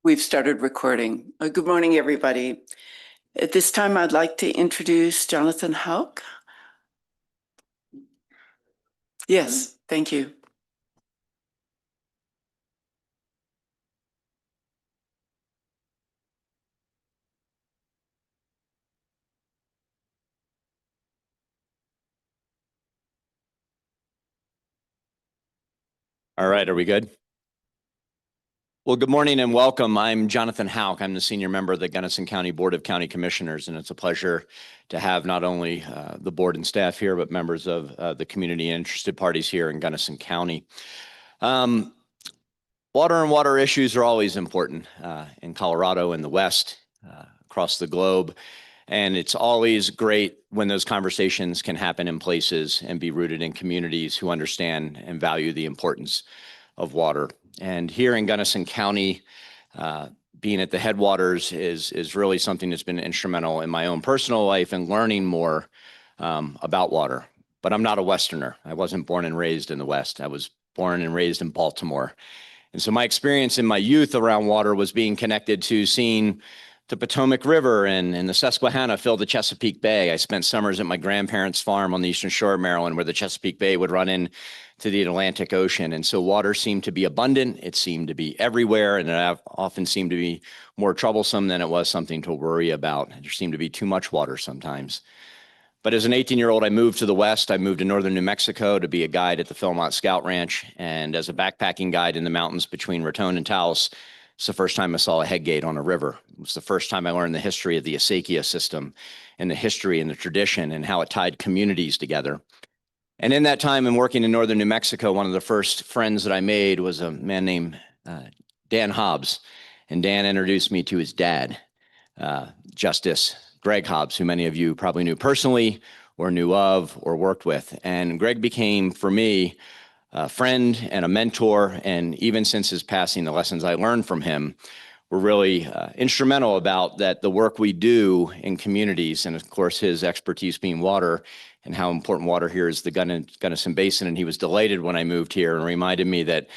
We've started recording. Good morning, everybody. At this time, I'd like to introduce Jonathan Houck. Yes, thank you. All right, are we good? Well, good morning and welcome. I'm Jonathan Houck. I'm the senior member of the Gunnison County Board of County Commissioners, and it's a pleasure to have not only the board and staff here, but members of the community and interested parties here in Gunnison County. Water and water issues are always important in Colorado, in the West, across the globe. And it's always great when those conversations can happen in places and be rooted in communities who understand and value the importance of water. And here in Gunnison County, being at the headwaters is really something that's been instrumental in my own personal life and learning more about water. But I'm not a Westerner. I wasn't born and raised in the West. I was born and raised in Baltimore. And so my experience in my youth around water was being connected to seeing the Potomac River and the Susquehanna fill the Chesapeake Bay. I spent summers at my grandparents' farm on the eastern shore of Maryland, where the Chesapeake Bay would run in to the Atlantic Ocean. And so water seemed to be abundant. It seemed to be everywhere. And it often seemed to be more troublesome than it was something to worry about. There seemed to be too much water sometimes. But as an 18-year-old, I moved to the West. I moved to northern New Mexico to be a guide at the Philmont Scout Ranch. And as a backpacking guide in the mountains between Raton and Taos, it's the first time I saw a head gate on a river. It was the first time I learned the history of the acequia system and the history and the tradition and how it tied communities together. And in that time and working in northern New Mexico, one of the first friends that I made was a man named Dan Hobbs. And Dan introduced me to his dad, Justice Greg Hobbs, who many of you probably knew personally or knew of or worked with. And Greg became, for me, a friend and a mentor. And even since his passing, the lessons I learned from him were really instrumental about that the work we do in communities, and of course his expertise being water and how important water here is the Gunnison Basin. And he was delighted when I moved here and reminded me that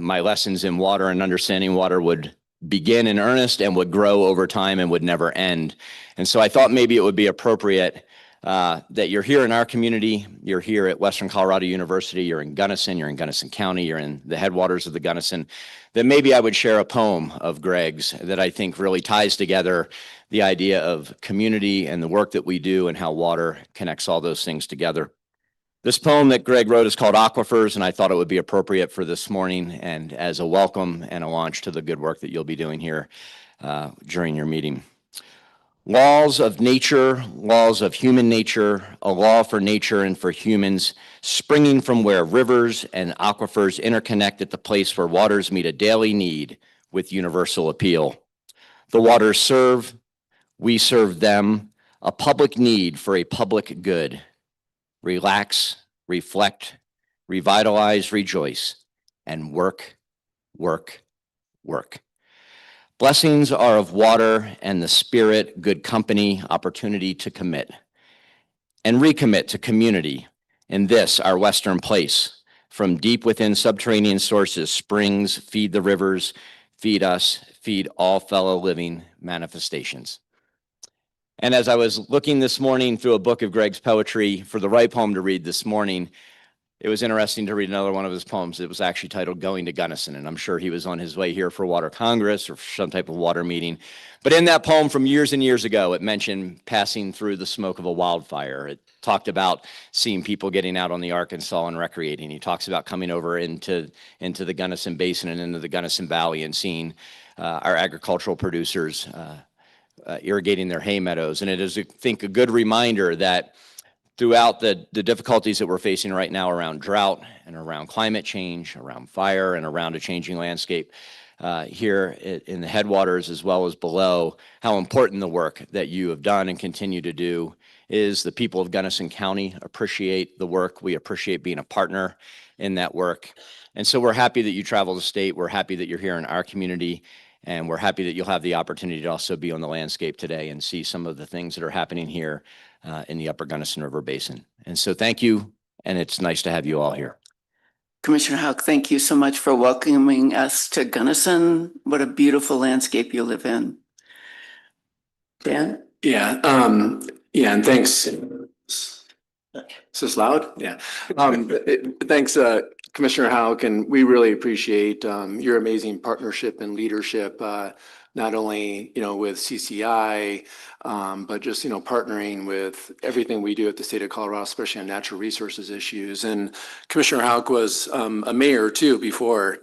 my lessons in water and understanding water would begin in earnest and would grow over time and would never end. And so I thought maybe it would be appropriate that you're here in our community, you're here at Western Colorado University, you're in Gunnison County, you're in the headwaters of the Gunnison, that maybe I would share a poem of Greg's that I think really ties together the idea of community and the work that we do and how water connects all those things together. This poem that Greg wrote is called Aquifers, and I thought it would be appropriate for this morning and as a welcome and a launch to the good work that you'll be doing here during your meeting. Laws of nature, laws of human nature, a law for nature and for humans, springing from where rivers and aquifers interconnect at the place where waters meet a daily need with universal appeal. The waters serve, we serve them, a public need for a public good. Relax, reflect, revitalize, rejoice, and work, work, work. Blessings are of water and the spirit, good company, opportunity to commit and recommit to community in this, our Western place. From deep within subterranean sources, springs feed the rivers, feed us, feed all fellow living manifestations. And as I was looking this morning through a book of Greg's poetry for the right poem to read this morning, it was interesting to read another one of his poems. It was actually titled Going to Gunnison, and I'm sure he was on his way here for Water Congress or some type of water meeting. But in that poem from years and years ago, it mentioned passing through the smoke of a wildfire. It talked about seeing people getting out on the Arkansas and recreating. He talks about coming over into the Gunnison Basin and into the Gunnison Valley and seeing our agricultural producers irrigating their hay meadows. And it is, I think, a good reminder that throughout the difficulties that we're facing right now around drought and around climate change, around fire and around a changing landscape here in the headwaters as well as below, how important the work that you have done and continue to do is. The people of Gunnison County appreciate the work. We appreciate being a partner in that work. And so we're happy that you travel the state. We're happy that you're here in our community. And we're happy that you'll have the opportunity to also be on the landscape today and see some of the things that are happening here in the Upper Gunnison River Basin. And so thank you, and it's nice to have you all here. Commissioner Houck, thank you so much for welcoming us to Gunnison. What a beautiful landscape you live in. Dan? Yeah, and thanks. Is this loud? Yeah. Thanks, Commissioner Houck, and we really appreciate your amazing partnership and leadership, not only, with CCI, but just, partnering with everything we do at the state of Colorado, especially on natural resources issues. And Commissioner Houck was a mayor too before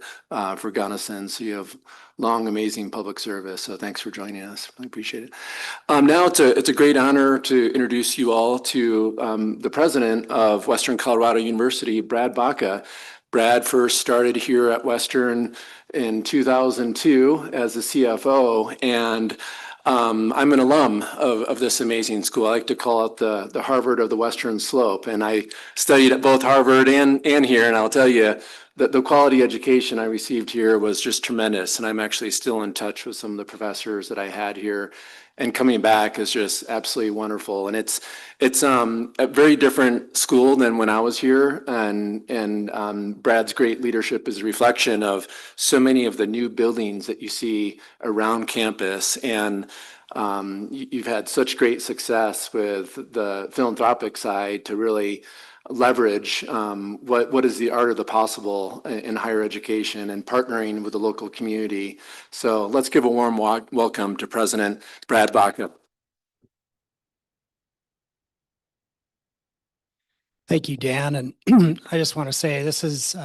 for Gunnison, so you have long, amazing public service. So thanks for joining us. I appreciate it. Now it's a great honor to introduce you all to the president of Western Colorado University, Brad Baca. Brad first started here at Western in 2002 as a CFO, and I'm an alum of this amazing school. I like to call it the Harvard of the Western Slope, and I studied at both Harvard and here, and I'll tell you, the quality education I received here was just tremendous, and I'm actually still in touch with some of the professors that I had here, and coming back is just absolutely wonderful. And it's a very different school than when I was here, and Brad's great leadership is a reflection of so many of the new buildings that you see around campus, and you've had such great success with the philanthropic side to really leverage what is the art of the possible in higher education and partnering with the local community. So let's give a warm welcome to President Brad Baca. Thank you, Dan. And I just want to say this is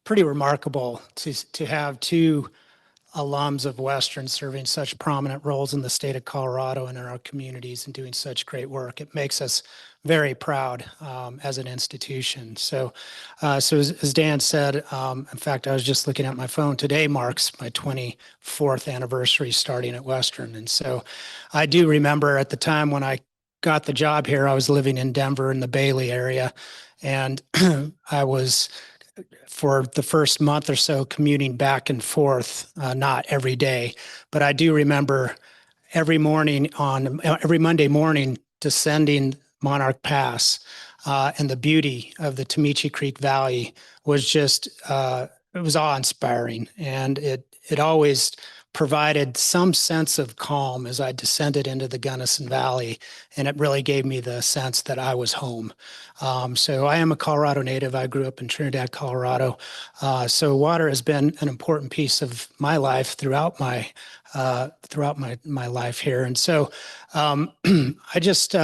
pretty remarkable to have two alums of Western serving such prominent roles in the state of Colorado and in our communities and doing such great work. It makes us very proud as an institution. So as Dan said, in fact, I was just looking at my phone. Today marks my 24th anniversary starting at Western. And so I do remember at the time when I got the job here, I was living in Denver in the Bailey area. And I was, for the first month or so, commuting back and forth, not every day, but I do remember every Monday morning descending Monarch Pass, and the beauty of the Tamichi Creek Valley was just, it was awe-inspiring, and it always provided some sense of calm as I descended into the Gunnison Valley, and it really gave me the sense that I was home. So I am a Colorado native. I grew up in Trinidad, Colorado. So water has been an important piece of my life throughout my life here. And so I just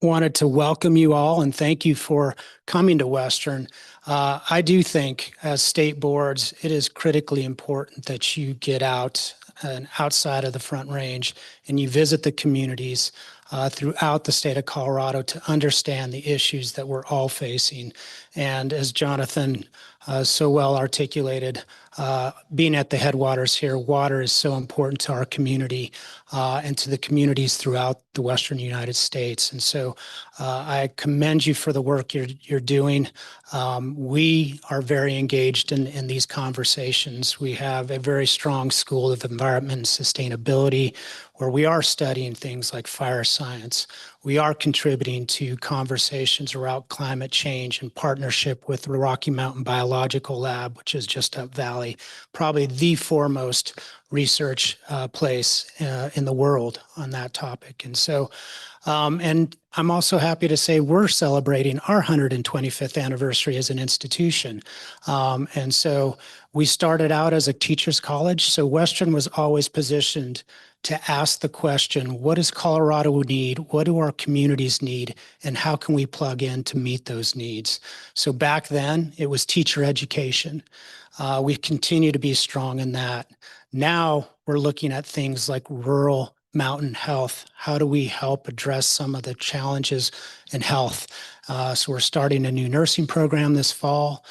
wanted to welcome you all and thank you for coming to Western. I do think as state boards, it is critically important that you get out and outside of the Front Range and you visit the communities throughout the state of Colorado to understand the issues that we're all facing. And as Jonathan so well articulated, being at the headwaters here, water is so important to our community and to the communities throughout the Western United States. And so I commend you for the work you're doing. We are very engaged in these conversations. We have a very strong School of Environment and Sustainability where we are studying things like fire science. We are contributing to conversations around climate change in partnership with the Rocky Mountain Biological Lab, which is just up valley, probably the foremost research place in the world on that topic. And so, and I'm also happy to say we're celebrating our 125th anniversary as an institution. And so we started out as a teacher's college. So Western was always positioned to ask the question, what does Colorado need? What do our communities need? And how can we plug in to meet those needs? So back then it was teacher education. We continue to be strong in that. Now we're looking at things like rural mountain health. How do we help address some of the challenges in health? So we're starting a new nursing program this fall.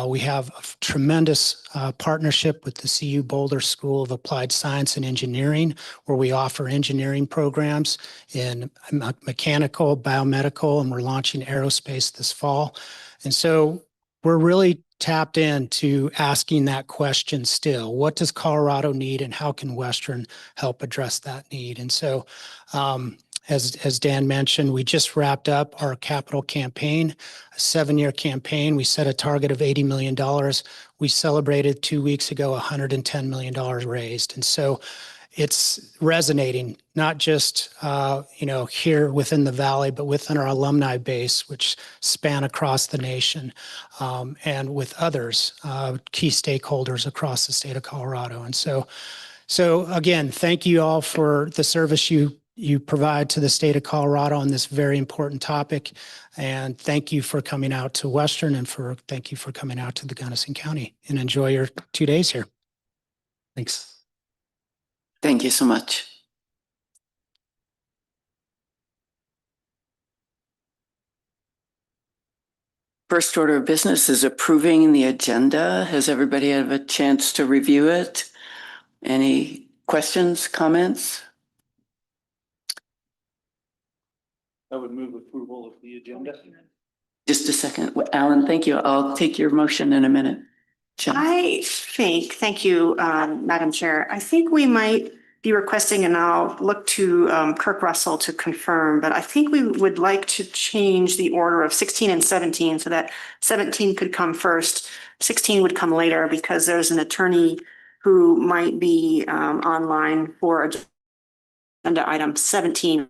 We have a tremendous partnership with the CU Boulder School of Applied Science and Engineering, where we offer engineering programs in mechanical, biomedical, and we're launching aerospace this fall. And so we're really tapped into asking that question still. What does Colorado need and how can Western help address that need? And so As Dan mentioned, we just wrapped up our capital campaign, a 7-year campaign. We set a target of $80 million. We celebrated 2 weeks ago, $110 million raised. And so it's resonating, not just, here within the Valley, but within our alumni base, which span across the nation, and with others, key stakeholders across the state of Colorado. And so again, thank you all for the service you provide to the state of Colorado on this very important topic. And thank you for coming out to Western, and thank you for coming out to the Gunnison County, and enjoy your 2 days here. Thanks. Thank you so much. First order of business is approving the agenda. Has everybody had a chance to review it? Any questions, comments? I would move approval of the agenda. Just a second. Alan, thank you. I'll take your motion in a minute. Jen? Thank you, Madam Chair. I think we might be requesting, and I'll look to Kirk Russell to confirm, but I think we would like to change the order of 16 and 17 so that 17 could come first, 16 would come later, because there's an attorney who might be online for agenda item 17.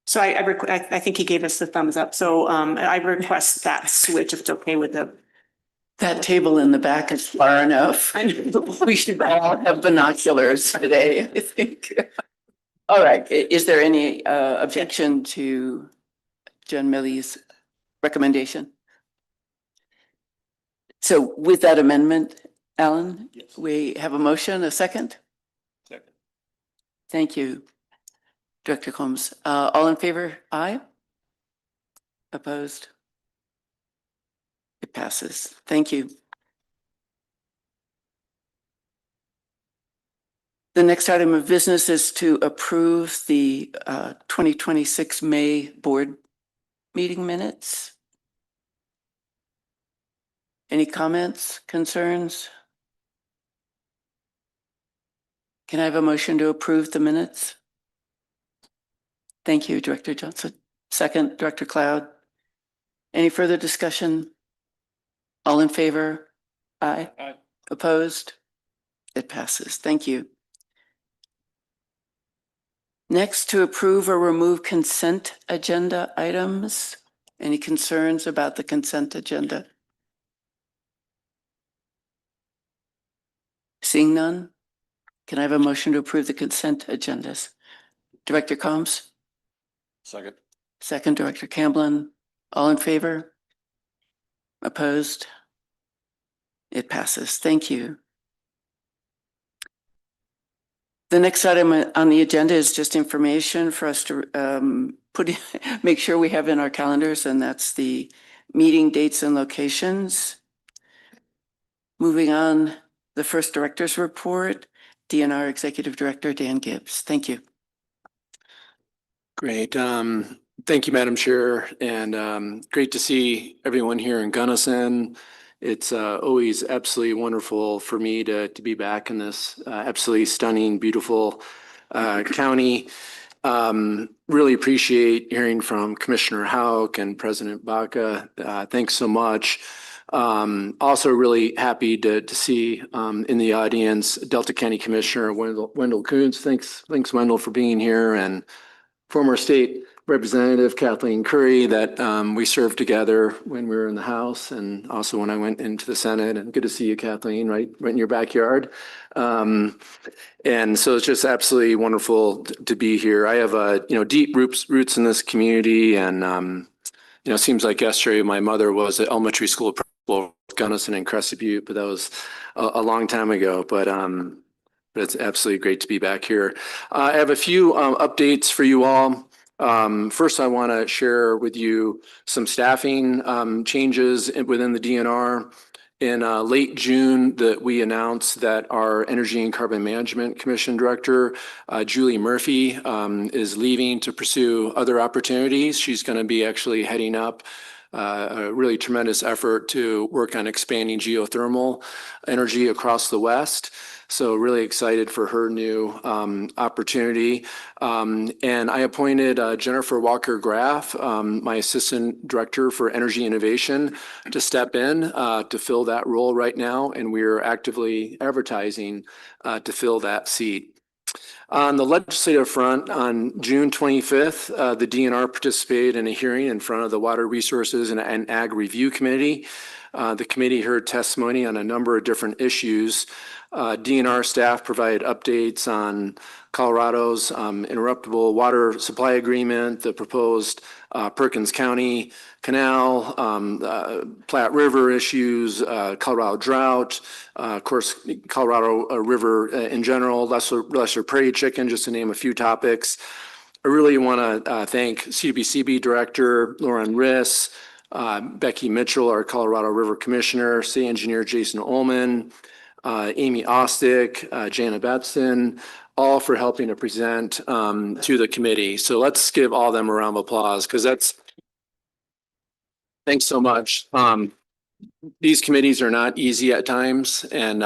So I think he gave us the thumbs up. So I request that switch if it's okay with the. That table in the back is far enough. We should all have binoculars today, I think. All right. Is there any objection to Jen Milley's recommendation? So with that amendment, Alan, Yes. we have a motion, a second? Second. Thank you, Director Combs. All in favor? Aye. Opposed? It passes. Thank you. The next item of business is to approve the 2026 May board meeting minutes. Any comments, concerns? Can I have a motion to approve the minutes? Thank you, Director Johnson. Second, Director Cloud. Any further discussion? All in favor? Aye. Aye. Opposed? It passes. Thank you. Next, to approve or remove consent agenda items. Any concerns about the consent agenda? Seeing none, can I have a motion to approve the consent agendas? Director Combs? Second. Second, Director Camblin. All in favor? Opposed? It passes. Thank you. The next item on the agenda is just information for us to make sure we have in our calendars, and that's the meeting dates and locations. Moving on, the first director's report, DNR Executive Director Dan Gibbs. Thank you. Great. Thank you, Madam Chair, and great to see everyone here in Gunnison. It's always absolutely wonderful for me to be back in this absolutely stunning, beautiful county. Really appreciate hearing from Commissioner Houck and President Baca. Thanks so much. Also really happy to see in the audience Delta County Commissioner Wendell Coons. Thanks, Wendell, for being here, and former state Representative Kathleen Curry that we served together when we were in the House, and also when I went into the Senate. And good to see you, Kathleen, right in your backyard. And so it's just absolutely wonderful to be here. I have deep roots in this community, and it seems like yesterday my mother was at elementary school principal of Gunnison and Crescent Butte, but that was a long time ago. But it's absolutely great to be back here. I have a few updates for you all. First, I want to share with you some staffing changes within the DNR. In late June, we announced that our Energy and Carbon Management Commission Director, Julie Murphy, is leaving to pursue other opportunities. She's going to be actually heading up a really tremendous effort to work on expanding geothermal energy across the West. So really excited for her new opportunity. And I appointed Jennifer Walker Graff, my Assistant Director for Energy Innovation, to step in to fill that role right now. And we're actively advertising to fill that seat. On the legislative front, on June 25th, the DNR participated in a hearing in front of the Water Resources and Ag Review Committee. The committee heard testimony on a number of different issues. DNR staff provided updates on Colorado's interruptible water supply agreement, the proposed Perkins County Canal, Platte River issues, Colorado drought, of course, Colorado River in general, lesser prairie chicken, just to name a few topics. I really want to thank CWCB Director Lauren Riss, Becky Mitchell, our Colorado River Commissioner, City Engineer Jason Ullman, Amy Ostick, Jana Betson, all for helping to present to the committee. So let's give all of them a round of applause, because thanks so much. These committees are not easy at times, and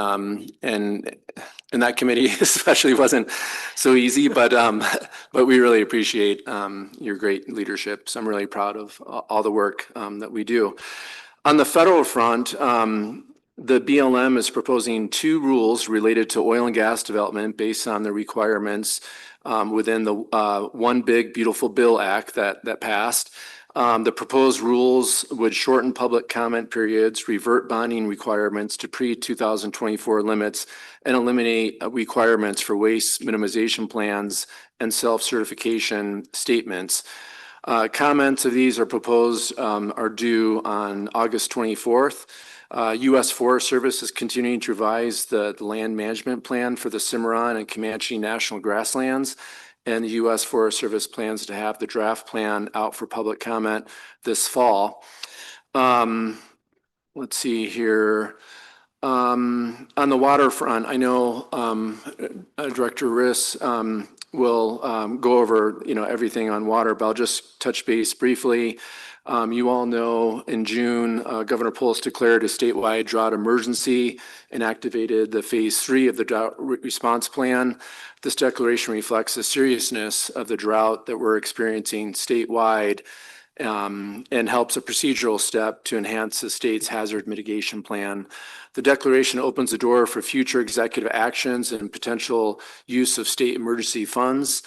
that committee especially wasn't so easy, but we really appreciate your great leadership. So I'm really proud of all the work that we do. On the federal front, the BLM is proposing 2 rules related to oil and gas development based on the requirements within the One Big Beautiful Bill Act that passed. The proposed rules would shorten public comment periods, revert bonding requirements to pre-2024 limits, and eliminate requirements for waste minimization plans and self-certification statements. Comments of these are proposed are due on August 24th. U.S. Forest Service is continuing to revise the land management plan for the Cimarron and Comanche National Grasslands, and the U.S. Forest Service plans to have the draft plan out for public comment this fall. Let's see here. On the waterfront, I know Director Riss will go over everything on water, but I'll just touch base briefly. You all know in June, Governor Polis declared a statewide drought emergency and activated the phase 3 of the drought response plan. This declaration reflects the seriousness of the drought that we're experiencing statewide and helps a procedural step to enhance the state's hazard mitigation plan. The declaration opens the door for future executive actions and potential use of state emergency funds,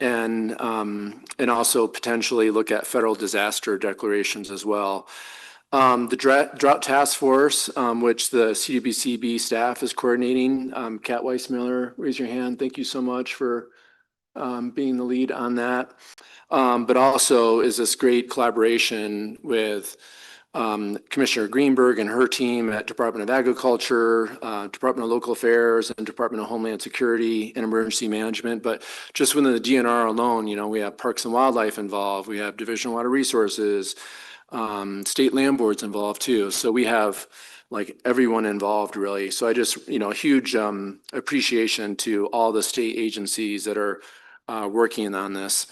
and also potentially look at federal disaster declarations as well. The Drought Task Force, which the CWCB staff is coordinating, Kat Weissmiller, raise your hand. Thank you so much for being the lead on that. But also is this great collaboration with Commissioner Greenberg and her team at Department of Agriculture, Department of Local Affairs, and Department of Homeland Security and Emergency Management. But just within the DNR alone, we have Parks and Wildlife involved. We have Division of Water Resources, state land boards involved too. So we have like everyone involved really. So I just, huge appreciation to all the state agencies that are working on this.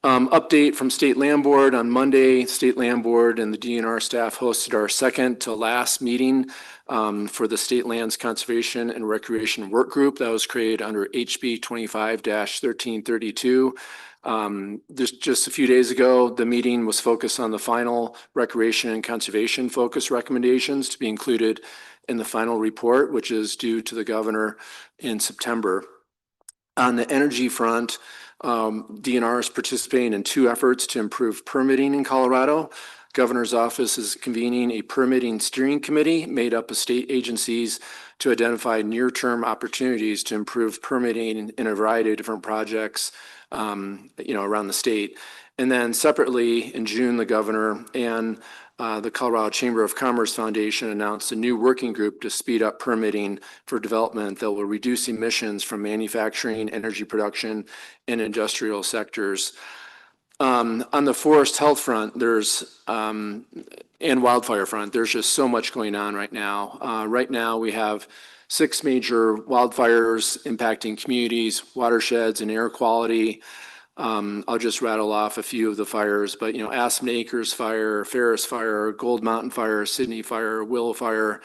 Update from State Land Board on Monday. State Land Board and the DNR staff hosted our second to last meeting for the State Lands Conservation and Recreation Work Group that was created under HB 25-1332. Just a few days ago, the meeting was focused on the final recreation and conservation focus recommendations to be included in the final report, which is due to the governor in September. On the energy front, DNR is participating in 2 efforts to improve permitting in Colorado. Governor's office is convening a permitting steering committee made up of state agencies to identify near-term opportunities to improve permitting in a variety of different projects, around the state. And then separately in June, the governor and the Colorado Chamber of Commerce Foundation announced a new working group to speed up permitting for development that will reduce emissions from manufacturing, energy production, and industrial sectors. On the forest health front, and wildfire front, there's just so much going on right now. Right now, we have 6 major wildfires impacting communities, watersheds, and air quality. I'll just rattle off a few of the fires, but Aspen Acres Fire, Ferris Fire, Gold Mountain Fire, Sydney Fire, Willow Fire.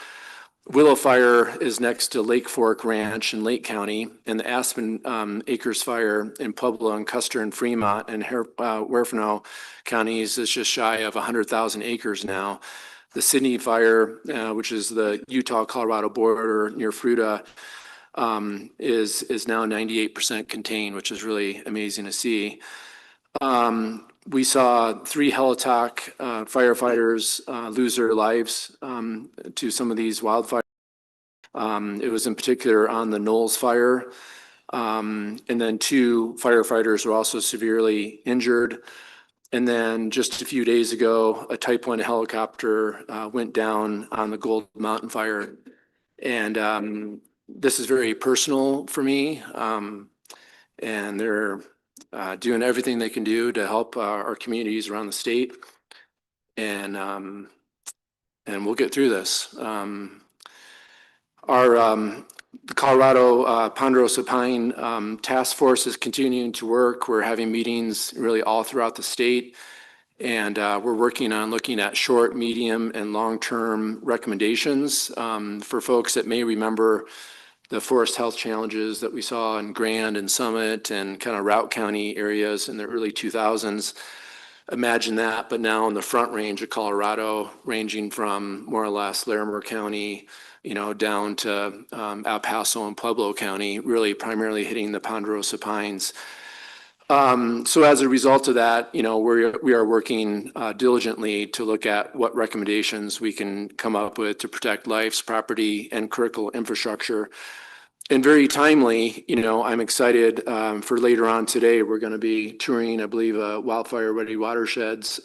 Willow Fire is next to Lake Fork Ranch in Lake County, and the Aspen Acres Fire in Pueblo and Custer and Fremont and Huerfano counties is just shy of 100,000 acres now. The Sydney Fire, which is the Utah-Colorado border near Fruita, is now 98% contained, which is really amazing to see. We saw 3 Helitoc firefighters lose their lives to some of these wildfires. It was in particular on the Knowles Fire. And then 2 firefighters were also severely injured. And then just a few days ago, a Type 1 helicopter went down on the Gold Mountain Fire. And this is very personal for me. And they're doing everything they can do to help our communities around the state. And we'll get through this. The Colorado Ponderosa Pine Task Force is continuing to work. We're having meetings really all throughout the state. And we're working on looking at short, medium, and long-term recommendations for folks that may remember the forest health challenges that we saw in Grand and Summit and kind of Routt County areas in the early 2000s. Imagine that, but now in the Front Range of Colorado, ranging from more or less Larimer County, down to El Paso and Pueblo County, really primarily hitting the Ponderosa Pines. So as a result of that, we are working diligently to look at what recommendations we can come up with to protect lives, property, and critical infrastructure. And very timely, I'm excited for later on today, we're going to be touring, I believe, a wildfire ready watersheds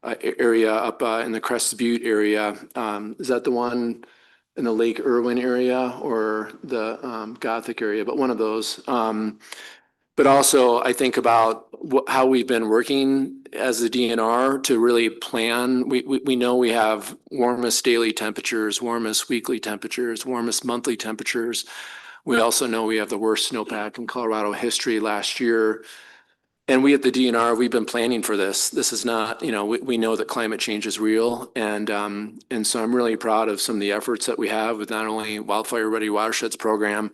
area up in the Crested Butte area. Is that the one in the Lake Irwin area or the Gothic area? But one of those. But also I think about how we've been working as the DNR to really plan. We know we have warmest daily temperatures, warmest weekly temperatures, warmest monthly temperatures. We also know we have the worst snowpack in Colorado history last year. And we at the DNR, we've been planning for this. This is not, we know that climate change is real. And so I'm really proud of some of the efforts that we have with not only Wildfire Ready Watersheds program,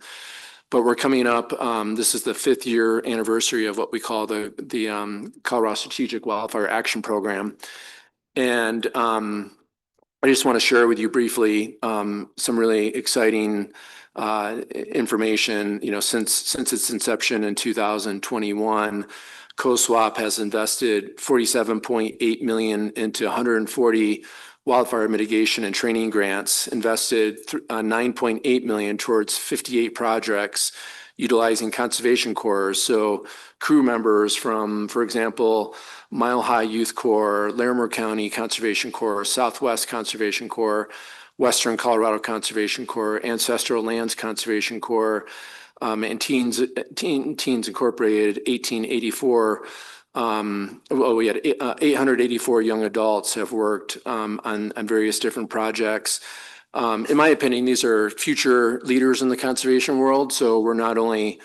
but we're coming up, this is the 5th year anniversary of what we call the Colorado Strategic Wildfire Action Program. And I just want to share with you briefly some really exciting information. Since its inception in 2021, COSWAP has invested $47.8 million into 140 wildfire mitigation and training grants, invested $9.8 million towards 58 projects utilizing conservation corps. So crew members from, for example, Mile High Youth Corps, Larimer County Conservation Corps, Southwest Conservation Corps, Western Colorado Conservation Corps, Ancestral Lands Conservation Corps, and Teens Incorporated 1884. We had 884 young adults have worked on various different projects. In my opinion, these are future leaders in the conservation world. So they're not only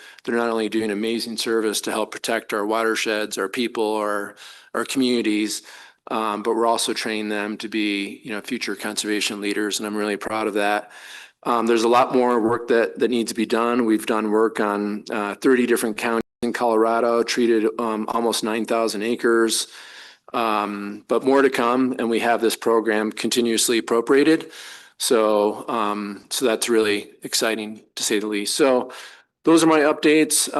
doing amazing service to help protect our watersheds, our people, our communities, but we're also training them to be, future conservation leaders, and I'm really proud of that. There's a lot more work that needs to be done. We've done work on 30 different counties in Colorado, treated almost 9,000 acres, but more to come, and we have this program continuously appropriated. So that's really exciting to say the least. So those are my updates.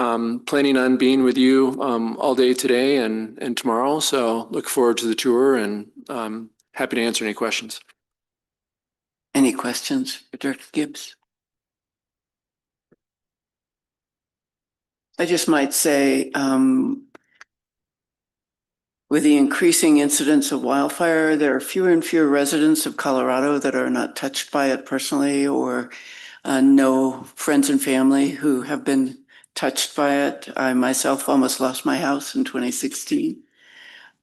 Planning on being with you all day today and tomorrow. So look forward to the tour and happy to answer any questions. Any questions for Director Gibbs? I just might say, with the increasing incidence of wildfire, there are fewer and fewer residents of Colorado that are not touched by it personally or know friends and family who have been touched by it. I myself almost lost my house in 2016.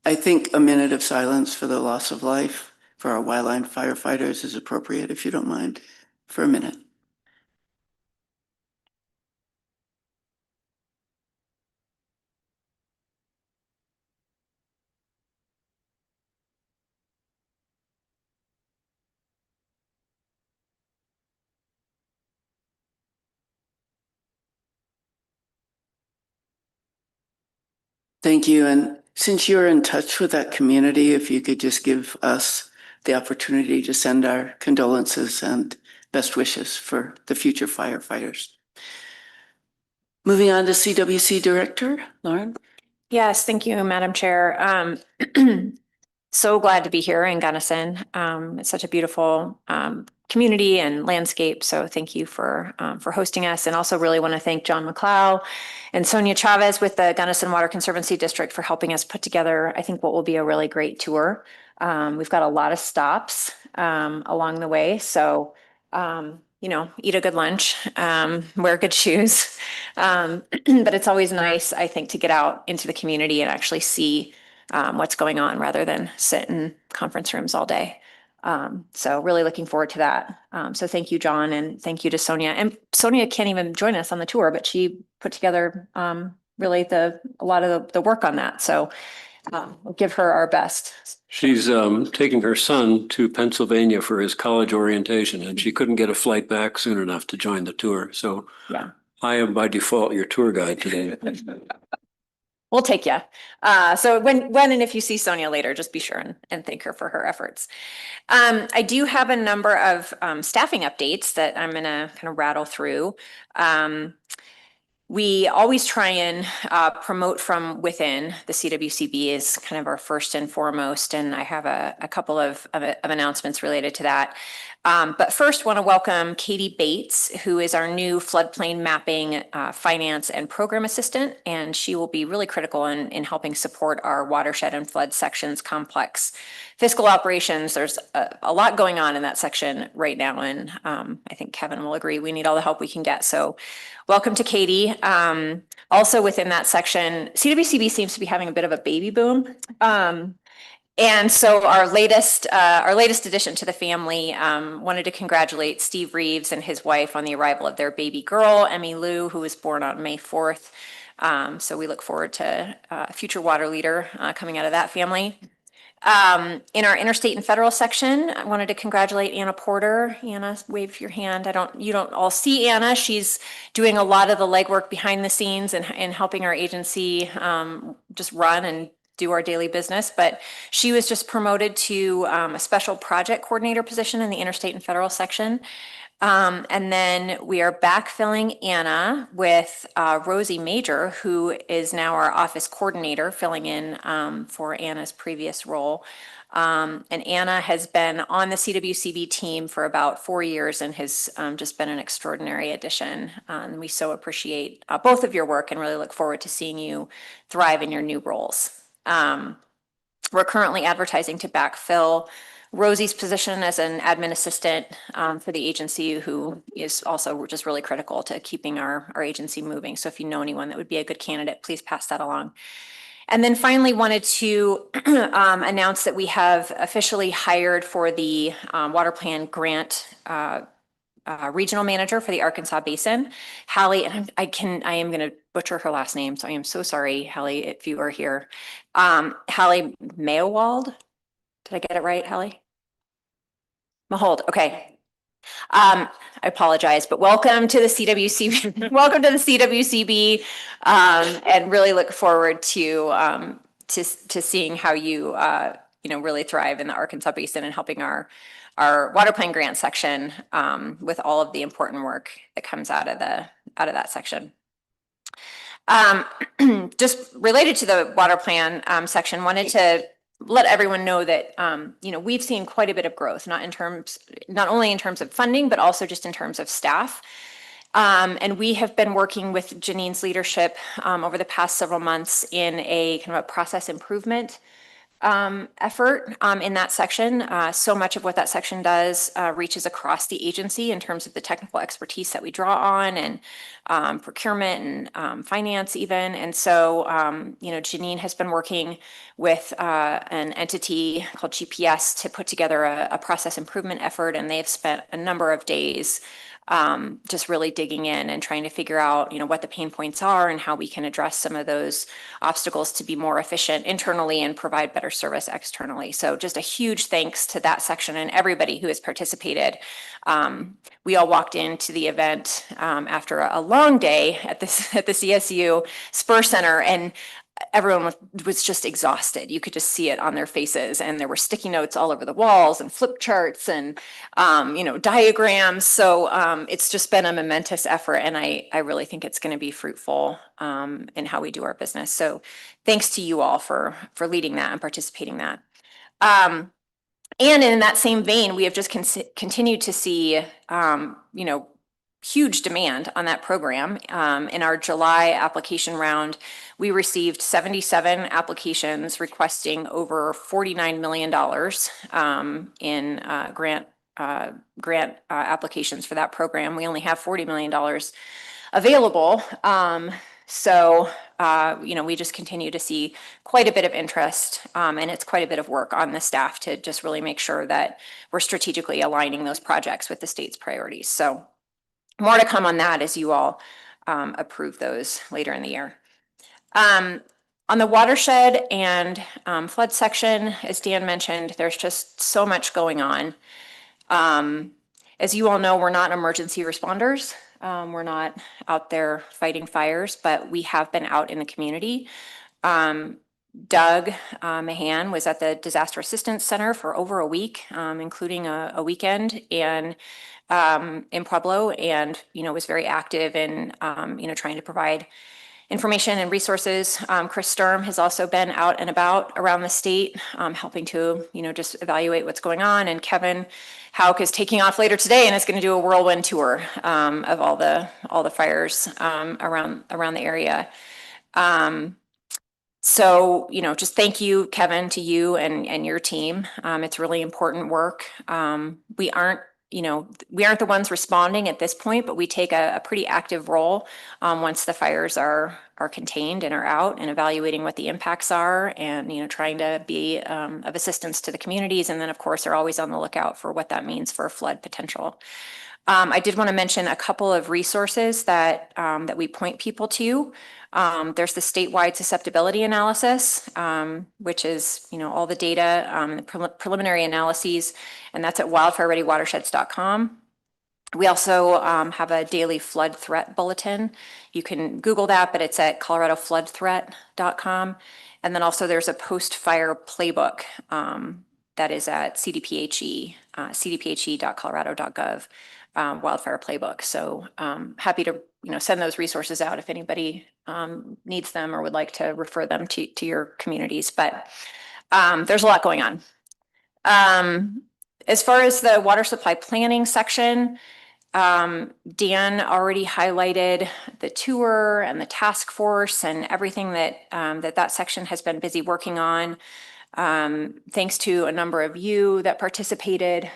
I think a minute of silence for the loss of life for our wildland firefighters is appropriate, if you don't mind, for a minute. Thank you. And since you're in touch with that community, if you could just give us the opportunity to send our condolences and best wishes for the future firefighters. Moving on to CWC Director, Lauren. Yes, thank you, Madam Chair. So glad to be here in Gunnison. It's such a beautiful community and landscape. So thank you for hosting us. And also really want to thank John McLeod and Sonia Chavez with the Gunnison Water Conservancy District for helping us put together, I think, what will be a really great tour. We've got a lot of stops along the way. So you know, eat a good lunch, wear good shoes. But it's always nice, I think, to get out into the community and actually see what's going on rather than sit in conference rooms all day. So really looking forward to that. So thank you, John, and thank you to Sonia. And Sonia can't even join us on the tour, but she put together really a lot of the work on that. So we'll give her our best. She's taking her son to Pennsylvania for his college orientation, and she couldn't get a flight back soon enough to join the tour. So Yeah. I am by default your tour guide today. We'll take you. So when and if you see Sonia later, just be sure and thank her for her efforts. I do have a number of staffing updates that I'm going to kind of rattle through. We always try and promote from within. The CWCB is kind of our first and foremost, and I have a couple of announcements related to that. But first, want to welcome Katie Bates, who is our new floodplain mapping finance and program assistant, and she will be really critical in helping support our watershed and flood sections complex fiscal operations. There's a lot going on in that section right now, and I think Kevin will agree we need all the help we can get. So welcome to Katie. Also within that section, CWCB seems to be having a bit of a baby boom. And so our latest addition to the family wanted to congratulate Steve Reeves and his wife on the arrival of their baby girl, Emmy Lou, who was born on May 4th. So we look forward to a future water leader coming out of that family. In our interstate and federal section, I wanted to congratulate Anna Porter. Anna, wave your hand. You don't all see Anna. She's doing a lot of the legwork behind the scenes and helping our agency just run and do our daily business. But she was just promoted to a special project coordinator position in the interstate and federal section. And then we are backfilling Anna with Rosie Major, who is now our office coordinator, filling in for Anna's previous role. And Anna has been on the CWCB team for about 4 years and has just been an extraordinary addition. And we so appreciate both of your work and really look forward to seeing you thrive in your new roles. We're currently advertising to backfill Rosie's position as an admin assistant for the agency, who is also just really critical to keeping our agency moving. So if you know anyone that would be a good candidate, please pass that along. And then finally wanted to announce that we have officially hired for the water plan grant regional manager for the Arkansas Basin, Hallie, and I am going to butcher her last name, so I am so sorry, Hallie, if you are here. Hallie Mayowald. Did I get it right, Hallie? Mahold, okay. I apologize, but welcome to the CWCB. Welcome to the CWCB, and really look forward to seeing how you really thrive in the Arkansas Basin and helping our water plan grant section with all of the important work that comes out of that section. Just related to the water plan section, wanted to let everyone know that we've seen quite a bit of growth, not only in terms of funding, but also just in terms of staff. And we have been working with Janine's leadership over the past several months in a kind of a process improvement effort in that section. So much of what that section does reaches across the agency in terms of the technical expertise that we draw on, and procurement and finance even. And so, Janine has been working with an entity called GPS to put together a process improvement effort, and they've spent a number of days just really digging in and trying to figure out, what the pain points are and how we can address some of those obstacles to be more efficient internally and provide better service externally. So just a huge thanks to that section and everybody who has participated. We all walked into the event after a long day at the CSU Spur Center, and everyone was just exhausted. You could just see it on their faces, and there were sticky notes all over the walls and flip charts and, diagrams. So it's just been a momentous effort, and I really think it's going to be fruitful in how we do our business. So thanks to you all for leading that and participating in that. And in that same vein, we have just continued to see, huge demand on that program. In our July application round, we received 77 applications requesting over $49 million in grant applications for that program. We only have $40 million available. So, we just continue to see quite a bit of interest, and it's quite a bit of work on the staff to just really make sure that we're strategically aligning those projects with the state's priorities. So more to come on that as you all approve those later in the year. On the watershed and flood section, as Dan mentioned, there's just so much going on. As you all know, we're not emergency responders. We're not out there fighting fires, but we have been out in the community. Doug Mahan was at the Disaster Assistance Center for over a week, including a weekend in Pueblo, and was very active in trying to provide information and resources. Chris Sturm has also been out and about around the state, helping to just evaluate what's going on. And Kevin Hauk is taking off later today and is going to do a whirlwind tour of all the fires around the area. So, just thank you, Kevin, to you and your team. It's really important work. We aren't the ones responding at this point, but we take a pretty active role once the fires are contained and are out, and evaluating what the impacts are, and trying to be of assistance to the communities. And then, of course, are always on the lookout for what that means for flood potential. I did want to mention a couple of resources that we point people to. There's the statewide susceptibility analysis, which is, all the data, the preliminary analyses, and that's at wildfirereadywatersheds.com. We also have a daily flood threat bulletin. You can Google that, but it's at coloradofloodthreat.com. And then also there's a post-fire playbook that is at CDPHE, cdphe.colorado.gov. Wildfire playbook. So happy to send those resources out if anybody needs them or would like to refer them to your communities. But there's a lot going on. As far as the water supply planning section, Dan already highlighted the tour and the task force and everything that that section has been busy working on. Thanks to a number of you that participated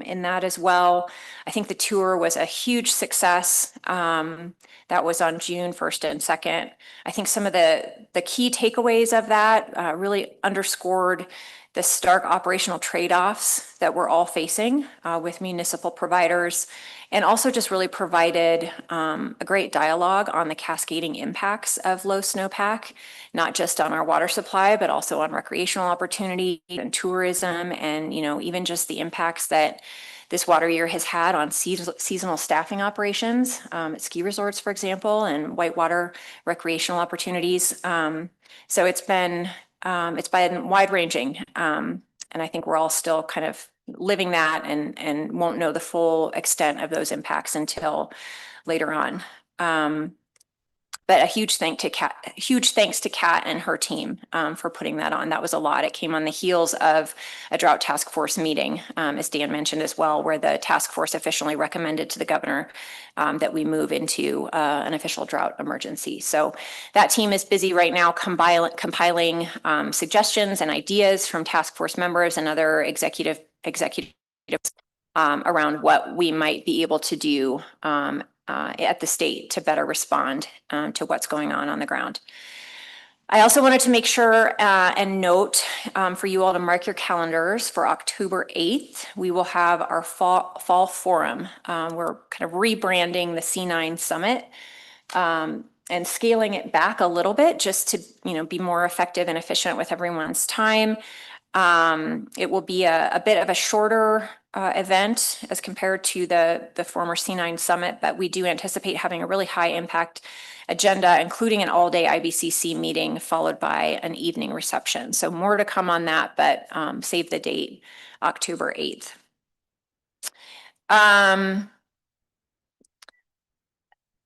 in that as well. I think the tour was a huge success. That was on June 1st and 2nd. I think some of the key takeaways of that really underscored the stark operational trade-offs that we're all facing with municipal providers, and also just really provided a great dialogue on the cascading impacts of low snowpack, not just on our water supply, but also on recreational opportunity and tourism, and even just the impacts that this water year has had on seasonal staffing operations at ski resorts, for example, and whitewater recreational opportunities. So it's been wide ranging, and I think we're all still kind of living that and won't know the full extent of those impacts until later on. But a huge thanks to Kat and her team for putting that on. That was a lot. It came on the heels of a drought task force meeting, as Dan mentioned as well, where the task force officially recommended to the governor that we move into an official drought emergency. So that team is busy right now compiling suggestions and ideas from task force members and other executives around what we might be able to do at the state to better respond to what's going on the ground. I also wanted to make sure and note for you all to mark your calendars for October 8th. We will have our fall forum. We're kind of rebranding the C9 Summit and scaling it back a little bit just to be more effective and efficient with everyone's time. It will be a bit of a shorter event as compared to the former C9 Summit, but we do anticipate having a really high impact agenda, including an all-day IBCC meeting followed by an evening reception. So more to come on that, but save the date, October 8th.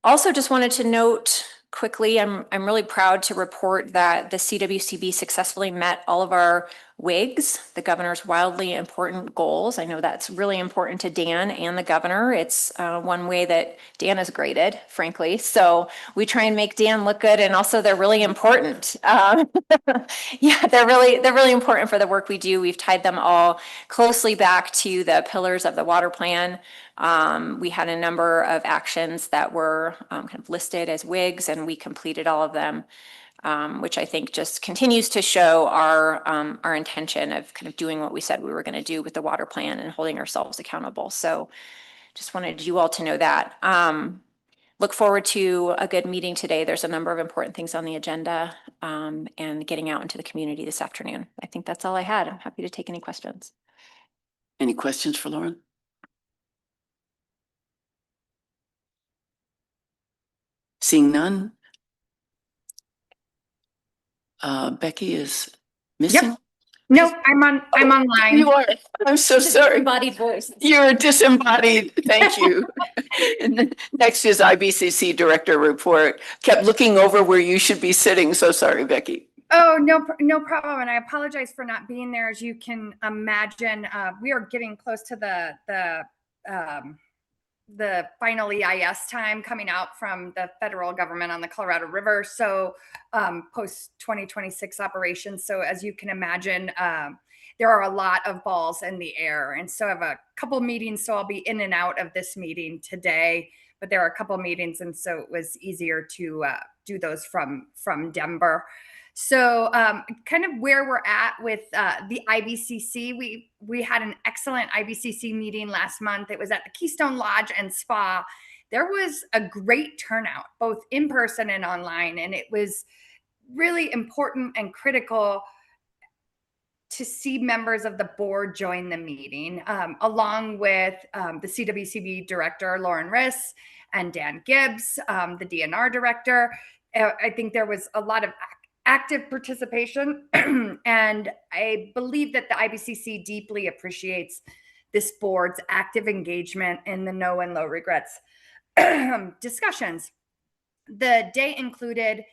Also just wanted to note quickly, I'm really proud to report that the CWCB successfully met all of our WIGs, the governor's wildly important goals. I know that's really important to Dan and the governor. It's one way that Dan is graded, frankly. So we try and make Dan look good, and also they're really important. Yeah, they're really important for the work we do. We've tied them all closely back to the pillars of the water plan. We had a number of actions that were kind of listed as WIGs, and we completed all of them, which I think just continues to show our intention of kind of doing what we said we were going to do with the water plan and holding ourselves accountable. So just wanted you all to know that. Look forward to a good meeting today. There's a number of important things on the agenda, and getting out into the community this afternoon. I think that's all I had. I'm happy to take any questions. Any questions for Lauren? Seeing none. Becky is missing. No, I'm online. You are. I'm so sorry. Disembodied voice. You're disembodied. Thank you. And then next is IBCC Director Report. Kept looking over where you should be sitting. So sorry, Becky. Oh, no problem. And I apologize for not being there. As you can imagine, we are getting close to the final EIS time coming out from the federal government on the Colorado River. So post 2026 operations. So as you can imagine, there are a lot of balls in the air. And so I have a couple meetings, so I'll be in and out of this meeting today, but there are a couple meetings. And so it was easier to do those from Denver. So kind of where we're at with the IBCC, we had an excellent IBCC meeting last month. It was at the Keystone Lodge and Spa. There was a great turnout, both in person and online, and it was really important and critical to see members of the board join the meeting, along with the CWCB director, Lauren Riss, and Dan Gibbs, the DNR director. I think there was a lot of active participation, and I believe that the IBCC deeply appreciates this board's active engagement in the no and low regrets discussions. The day included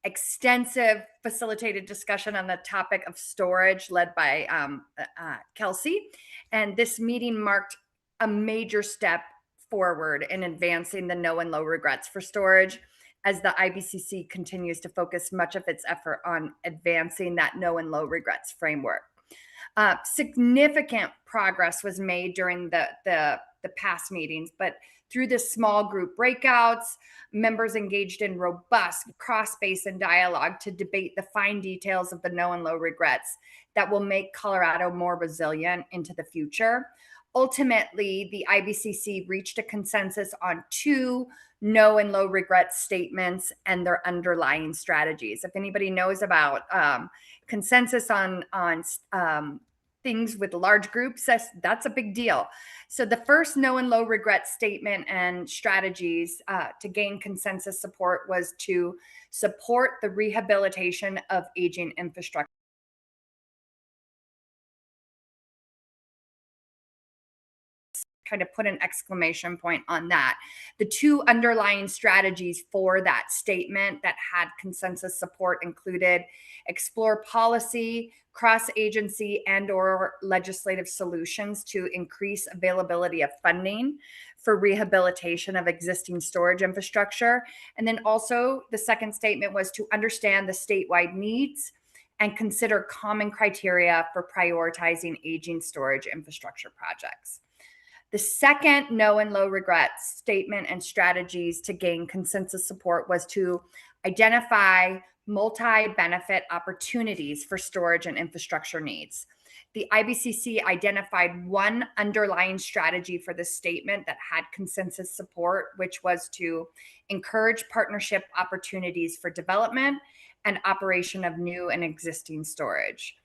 extensive facilitated discussion on the topic of storage led by Kelsey, and this meeting marked a major step forward in advancing the no and low regrets for storage, as the IBCC continues to focus much of its effort on advancing that no and low regrets framework. Significant progress was made during the past meetings, but through the small group breakouts, members engaged in robust cross-basin dialogue to debate the fine details of the no and low regrets that will make Colorado more resilient into the future. Ultimately, the IBCC reached a consensus on 2 no and low regret statements and their underlying strategies. If anybody knows about consensus on things with large groups, that's a big deal. So the first no and low regret statement and strategies to gain consensus support was to support the rehabilitation of aging infrastructure. Kind of put an exclamation point on that. The 2 underlying strategies for that statement that had consensus support included explore policy, cross-agency and/or legislative solutions to increase availability of funding for rehabilitation of existing storage infrastructure. And then also the second statement was to understand the statewide needs and consider common criteria for prioritizing aging storage infrastructure projects. The second no and low regret statement and strategies to gain consensus support was to identify multi-benefit opportunities for storage and infrastructure needs. The IBCC identified one underlying strategy for this statement that had consensus support, which was to encourage partnership opportunities for development and operation of new and existing storage.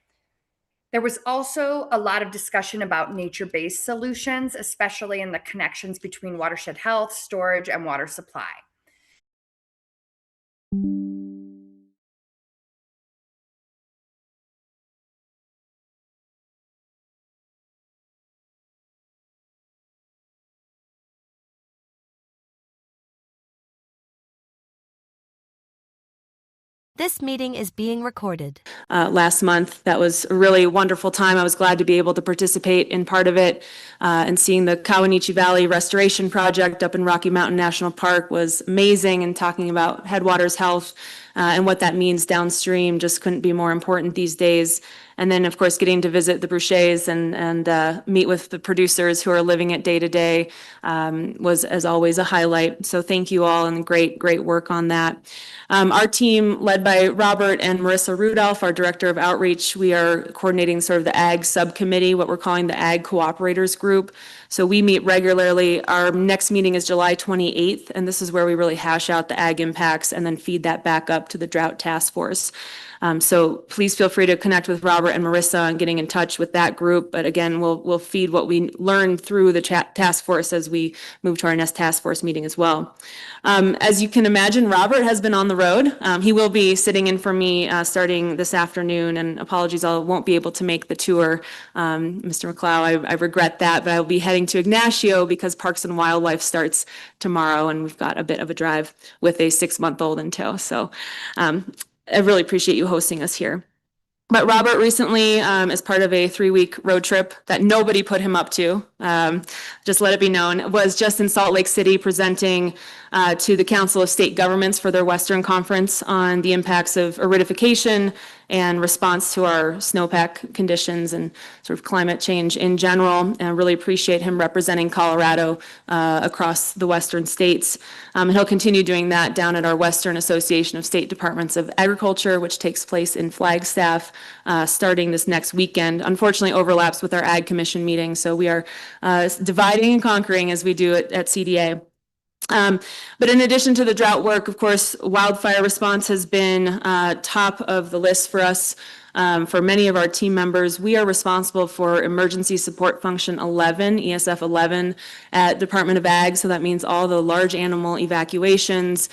There was also a lot of discussion about nature-based solutions, especially in the connections between watershed health, storage, and water supply. This meeting is being recorded. Last month. That was a really wonderful time. I was glad to be able to participate in part of it. And seeing the Kawanichi Valley Restoration Project up in Rocky Mountain National Park was amazing, and talking about headwaters health and what that means downstream just couldn't be more important these days. And then, of course, getting to visit the Bruchers and meet with the producers who are living it day to day was, as always, a highlight. So thank you all, and great work on that. Our team, led by Robert and Marissa Rudolph, our Director of Outreach, we are coordinating sort of the Ag Subcommittee, what we're calling the Ag Cooperators Group. So we meet regularly. Our next meeting is July 28th, and this is where we really hash out the ag impacts and then feed that back up to the Drought Task Force. So please feel free to connect with Robert and Marissa on getting in touch with that group. But again, we'll feed what we learn through the task force as we move to our next task force meeting as well. As you can imagine, Robert has been on the road. He will be sitting in for me starting this afternoon, and apologies, I won't be able to make the tour. Mr. McLeod, I regret that, but I will be heading to Ignacio because Parks and Wildlife starts tomorrow, and we've got a bit of a drive with a 6-month-old in tow. So I really appreciate you hosting us here. But Robert recently, as part of a 3-week road trip that nobody put him up to, just let it be known, was just in Salt Lake City presenting to the Council of State Governments for their Western Conference on the impacts of aridification and response to our snowpack conditions and sort of climate change in general. And I really appreciate him representing Colorado across the Western states. And he'll continue doing that down at our Western Association of State Departments of Agriculture, which takes place in Flagstaff starting this next weekend. Unfortunately, overlaps with our Ag Commission meeting, so we are dividing and conquering as we do it at CDA. But in addition to the drought work, of course, wildfire response has been top of the list for us. For many of our team members, we are responsible for Emergency Support Function 11, ESF 11, at Department of Ag. So that means all the large animal evacuations,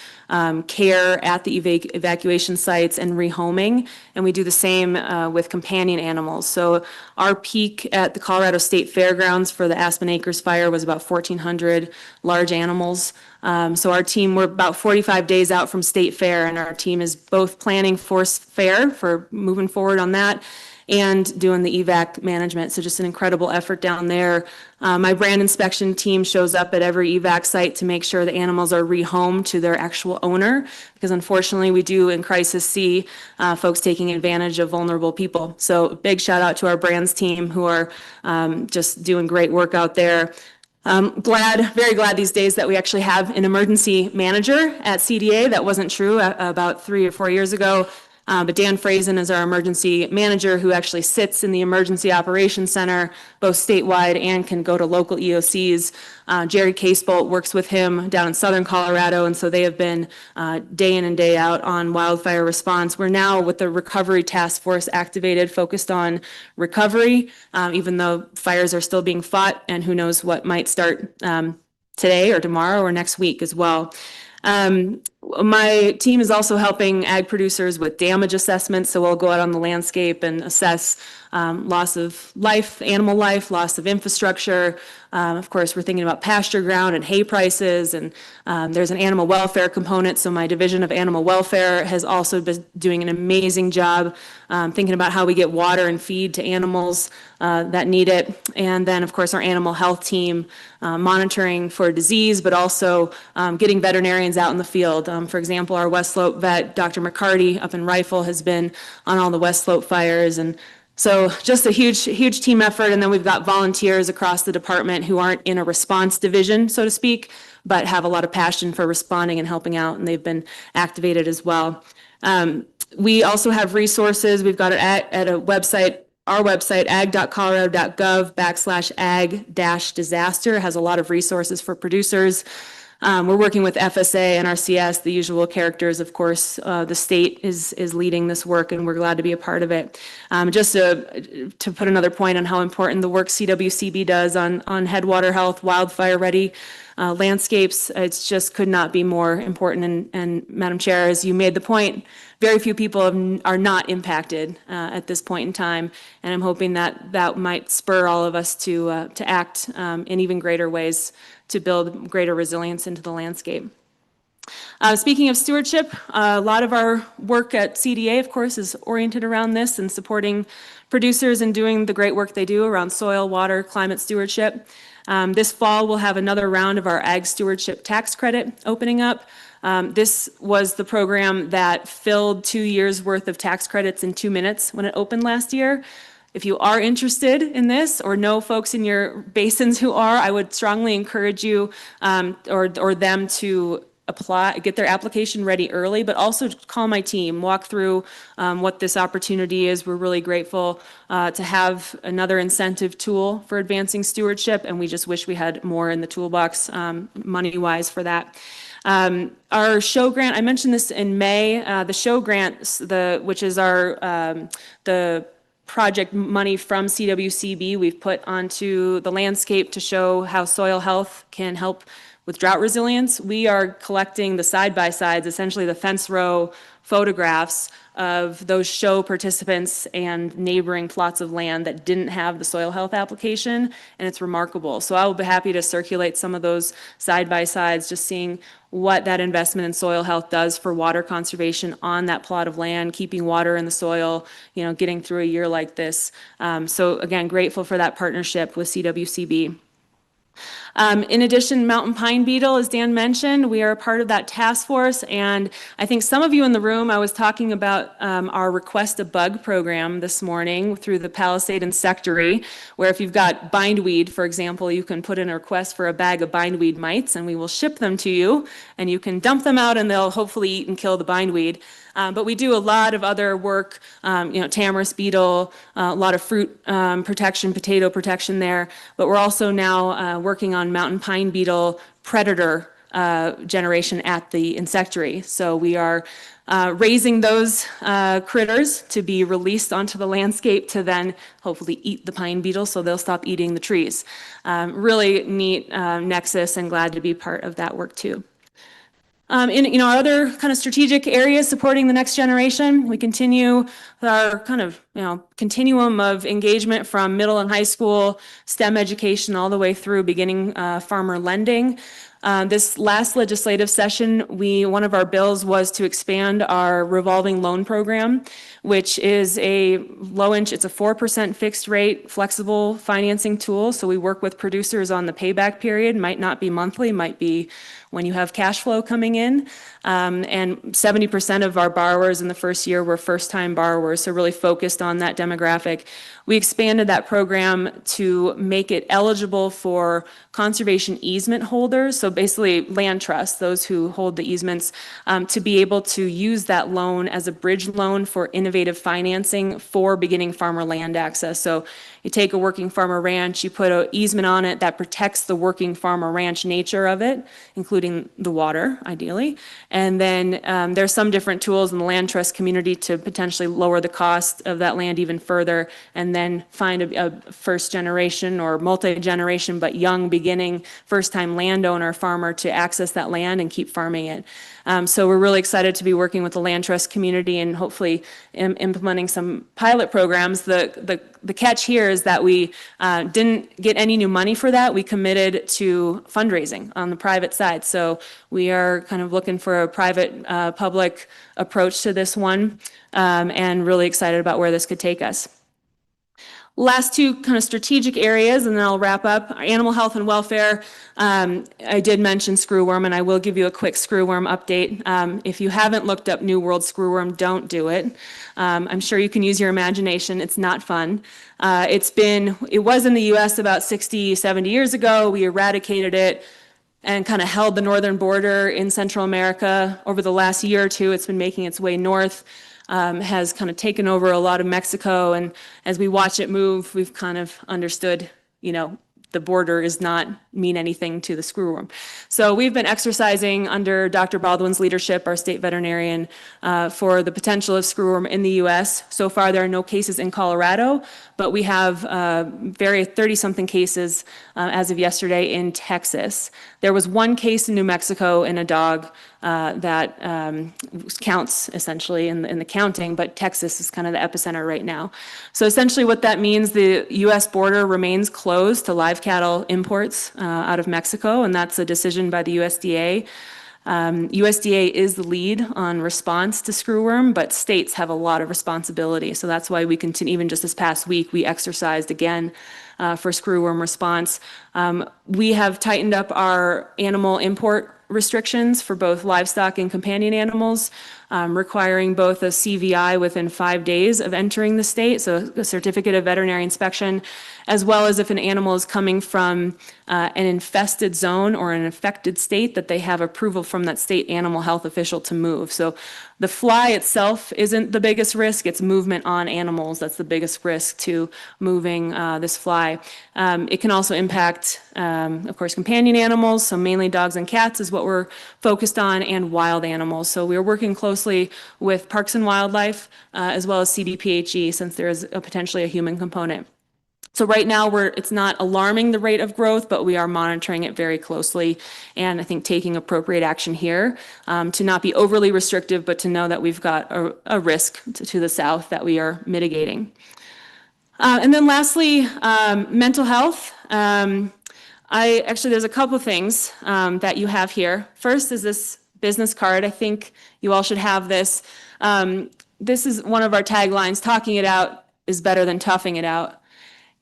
care at the evacuation sites, and rehoming. And we do the same with companion animals. So our peak at the Colorado State Fairgrounds for the Aspen Acres fire was about 1,400 large animals. So our team, we're about 45 days out from State Fair, and our team is both planning for fair, for moving forward on that, and doing the evac management. So just an incredible effort down there. My brand inspection team shows up at every evac site to make sure the animals are rehomed to their actual owner, because unfortunately we do in crisis see folks taking advantage of vulnerable people. So big shout out to our brands team who are just doing great work out there. Very glad these days that we actually have an emergency manager at CDA. That wasn't true about 3 or 4 years ago. But Dan Frazen is our emergency manager who actually sits in the Emergency Operations Center, both statewide and can go to local EOCs. Jerry Casebolt works with him down in southern Colorado, and so they have been day in and day out on wildfire response. We're now with the Recovery Task Force activated, focused on recovery, even though fires are still being fought, and who knows what might start today or tomorrow or next week as well. My team is also helping ag producers with damage assessments. So we'll go out on the landscape and assess loss of life, animal life, loss of infrastructure. Of course, we're thinking about pasture ground and hay prices, and there's an animal welfare component. So my division of animal welfare has also been doing an amazing job thinking about how we get water and feed to animals that need it. And then, of course, our animal health team monitoring for disease, but also getting veterinarians out in the field. For example, our West Slope vet, Dr. McCarty up in Rifle, has been on all the West Slope fires. And so just a huge team effort. And then we've got volunteers across the department who aren't in a response division, so to speak, but have a lot of passion for responding and helping out, and they've been activated as well. We also have resources. We've got it at a website, our website, ag.colorado.gov/ag-disaster, has a lot of resources for producers. We're working with FSA, NRCS, the usual characters. Of course, the state is leading this work, and we're glad to be a part of it. Just to put another point on how important the work CWCB does on headwater health, wildfire-ready landscapes, it's just could not be more important. And Madam Chair, as you made the point, very few people are not impacted at this point in time, and I'm hoping that that might spur all of us to act in even greater ways to build greater resilience into the landscape. Speaking of stewardship, a lot of our work at CDA, of course, is oriented around this and supporting producers and doing the great work they do around soil, water, climate stewardship. This fall, we'll have another round of our Ag Stewardship Tax Credit opening up. This was the program that filled 2 years' worth of tax credits in 2 minutes when it opened last year. If you are interested in this or know folks in your basins who are, I would strongly encourage you or them to apply, get their application ready early, but also call my team, walk through what this opportunity is. We're really grateful to have another incentive tool for advancing stewardship, and we just wish we had more in the toolbox money-wise for that. Our show grant, I mentioned this in May, the show grant, which is our the project money from CWCB we've put onto the landscape to show how soil health can help with drought resilience. We are collecting the side-by-sides, essentially the fence row photographs of those show participants and neighboring plots of land that didn't have the soil health application, and it's remarkable. So I will be happy to circulate some of those side-by-sides, just seeing what that investment in soil health does for water conservation on that plot of land, keeping water in the soil, getting through a year like this. So again, grateful for that partnership with CWCB. In addition, mountain pine beetle, as Dan mentioned, we are a part of that task force, and I think some of you in the room, I was talking about our Request a Bug program this morning through the Palisade Insectary, where if you've got bindweed, for example, you can put in a request for a bag of bindweed mites, and we will ship them to you, and you can dump them out, and they'll hopefully eat and kill the bindweed. But we do a lot of other work, tamarisk beetle, a lot of fruit protection, potato protection there. But we're also now working on mountain pine beetle predator generation at the insectary. So we are raising those critters to be released onto the landscape to then hopefully eat the pine beetle so they'll stop eating the trees. Really neat nexus, and glad to be part of that work too. In our other kind of strategic areas supporting the next generation, we continue our kind of continuum of engagement from middle and high school STEM education all the way through beginning farmer lending. This last legislative session, one of our bills was to expand our revolving loan program, which is it's a 4% fixed rate flexible financing tool. So we work with producers on the payback period, might not be monthly, might be when you have cash flow coming in. And 70% of our borrowers in the first year were first-time borrowers, so really focused on that demographic. We expanded that program to make it eligible for conservation easement holders, so basically land trusts, those who hold the easements, to be able to use that loan as a bridge loan for innovative financing for beginning farmer land access. So you take a working farmer ranch, you put an easement on it that protects the working farmer ranch nature of it, including the water, ideally. And then there's some different tools in the land trust community to potentially lower the cost of that land even further, and then find a first generation or multi-generation but young beginning first-time landowner farmer to access that land and keep farming it. So we're really excited to be working with the land trust community and hopefully implementing some pilot programs. The catch here is that we didn't get any new money for that. We committed to fundraising on the private side. So we are kind of looking for a private public approach to this one, and really excited about where this could take us. Last two kind of strategic areas, and then I'll wrap up. Animal health and welfare. I did mention screwworm, and I will give you a quick screwworm update. If you haven't looked up New World screwworm, don't do it. I'm sure you can use your imagination. It's not fun. It was in the US about 60, 70 years ago. We eradicated it and kind of held the northern border in Central America. Over the last year or two, it's been making its way north. Has kind of taken over a lot of Mexico, and as we watch it move, we've kind of understood, the border is not mean anything to the screwworm. So we've been exercising under Dr. Baldwin's leadership, our state veterinarian, for the potential of screwworm in the U.S. So far, there are no cases in Colorado, but we have 30-something cases as of yesterday in Texas. There was one case in New Mexico in a dog that counts essentially in the counting, but Texas is kind of the epicenter right now. So essentially what that means, the U.S. border remains closed to live cattle imports out of Mexico, and that's a decision by the USDA. USDA is the lead on response to screwworm, but states have a lot of responsibility. So that's why we continue, even just this past week, we exercised again for screwworm response. We have tightened up our animal import restrictions for both livestock and companion animals, requiring both a CVI within 5 days of entering the state, so a certificate of veterinary inspection, as well as if an animal is coming from an infested zone or an affected state, that they have approval from that state animal health official to move. So the fly itself isn't the biggest risk, it's movement on animals that's the biggest risk to moving this fly. It can also impact, of course, companion animals, so mainly dogs and cats is what we're focused on, and wild animals. So we're working closely with Parks and Wildlife as well as CDPHE, since there is potentially a human component. So right now, it's not alarming the rate of growth, but we are monitoring it very closely, and I think taking appropriate action here to not be overly restrictive, but to know that we've got a risk to the south that we are mitigating. And then lastly, mental health. There's a couple things that you have here. First is this business card. I think you all should have this. This is one of our taglines: talking it out is better than toughing it out.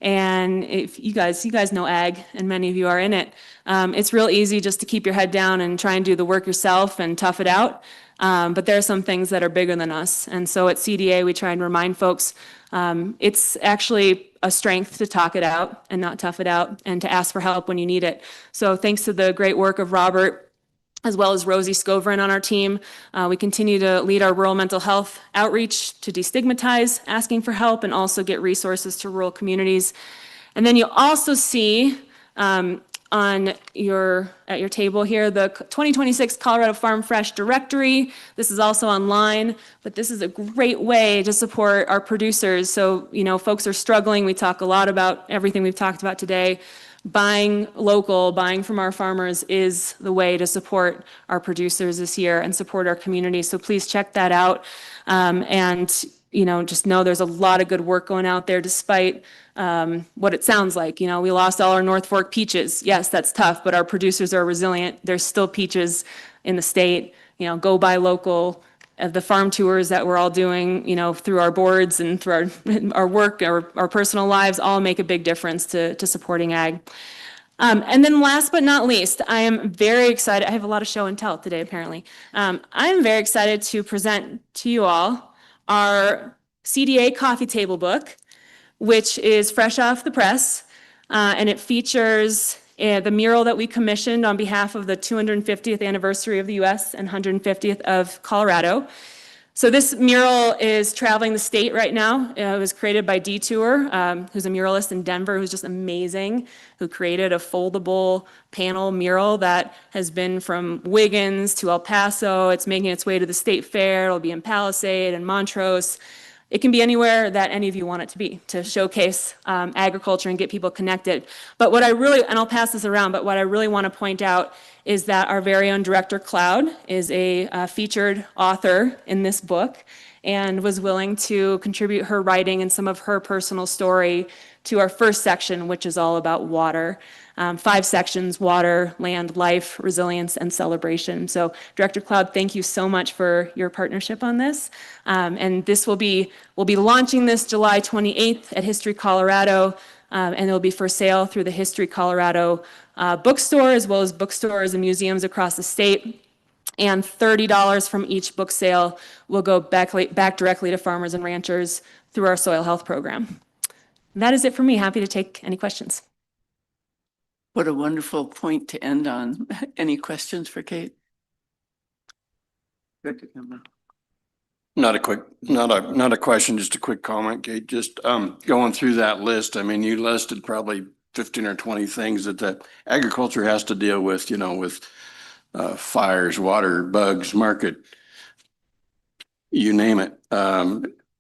And if you guys know ag, and many of you are in it, it's real easy just to keep your head down and try and do the work yourself and tough it out. But there are some things that are bigger than us. And so at CDA, we try and remind folks it's actually a strength to talk it out and not tough it out, and to ask for help when you need it. So thanks to the great work of Robert, as well as Rosie Scovrin on our team, we continue to lead our rural mental health outreach to destigmatize asking for help and also get resources to rural communities. And then you'll also see at your table here the 2026 Colorado Farm Fresh Directory. This is also online, but this is a great way to support our producers. So, folks are struggling. We talk a lot about everything we've talked about today. Buying local, buying from our farmers is the way to support our producers this year and support our community. So please check that out. And just know there's a lot of good work going out there, despite what it sounds like. We lost all our North Fork peaches. Yes, that's tough, but our producers are resilient. There's still peaches in the state. Go buy local. The farm tours that we're all doing, through our boards and through our work, our personal lives, all make a big difference to supporting ag. And then last but not least, I am very excited. I have a lot of show and tell today, apparently. I'm very excited to present to you all our CDA coffee table book, which is fresh off the press, and it features the mural that we commissioned on behalf of the 250th anniversary of the U.S. and 150th of Colorado. So this mural is traveling the state right now. It was created by Detour, who's a muralist in Denver, who's just amazing, who created a foldable panel mural that has been from Wiggins to El Paso. It's making its way to the state fair. It'll be in Palisade and Montrose. It can be anywhere that any of you want it to be, to showcase agriculture and get people connected. But what I really, and I'll pass this around, but what I really want to point out is that our very own director, Cloud, is a featured author in this book and was willing to contribute her writing and some of her personal story to our first section, which is all about water. 5 sections: water, land, life, resilience, and celebration. So Director Cloud, thank you so much for your partnership on this. And we'll be launching this July 28th at History Colorado, and it'll be for sale through the History Colorado bookstore, as well as bookstores and museums across the state. And $30 from each book sale will go back directly to farmers and ranchers through our soil health program. And that is it for me. Happy to take any questions. What a wonderful point to end on. Any questions for Kate? Not a question, just a quick comment, Kate. Just going through that list. I mean, you listed probably 15 or 20 things that the agriculture has to deal with, with fires, water, bugs, market, you name it.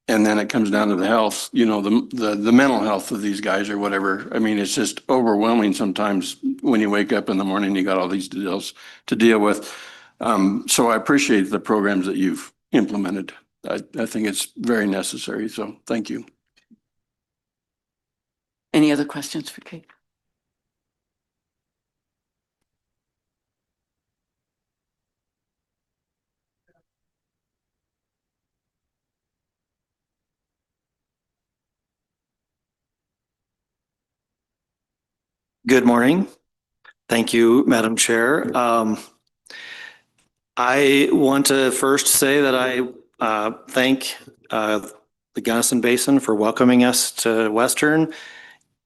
And then it comes down to the health, the mental health of these guys or whatever. I mean, it's just overwhelming sometimes when you wake up in the morning, you got all these deals to deal with. So I appreciate the programs that you've implemented. I think it's very necessary. So thank you. Any other questions for Kate? Good morning. Thank you, Madam Chair. I want to first say that I thank the Gunnison Basin for welcoming us to Western.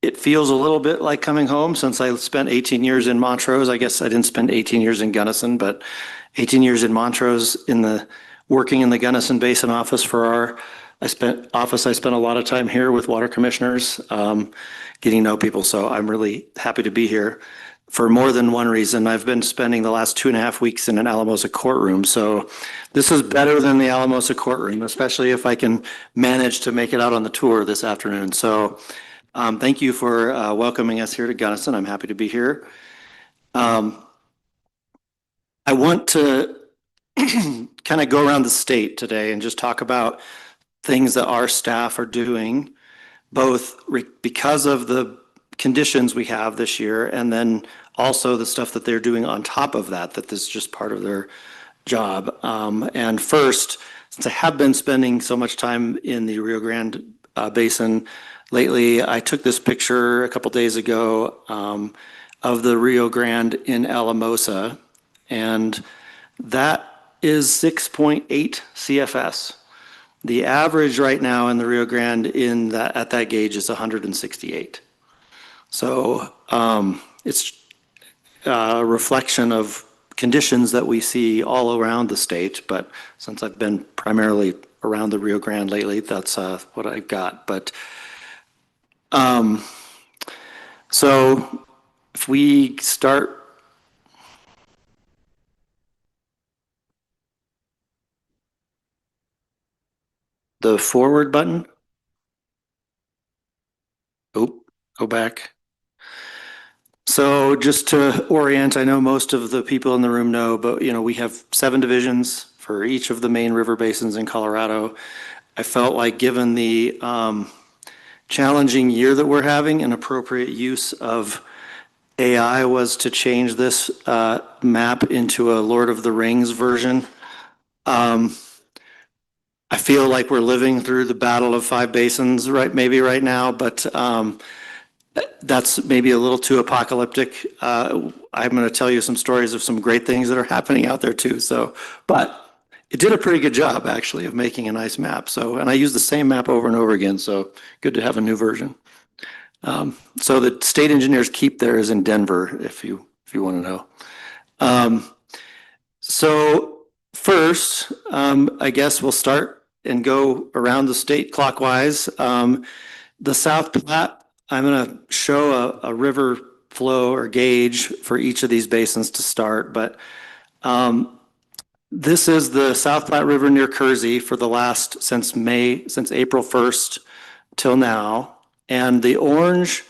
It feels a little bit like coming home since I spent 18 years in Montrose. I guess I didn't spend 18 years in Gunnison, but 18 years in Montrose working in the Gunnison Basin office I spent a lot of time here with water commissioners, getting to know people. So I'm really happy to be here for more than one reason. I've been spending the last 2.5 weeks in an Alamosa courtroom. So this is better than the Alamosa courtroom, especially if I can manage to make it out on the tour this afternoon. So thank you for welcoming us here to Gunnison. I'm happy to be here. I want to kind of go around the state today and just talk about things that our staff are doing, both because of the conditions we have this year, and then also the stuff that they're doing on top of that is just part of their job. And first, since I have been spending so much time in the Rio Grande Basin lately, I took this picture a couple days ago of the Rio Grande in Alamosa, and that is 6.8 CFS. The average right now in the Rio Grande at that gauge is 168. So it's a reflection of conditions that we see all around the state. But since I've been primarily around the Rio Grande lately, that's what I've got. But so if we start. The forward button. Oh, go back. So just to orient, I know most of the people in the room know, but we have 7 divisions for each of the main river basins in Colorado. I felt like given the challenging year that we're having, an appropriate use of AI was to change this map into a Lord of the Rings version. I feel like we're living through the Battle of 5 Basins maybe right now, but that's maybe a little too apocalyptic. I'm going to tell you some stories of some great things that are happening out there too. But it did a pretty good job actually of making a nice map. And I use the same map over and over again. So good to have a new version. So the state engineers keep theirs in Denver, if you want to know. So first, I guess we'll start and go around the state clockwise. The South Platte, I'm going to show a river flow or gauge for each of these basins to start, but this is the South Platte River near Kersey for since April 1st till now. And the orange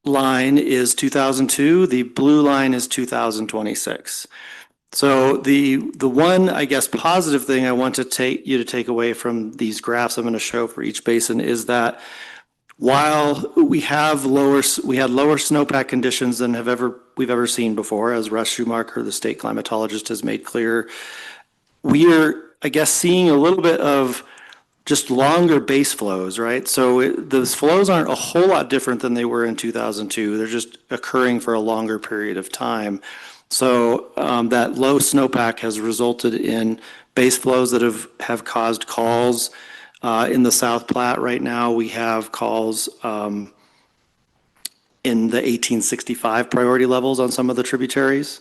line is 2002, the blue line is 2026. So the one, I guess, positive thing I want you to take away from these graphs I'm going to show for each basin is that while we had lower snowpack conditions than we've ever seen before, as Russ Schumacher, the state climatologist, has made clear, we are, I guess, seeing a little bit of just longer base flows, right? So those flows aren't a whole lot different than they were in 2002. They're just occurring for a longer period of time. So that low snowpack has resulted in base flows that have caused calls. In the South Platte right now, we have calls in the 1865 priority levels on some of the tributaries,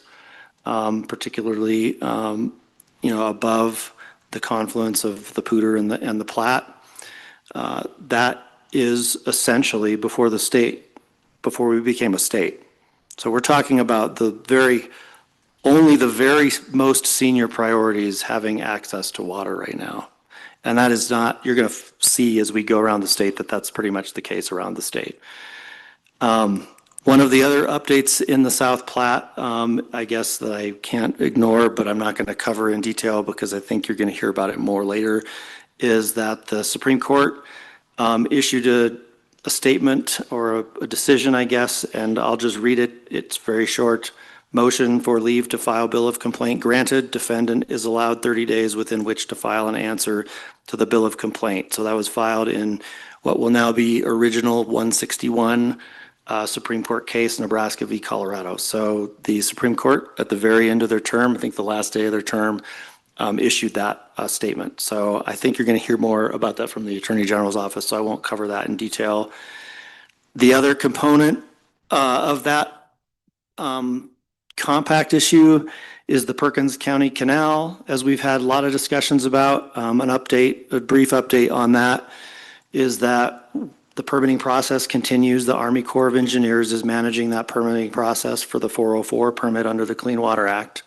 particularly above the confluence of the Poudre and the Platte. That is essentially before the state before we became a state. So we're talking about only the very most senior priorities having access to water right now. And that is not, you're going to see as we go around the state that that's pretty much the case around the state. One of the other updates in the South Platte, I guess that I can't ignore, but I'm not going to cover in detail because I think you're going to hear about it more later, is that the Supreme Court issued a statement or a decision, I guess, and I'll just read it. It's very short. Motion for leave to file bill of complaint granted. Defendant is allowed 30 days within which to file an answer to the bill of complaint. So that was filed in what will now be original 161 Supreme Court case, Nebraska v. Colorado. So the Supreme Court at the very end of their term, I think the last day of their term, issued that statement. So I think you're going to hear more about that from the Attorney General's office, so I won't cover that in detail. The other component of that compact issue is the Perkins County Canal, as we've had a lot of discussions about. A brief update on that is that the permitting process continues. The Army Corps of Engineers is managing that permitting process for the 404 permit under the Clean Water Act.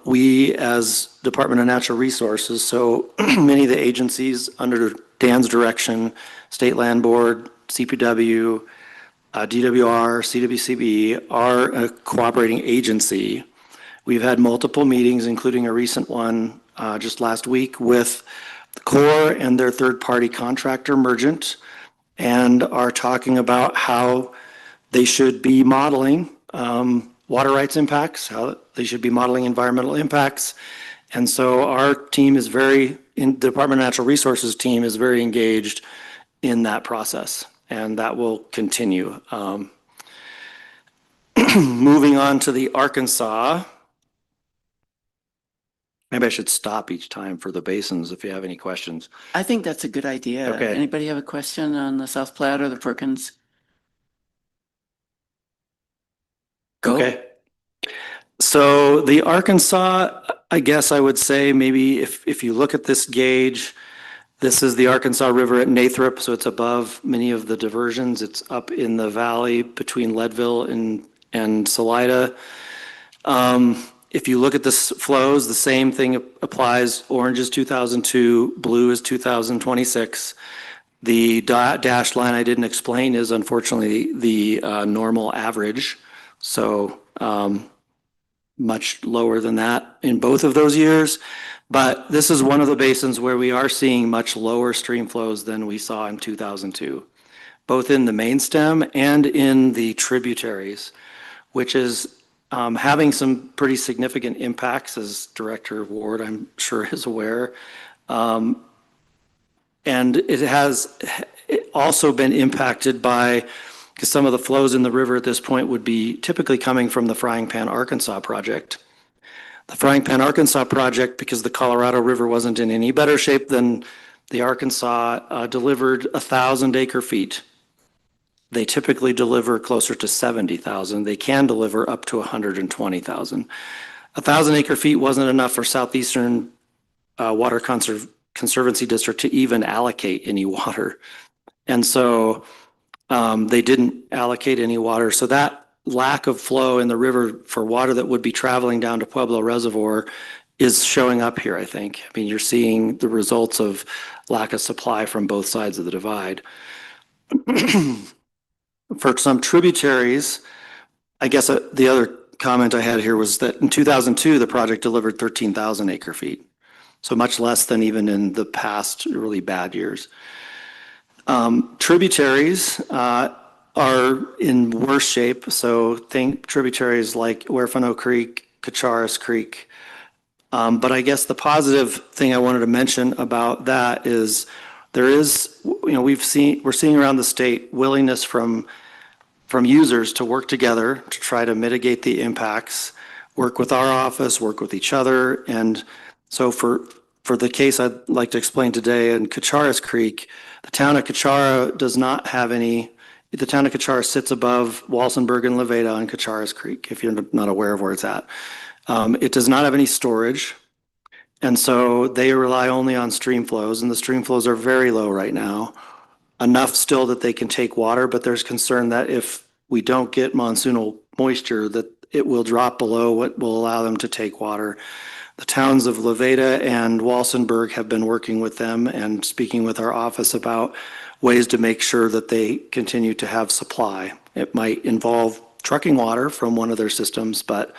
We, as Department of Natural Resources, so many of the agencies under Dan's direction, State Land Board, CPW, DWR, CWCB, are a cooperating agency. We've had multiple meetings, including a recent one just last week with the Corps and their third-party contractor, Mergent, and are talking about how they should be modeling water rights impacts, how they should be modeling environmental impacts. And so our team is the Department of Natural Resources team is very engaged in that process, and that will continue. Moving on to the Arkansas. Maybe I should stop each time for the basins if you have any questions. I think that's a good idea. Okay. Anybody have a question on the South Platte or the Perkins? Go. Okay. So the Arkansas, I guess I would say maybe if you look at this gauge, this is the Arkansas River at Nathrop, so it's above many of the diversions. It's up in the valley between Leadville and Salida. If you look at the flows, the same thing applies. Orange is 2002, blue is 2026. The dashed line I didn't explain is unfortunately the normal average. So much lower than that in both of those years. But this is one of the basins where we are seeing much lower stream flows than we saw in 2002, both in the main stem and in the tributaries, which is having some pretty significant impacts, as Director Ward, I'm sure, is aware. And it has also been impacted by, because some of the flows in the river at this point would be typically coming from the Frying Pan, Arkansas project. The Frying Pan, Arkansas project, because the Colorado River wasn't in any better shape than the Arkansas, delivered 1,000 acre feet. They typically deliver closer to 70,000. They can deliver up to 120,000. 1,000 acre feet wasn't enough for Southeastern Water Conservancy District to even allocate any water. And so they didn't allocate any water. So that lack of flow in the river for water that would be traveling down to Pueblo Reservoir is showing up here, I think. I mean, you're seeing the results of lack of supply from both sides of the divide. For some tributaries, I guess the other comment I had here was that in 2002, the project delivered 13,000 acre feet. So much less than even in the past really bad years. Tributaries are in worse shape. So think tributaries like Huerfano Creek, Cacharas Creek. But I guess the positive thing I wanted to mention about that is there is, we're seeing around the state willingness from users to work together to try to mitigate the impacts, work with our office, work with each other. And so for the case I'd like to explain today in Cacharas Creek, the town of Cacharas does not have any. The town of Cacharas sits above Walsenburg and Levada on Cacharas Creek, if you're not aware of where it's at. It does not have any storage. And so they rely only on stream flows, and the stream flows are very low right now. enough still that they can take water, but there's concern that if we don't get monsoonal moisture, that it will drop below what will allow them to take water. The towns of Levada and Walsenburg have been working with them and speaking with our office about ways to make sure that they continue to have supply. It might involve trucking water from one of their systems, but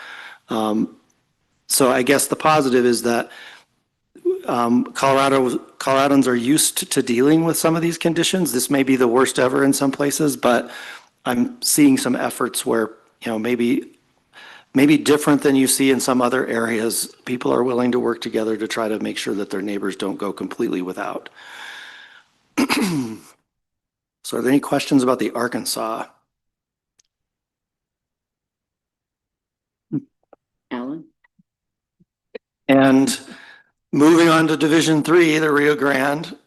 so I guess the positive is that Coloradans are used to dealing with some of these conditions. This may be the worst ever in some places, but I'm seeing some efforts where, maybe different than you see in some other areas, people are willing to work together to try to make sure that their neighbors don't go completely without. So are there any questions about the Arkansas? Alan? And moving on to Division 3, the Rio Grande,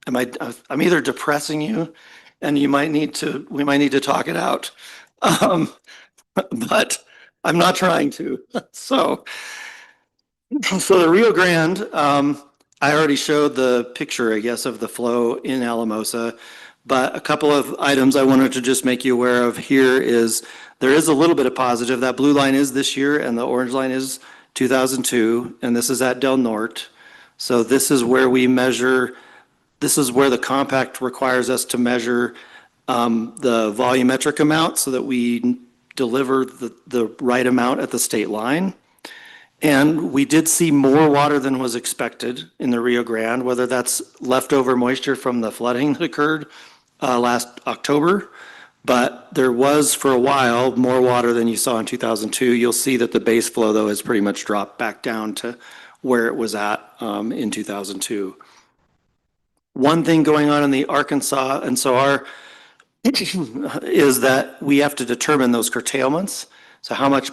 I'm either depressing you and we might need to talk it out. But I'm not trying to. So the Rio Grande, I already showed the picture, I guess, of the flow in Alamosa, but a couple of items I wanted to just make you aware of here is there is a little bit of positive. That blue line is this year and the orange line is 2002, and this is at Del Norte. So this is where we measure, this is where the compact requires us to measure the volumetric amount so that we deliver the right amount at the state line. And we did see more water than was expected in the Rio Grande, whether that's leftover moisture from the flooding that occurred last October, but there was for a while more water than you saw in 2002. You'll see that the base flow though has pretty much dropped back down to where it was at in 2002. One thing going on in the Arkansas, and so our is that we have to determine those curtailments. So how much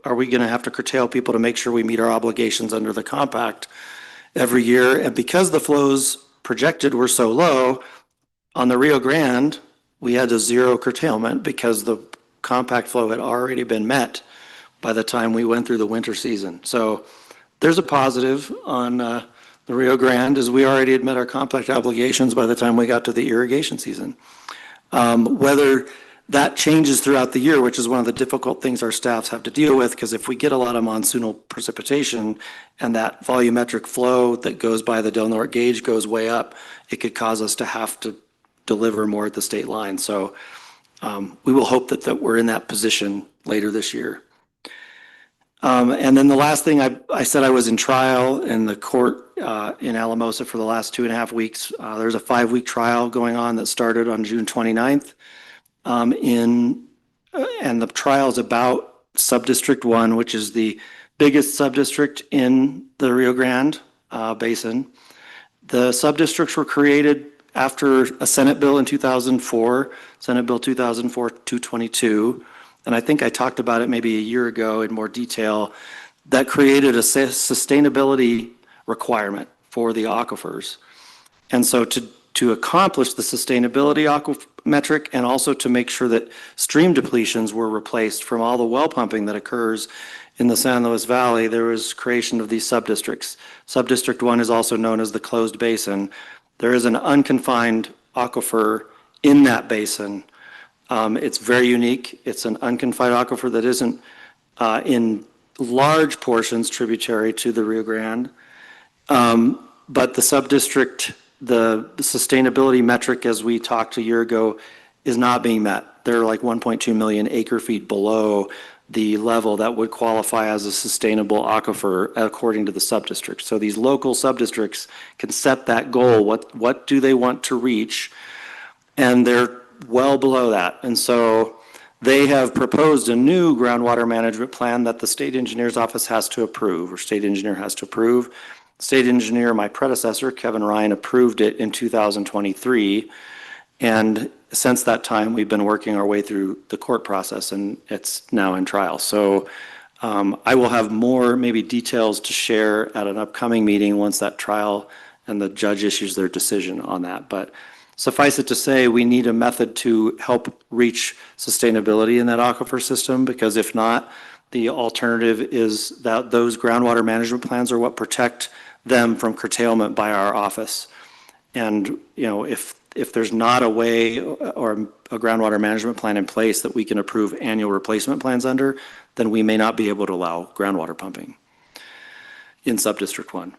are we going to have to curtail people to make sure we meet our obligations under the compact every year? And because the flows projected were so low, on the Rio Grande, we had a zero curtailment because the compact flow had already been met by the time we went through the winter season. So there's a positive on the Rio Grande, as we already had met our compact obligations by the time we got to the irrigation season. Whether that changes throughout the year, which is one of the difficult things our staffs have to deal with, because if we get a lot of monsoonal precipitation and that volumetric flow that goes by the Del Norte gauge goes way up, it could cause us to have to deliver more at the state line. So we will hope that we're in that position later this year. And then the last thing, I said I was in trial in the court in Alamosa for the last 2.5 weeks. There's a 5-week trial going on that started on June 29th. And the trial is about Subdistrict 1, which is the biggest subdistrict in the Rio Grande Basin. The subdistricts were created after a Senate bill in 2004, Senate Bill 2004-222. And I think I talked about it maybe a year ago in more detail, that created a sustainability requirement for the aquifers. And so to accomplish the sustainability metric and also to make sure that stream depletions were replaced from all the well pumping that occurs in the San Luis Valley, there was creation of these subdistricts. Subdistrict 1 is also known as the closed basin. There is an unconfined aquifer in that basin. It's very unique. It's an unconfined aquifer that isn't in large portions tributary to the Rio Grande. But the subdistrict, the sustainability metric, as we talked a year ago, is not being met. They're like 1.2 million acre feet below the level that would qualify as a sustainable aquifer according to the subdistrict. So these local subdistricts can set that goal. What do they want to reach? And they're well below that. And so they have proposed a new groundwater management plan that the state engineer's office has to approve, or state engineer has to approve. State engineer, my predecessor, Kevin Ryan, approved it in 2023. And since that time, we've been working our way through the court process, and it's now in trial. So I will have more maybe details to share at an upcoming meeting once that trial and the judge issues their decision on that. But suffice it to say, we need a method to help reach sustainability in that aquifer system, because if not, the alternative is that those groundwater management plans are what protect them from curtailment by our office. And if if there's not a way or a groundwater management plan in place that we can approve annual replacement plans under, then we may not be able to allow groundwater pumping in Subdistrict 1.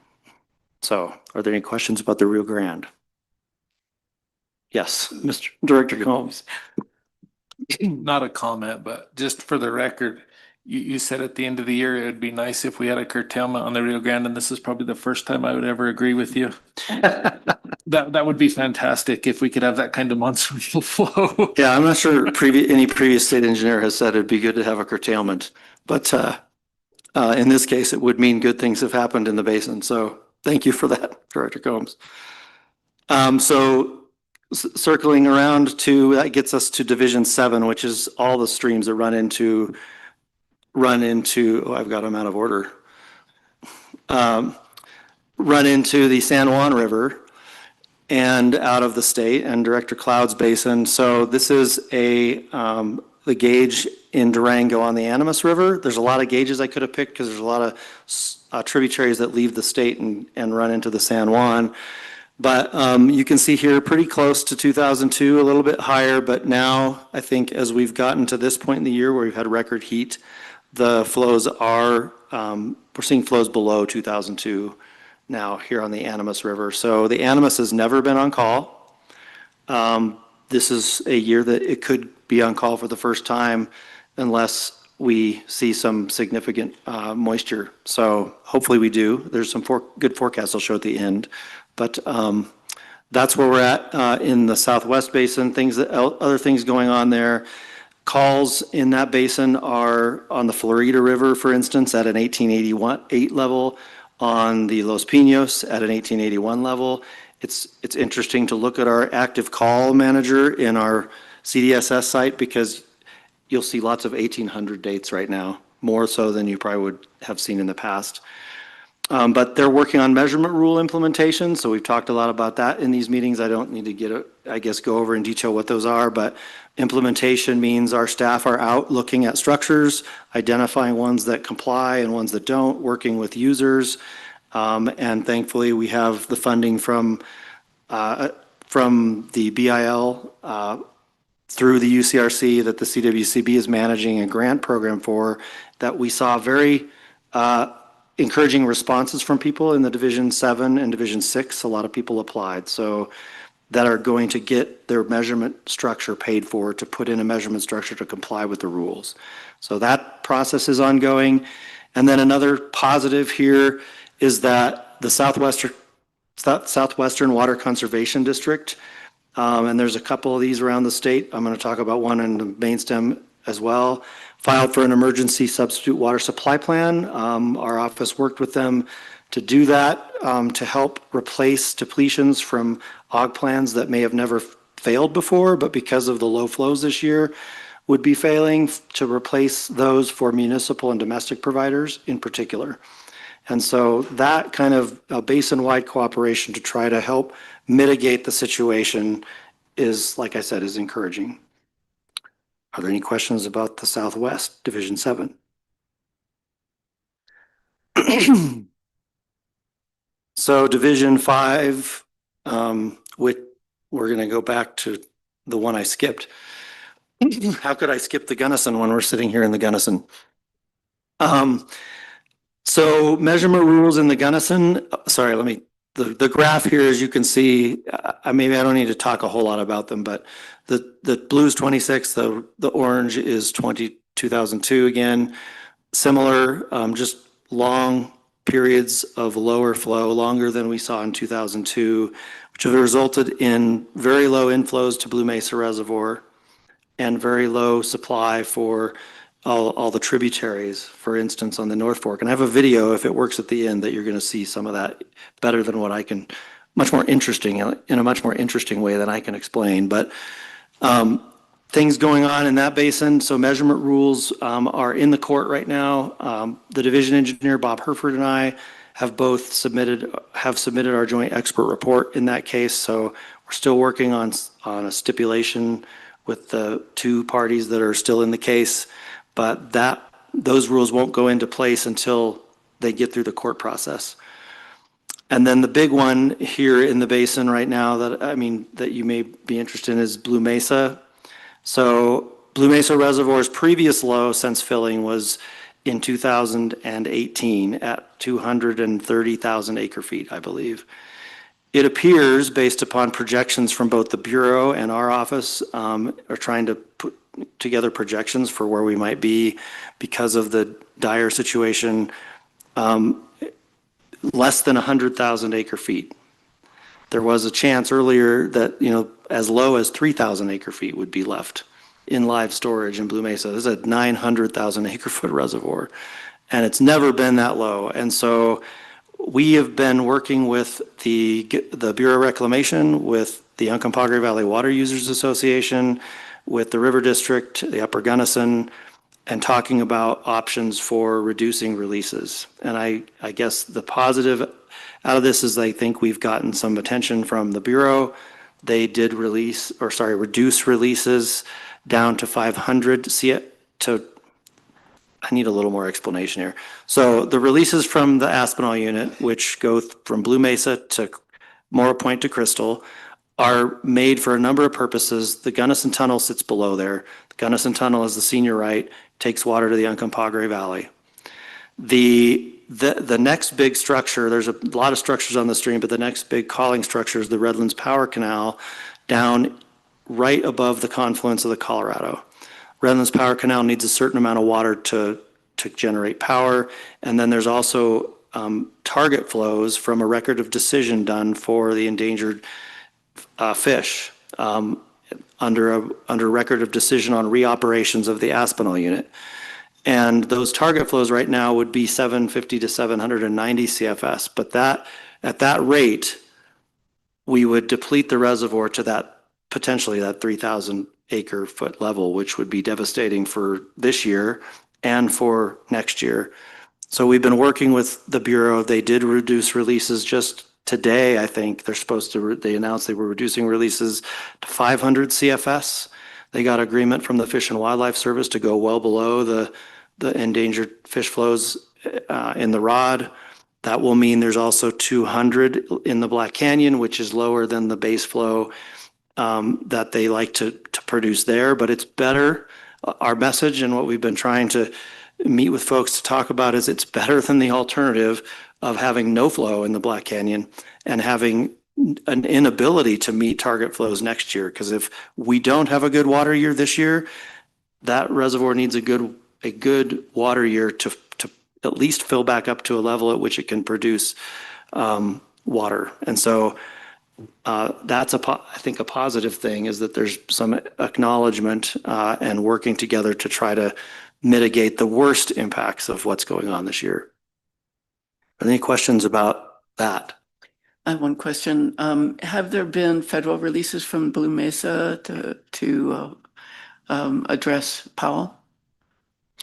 So are there any questions about the Rio Grande? Yes, Mr. Director Combs. Not a comment, but just for the record, you said at the end of the year, it would be nice if we had a curtailment on the Rio Grande, and this is probably the first time I would ever agree with you. That would be fantastic if we could have that kind of monsoonal flow. Yeah, I'm not sure any previous state engineer has said it'd be good to have a curtailment, but in this case, it would mean good things have happened in the basin. So thank you for that, Director Combs. Circling around to, that gets us to Division 7, which is all the streams that run into, oh, I've got them out of order. Run into the San Juan River and out of the state and Director Cloud's basin. So this is the gauge in Durango on the Animas River. There's a lot of gauges I could have picked because there's a lot of tributaries that leave the state and run into the San Juan. But you can see here pretty close to 2002, a little bit higher, but now I think as we've gotten to this point in the year where we've had record heat, the flows are, we're seeing flows below 2002 now here on the Animas River. So the Animas has never been on call. This is a year that it could be on call for the first time unless we see some significant moisture. So hopefully we do. There's some good forecasts I'll show at the end. But that's where we're at in the Southwest Basin. Other things going on there. Calls in that basin are on the Florida River, for instance, at an 1881-8 level, on the Los Pinos at an 1881 level. It's interesting to look at our active call manager in our CDSS site because you'll see lots of 1800 dates right now, more so than you probably would have seen in the past. But they're working on measurement rule implementation, so we've talked a lot about that in these meetings. I don't need to go over in detail what those are, but implementation means our staff are out looking at structures, identifying ones that comply and ones that don't, working with users, and thankfully we have the funding from the BIL through the UCRC that the CWCB is managing a grant program for, that we saw very encouraging responses from people in the Division 7 and Division 6. A lot of people applied, so that are going to get their measurement structure paid for to put in a measurement structure to comply with the rules. So that process is ongoing. And then another positive here is that the Southwestern Water Conservation District, and there's a couple of these around the state. I'm going to talk about one in the main stem as well, filed for an emergency substitute water supply plan. Our office worked with them to do that, to help replace depletions from OG plans that may have never failed before, but because of the low flows this year would be failing, to replace those for municipal and domestic providers in particular. And so that kind of basin-wide cooperation to try to help mitigate the situation is, like I said, is encouraging. Are there any questions about the Southwest Division 7? So Division 5, we're going to go back to the one I skipped. How could I skip the Gunnison when we're sitting here in the Gunnison? So measurement rules in the Gunnison, the graph here, as you can see, maybe I don't need to talk a whole lot about them, but the blue is 26, the orange is 2002 again. Similar, just long periods of lower flow, longer than we saw in 2002, which have resulted in very low inflows to Blue Mesa Reservoir and very low supply for all the tributaries, for instance, on the North Fork. And I have a video, if it works at the end, that you're going to see some of that better than what I can, in a much more interesting way than I can explain. But things going on in that basin. So measurement rules are in the court right now. The division engineer, Bob Herford, and I have both submitted our joint expert report in that case. So we're still working on a stipulation with the two parties that are still in the case, but those rules won't go into place until they get through the court process. And then the big one here in the basin right now that you may be interested in is Blue Mesa. So Blue Mesa Reservoir's previous low since filling was in 2018 at 230,000 acre feet, I believe. It appears, based upon projections from both the Bureau and our office, are trying to put together projections for where we might be because of the dire situation, less than 100,000 acre feet. There was a chance earlier that, as low as 3,000 acre feet would be left in live storage in Blue Mesa. This is a 900,000 acre foot reservoir, and it's never been that low. And so we have been working with the Bureau of Reclamation, with the Uncompahgre Valley Water Users Association, with the River District, the Upper Gunnison, and talking about options for reducing releases. And I guess the positive out of this is I think we've gotten some attention from the Bureau. They did reduce releases down to 500 I need a little more explanation here. So the releases from the Aspinall unit, which go from Blue Mesa to Morrow Point to Crystal, are made for a number of purposes. The Gunnison Tunnel sits below there. The Gunnison Tunnel is the senior right, takes water to the Uncompahgre Valley. The next big structure, there's a lot of structures on the stream, but the next big calling structure is the Redlands Power Canal down right above the confluence of the Colorado. Redlands Power Canal needs a certain amount of water to generate power. And then there's also target flows from a record of decision done for the endangered fish under record of decision on reoperations of the Aspinall unit. And those target flows right now would be 750 to 790 CFS. But at that rate, we would deplete the reservoir to potentially that 3,000 acre foot level, which would be devastating for this year and for next year. So we've been working with the Bureau. They did reduce releases just today. I think they announced they were reducing releases to 500 CFS. They got agreement from the Fish and Wildlife Service to go well below the endangered fish flows in the rod. That will mean there's also 200 in the Black Canyon, which is lower than the base flow that they like to produce there, but it's better. Our message and what we've been trying to meet with folks to talk about is it's better than the alternative of having no flow in the Black Canyon and having an inability to meet target flows next year. Because if we don't have a good water year this year, that reservoir needs a good water year to at least fill back up to a level at which it can produce water. And so that's I think a positive thing is that there's some acknowledgement and working together to try to mitigate the worst impacts of what's going on this year. Any questions about that? I have one question. Have there been federal releases from Blue Mesa to address Powell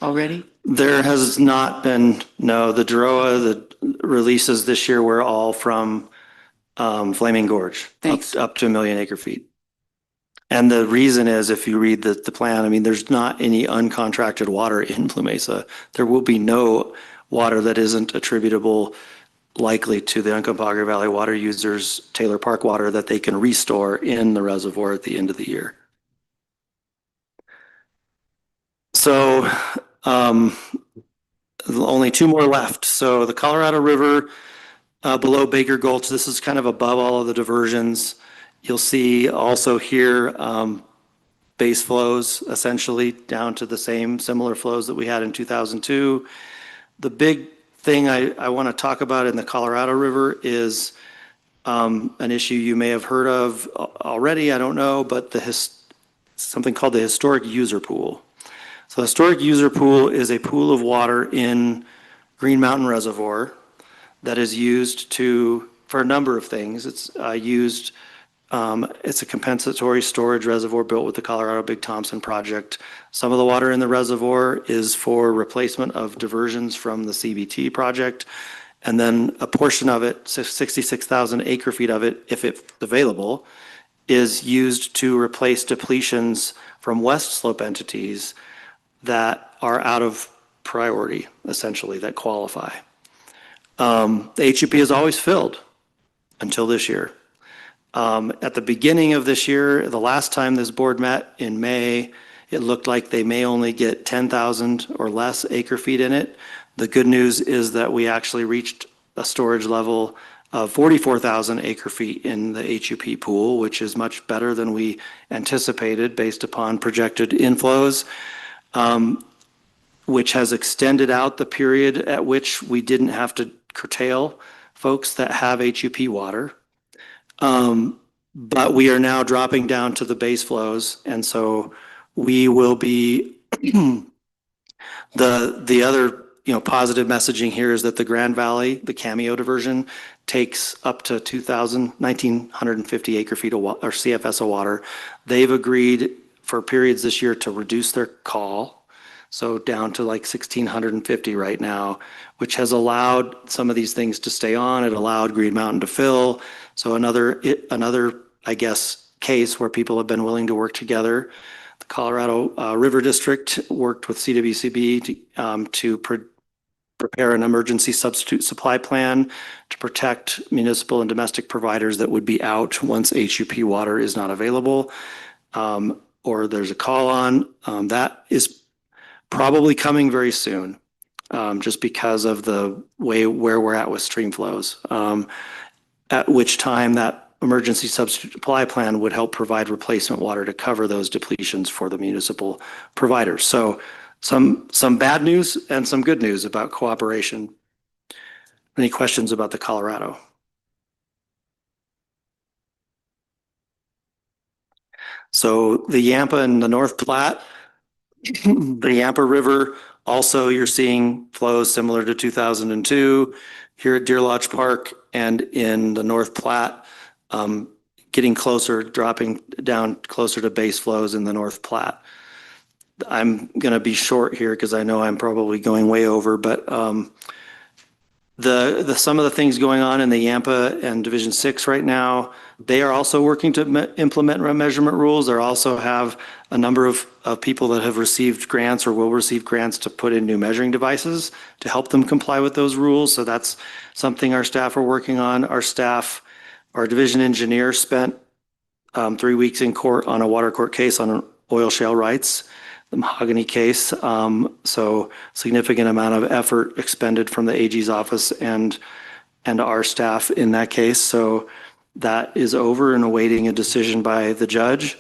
already? There has not been, no. The DROA, the releases this year were all from Flaming Gorge. Thanks. Up to 1 million acre feet. And the reason is, if you read the plan, I mean, there's not any uncontracted water in Blue Mesa. There will be no water that isn't attributable likely to the Uncompahgre Valley Water Users Taylor Park water that they can restore in the reservoir at the end of the year. So only 2 more left. So the Colorado River below Baker Gulch, this is kind of above all of the diversions. You'll see also here base flows essentially down to the similar flows that we had in 2002. The big thing I want to talk about in the Colorado River is an issue you may have heard of already, I don't know, but something called the historic user pool. So the historic user pool is a pool of water in Green Mountain Reservoir that is used for a number of things. It's a compensatory storage reservoir built with the Colorado Big Thompson project. Some of the water in the reservoir is for replacement of diversions from the CBT project. And then a portion of it, 66,000 acre feet of it, if it's available, is used to replace depletions from West Slope entities that are out of priority, essentially, that qualify. The HUP is always filled. until this year. At the beginning of this year, the last time this board met in May, it looked like they may only get 10,000 or less acre feet in it. The good news is that we actually reached a storage level of 44,000 acre feet in the HUP pool, which is much better than we anticipated based upon projected inflows, which has extended out the period at which we didn't have to curtail folks that have HUP water. But we are now dropping down to the base flows, and so we will be the other positive messaging here is that the Grand Valley, the Cameo diversion, takes up to 1,950 acre feet of water, or CFS of water. They've agreed for periods this year to reduce their call, so down to like 1,650 right now, which has allowed some of these things to stay on. It allowed Green Mountain to fill. So another, I guess, case where people have been willing to work together. The Colorado River District worked with CWCB to prepare an emergency substitute supply plan to protect municipal and domestic providers that would be out once HUP water is not available, or there's a call on. That is probably coming very soon, just because of the way where we're at with stream flows, at which time that emergency substitute supply plan would help provide replacement water to cover those depletions for the municipal providers. So some bad news and some good news about cooperation. Any questions about the Colorado? So the Yampa and the North Platte, the Yampa River, also you're seeing flows similar to 2002 here at Deer Lodge Park, and in the North Platte, getting closer, dropping down closer to base flows in the North Platte. I'm going to be short here because I know I'm probably going way over, but some of the things going on in the Yampa and Division 6 right now, they are also working to implement measurement rules. They also have a number of people that have received grants or will receive grants to put in new measuring devices to help them comply with those rules. So that's something our staff are working on. Our division engineer spent 3 weeks in court on a water court case on an oil shale rights, the Mahogany case. So significant amount of effort expended from the AG's office and our staff in that case. So that is over and awaiting a decision by the judge.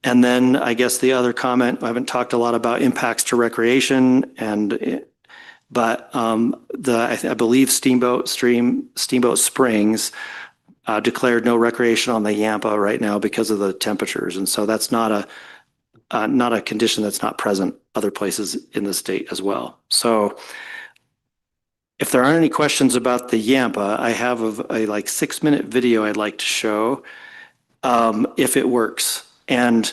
And then I guess the other comment, I haven't talked a lot about impacts to recreation, but I believe Steamboat Springs declared no recreation on the Yampa right now because of the temperatures. And so that's not a condition that's not present other places in the state as well. So if there aren't any questions about the Yampa, I have a like 6-minute video I'd like to show if it works. And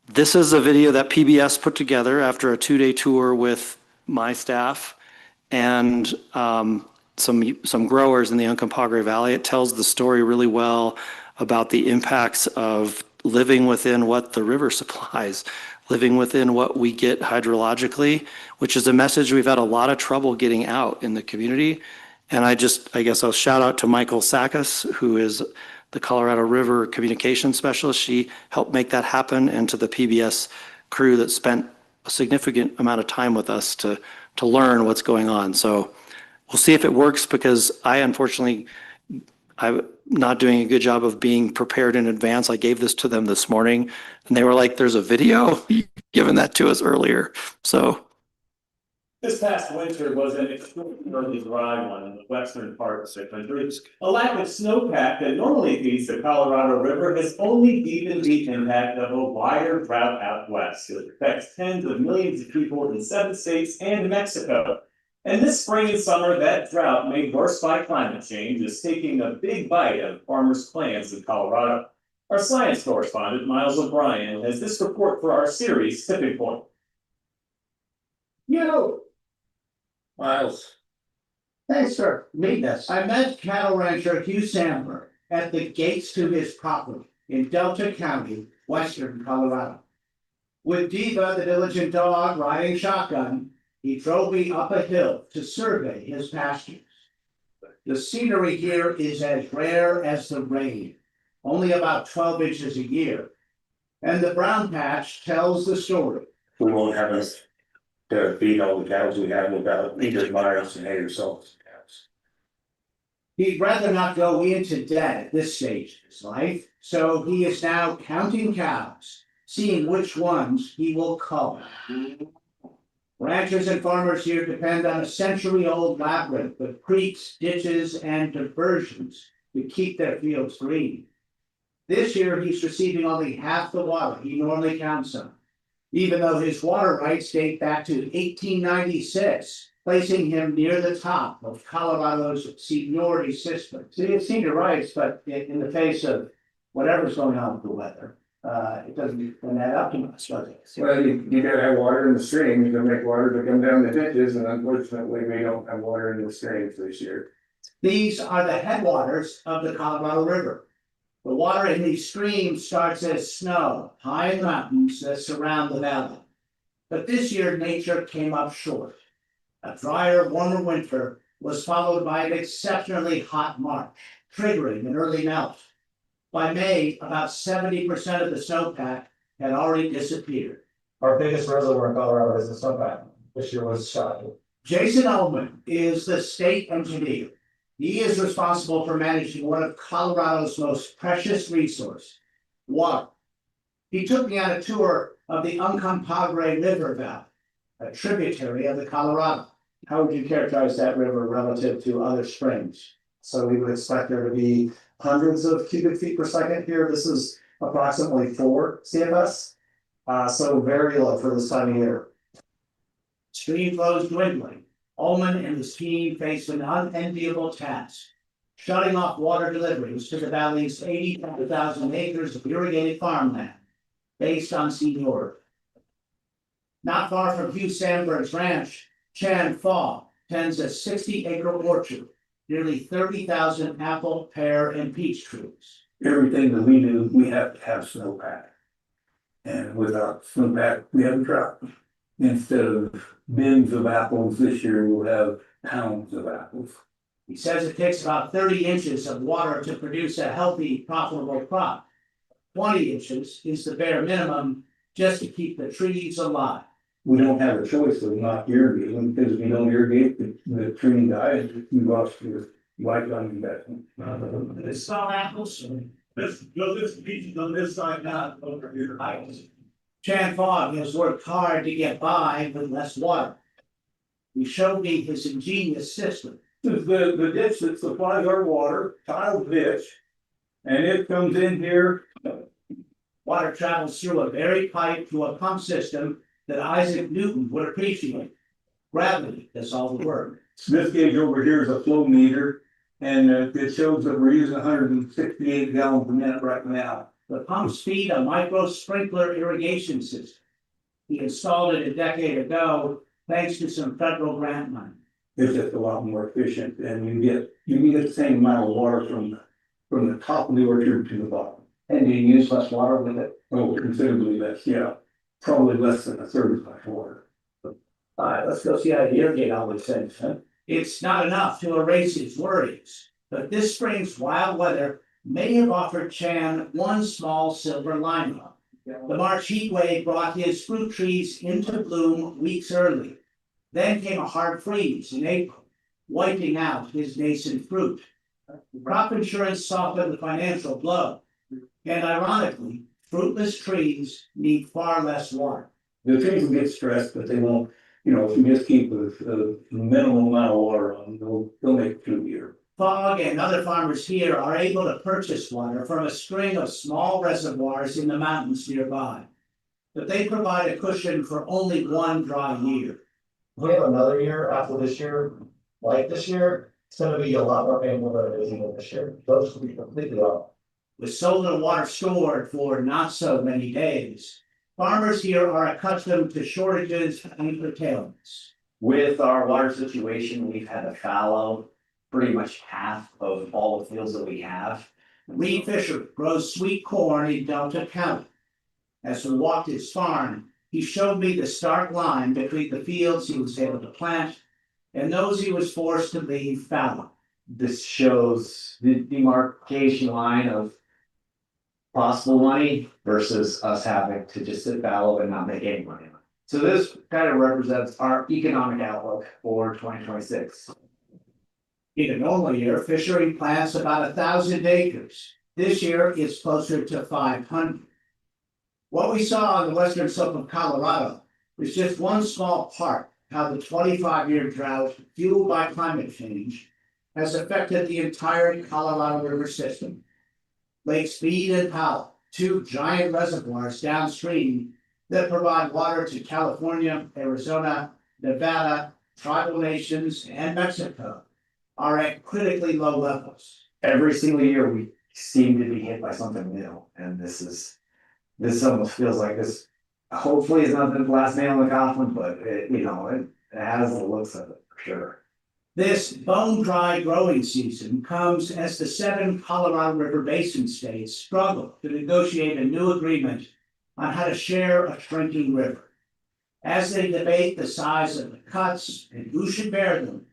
this is a video that PBS put together after a 2-day tour with my staff and some growers in the Uncompahgre Valley. It tells the story really well about the impacts of living within what the river supplies, living within what we get hydrologically, which is a message we've had a lot of trouble getting out in the community. And I guess I'll shout out to Michael Sakis, who is the Colorado River Communications Specialist. She helped make that happen, and to the PBS crew that spent a significant amount of time with us to learn what's going on. So we'll see if it works, because I'm not doing a good job of being prepared in advance. I gave this to them this morning and they were like, there's a video? You've given that to us earlier. So. This past winter was an extraordinarily dry one in the western part of the country. A lack of snowpack that normally feeds the Colorado River has only deepened the impact of a wider drought out west. It affects tens of millions of people in 7 states and Mexico. And this spring and summer, that drought, made worse by climate change, is taking a big bite out of farmers' plans in Colorado. Our science correspondent, Miles O'Brien, has this report for our series, Tipping Point. Miles. Thanks for meeting us. I met cattle rancher Hugh Sandberg at the gates to his property in Delta County, western Colorado. With Diva, the diligent dog, riding shotgun, he drove me up a hill to survey his pastures. The scenery here is as rare as the rain, only about 12 inches a year. And the brown patch tells the story. We won't have enough to feed all the cows we have without either virus and hay or salt. He'd rather not go into debt at this stage of his life, so he is now counting cows, seeing which ones he will cull. Ranchers and farmers here depend on a century-old labyrinth of creeks, ditches, and diversions to keep their fields green. This year, he's receiving only half the water he normally counts on, even though his water rights date back to 1896, placing him near the top of Colorado's seniority system. So he has senior rights, but in the face of whatever's going on with the weather, it doesn't add up to much, does it? Well, you gotta have water in the streams to make water to come down the ditches, and unfortunately, we don't have water in the streams this year. These are the headwaters of the Colorado River. The water in these streams starts as snow high in the mountains that surround the valley. But this year, nature came up short. A drier, warmer winter was followed by an exceptionally hot March, triggering an early melt. By May, about 70% of the snowpack had already disappeared. Our biggest reservoir in Colorado is the snowpack. This year was shocking. Jason Ullman is the state engineer. He is responsible for managing one of Colorado's most precious resources, water. He took me on a tour of the Uncompahgre River Valley, a tributary of the Colorado. How would you characterize that river relative to other springs? So we would expect there to be hundreds of cubic feet per second here. This is approximately 4 CFS. So very low for this time of year. Stream flows dwindling. Ullman and his team faced an unenviable task, shutting off water deliveries to the valley's 85,000 acres of irrigated farmland based on seniority. Not far from Hugh Sandberg's ranch, Chan Pha tends a 60-acre orchard, nearly 30,000 apple, pear, and peach trees. Everything that we do, we have to have snowpack. And without snowpack, we have a drought. Instead of bins of apples this year, we'll have pounds of apples. He says it takes about 30 inches of water to produce a healthy, profitable crop. 20 inches is the bare minimum just to keep the trees alive. We don't have a choice of not irrigating, because if you don't irrigate, the tree dies, you lost your lifetime investment. It's all apples. This peach on this side, not over here. Chan Pha has worked hard to get by with less water. He showed me his ingenious system. This is the ditch that supplies our water, tiled ditch, and it comes in here. Water travels through a buried pipe to a pump system that Isaac Newton would appreciate. Gravity does all the work. This gauge over here is a flow meter, and it shows that we're using 168 gallons per minute right now. The pumps feed a micro sprinkler irrigation system. He installed it a decade ago, thanks to some federal grant money. It's just a lot more efficient, and you can get the same amount of water from the top of the orchard to the bottom. And do you use less water with it? Oh, considerably less, yeah. Probably less than a third of my water. All right, let's go see how to irrigate all these things. Huh? It's not enough to erase his worries, but this spring's wild weather may have offered Chan one small silver lining. The March heat wave brought his fruit trees into bloom weeks early. Then came a hard freeze in April, wiping out his nascent fruit. Crop insurance softened the financial blow. And ironically, fruitless trees need far less water. The trees will get stressed, but they won't, if you just keep a minimal amount of water on them, they'll make it through the year. Fogg and other farmers here are able to purchase water from a string of small reservoirs in the mountains nearby. But they provide a cushion for only one dry year. We have another year after this year, like this year, it's gonna be a lot more painful than it is even this year. Those will be completely off. With so little water stored for not so many days, farmers here are accustomed to shortages and curtailments. With our water situation, we've had to fallow pretty much half of all the fields that we have. Reed Fisher grows sweet corn in Delta County. As we walked his farm, he showed me the stark line between the fields he was able to plant and those he was forced to leave fallow. this shows the demarcation line of possible money versus us having to just sit fallow and not make any money. So this kind of represents our economic outlook for 2026. In a normal year, fishery plants about 1,000 acres. This year, it's closer to 500. What we saw on the western slope of Colorado was just one small part how the 25-year drought fueled by climate change has affected the entire Colorado River system. Lakes Speed and Powell, two giant reservoirs downstream that provide water to California, Arizona, Nevada, tribal nations, and Mexico, are at critically low levels. Every single year we seem to be hit by something new, and this almost feels like this. Hopefully, it's not the last nail in the coffin, but it has the looks of it for sure. This bone-dry growing season comes as the 7 Colorado River Basin states struggle to negotiate a new agreement on how to share a shrinking river. As they debate the size of the cuts and who should bear them,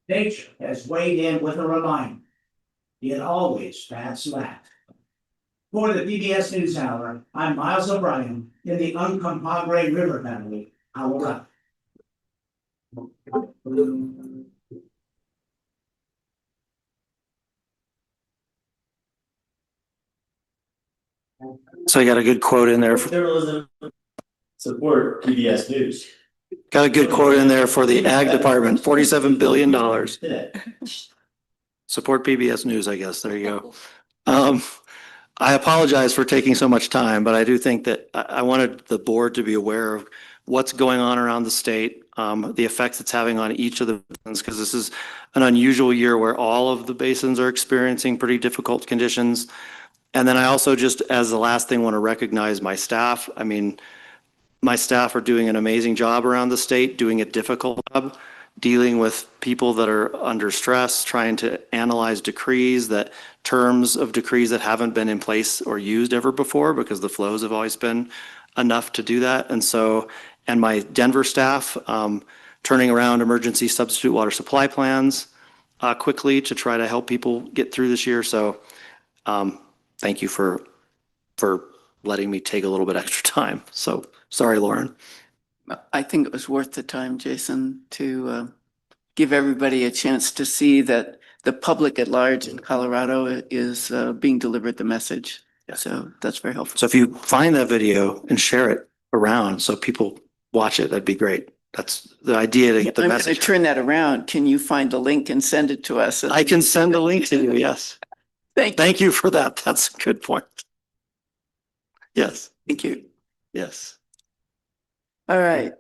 nature has weighed in with a reminder: it always bats last. For the PBS NewsHour, I'm Miles O'Brien in the Uncompahgre River Valley, Colorado. So I got a good quote in there. Journalism support PBS News. Got a good quote in there for the Ag Department, $47 billion. Support PBS News, I guess. There you go. I apologize for taking so much time, but I do think that I wanted the board to be aware of what's going on around the state, the effects it's having on each of the basins, because this is an unusual year where all of the basins are experiencing pretty difficult conditions. And then I also just, as the last thing, want to recognize my staff. I mean, my staff are doing an amazing job around the state, doing a difficult job, dealing with people that are under stress, trying to analyze decrees, that terms of decrees that haven't been in place or used ever before, because the flows have always been enough to do that. And so, and my Denver staff, turning around emergency substitute water supply plans quickly to try to help people get through this year. So thank you for letting me take a little bit extra time. So sorry, Lauren. I think it was worth the time, Jason, to give everybody a chance to see that the public at large in Colorado is being delivered the message. Yeah. So that's very helpful. So if you find that video and share it around so people watch it, that'd be great. That's the idea, to get the I'm going message. to turn that around. Can you find a link and send it to us? I can send a link to you, yes. Thank you for that. That's a good point. Yes. Thank you. Yes. All right.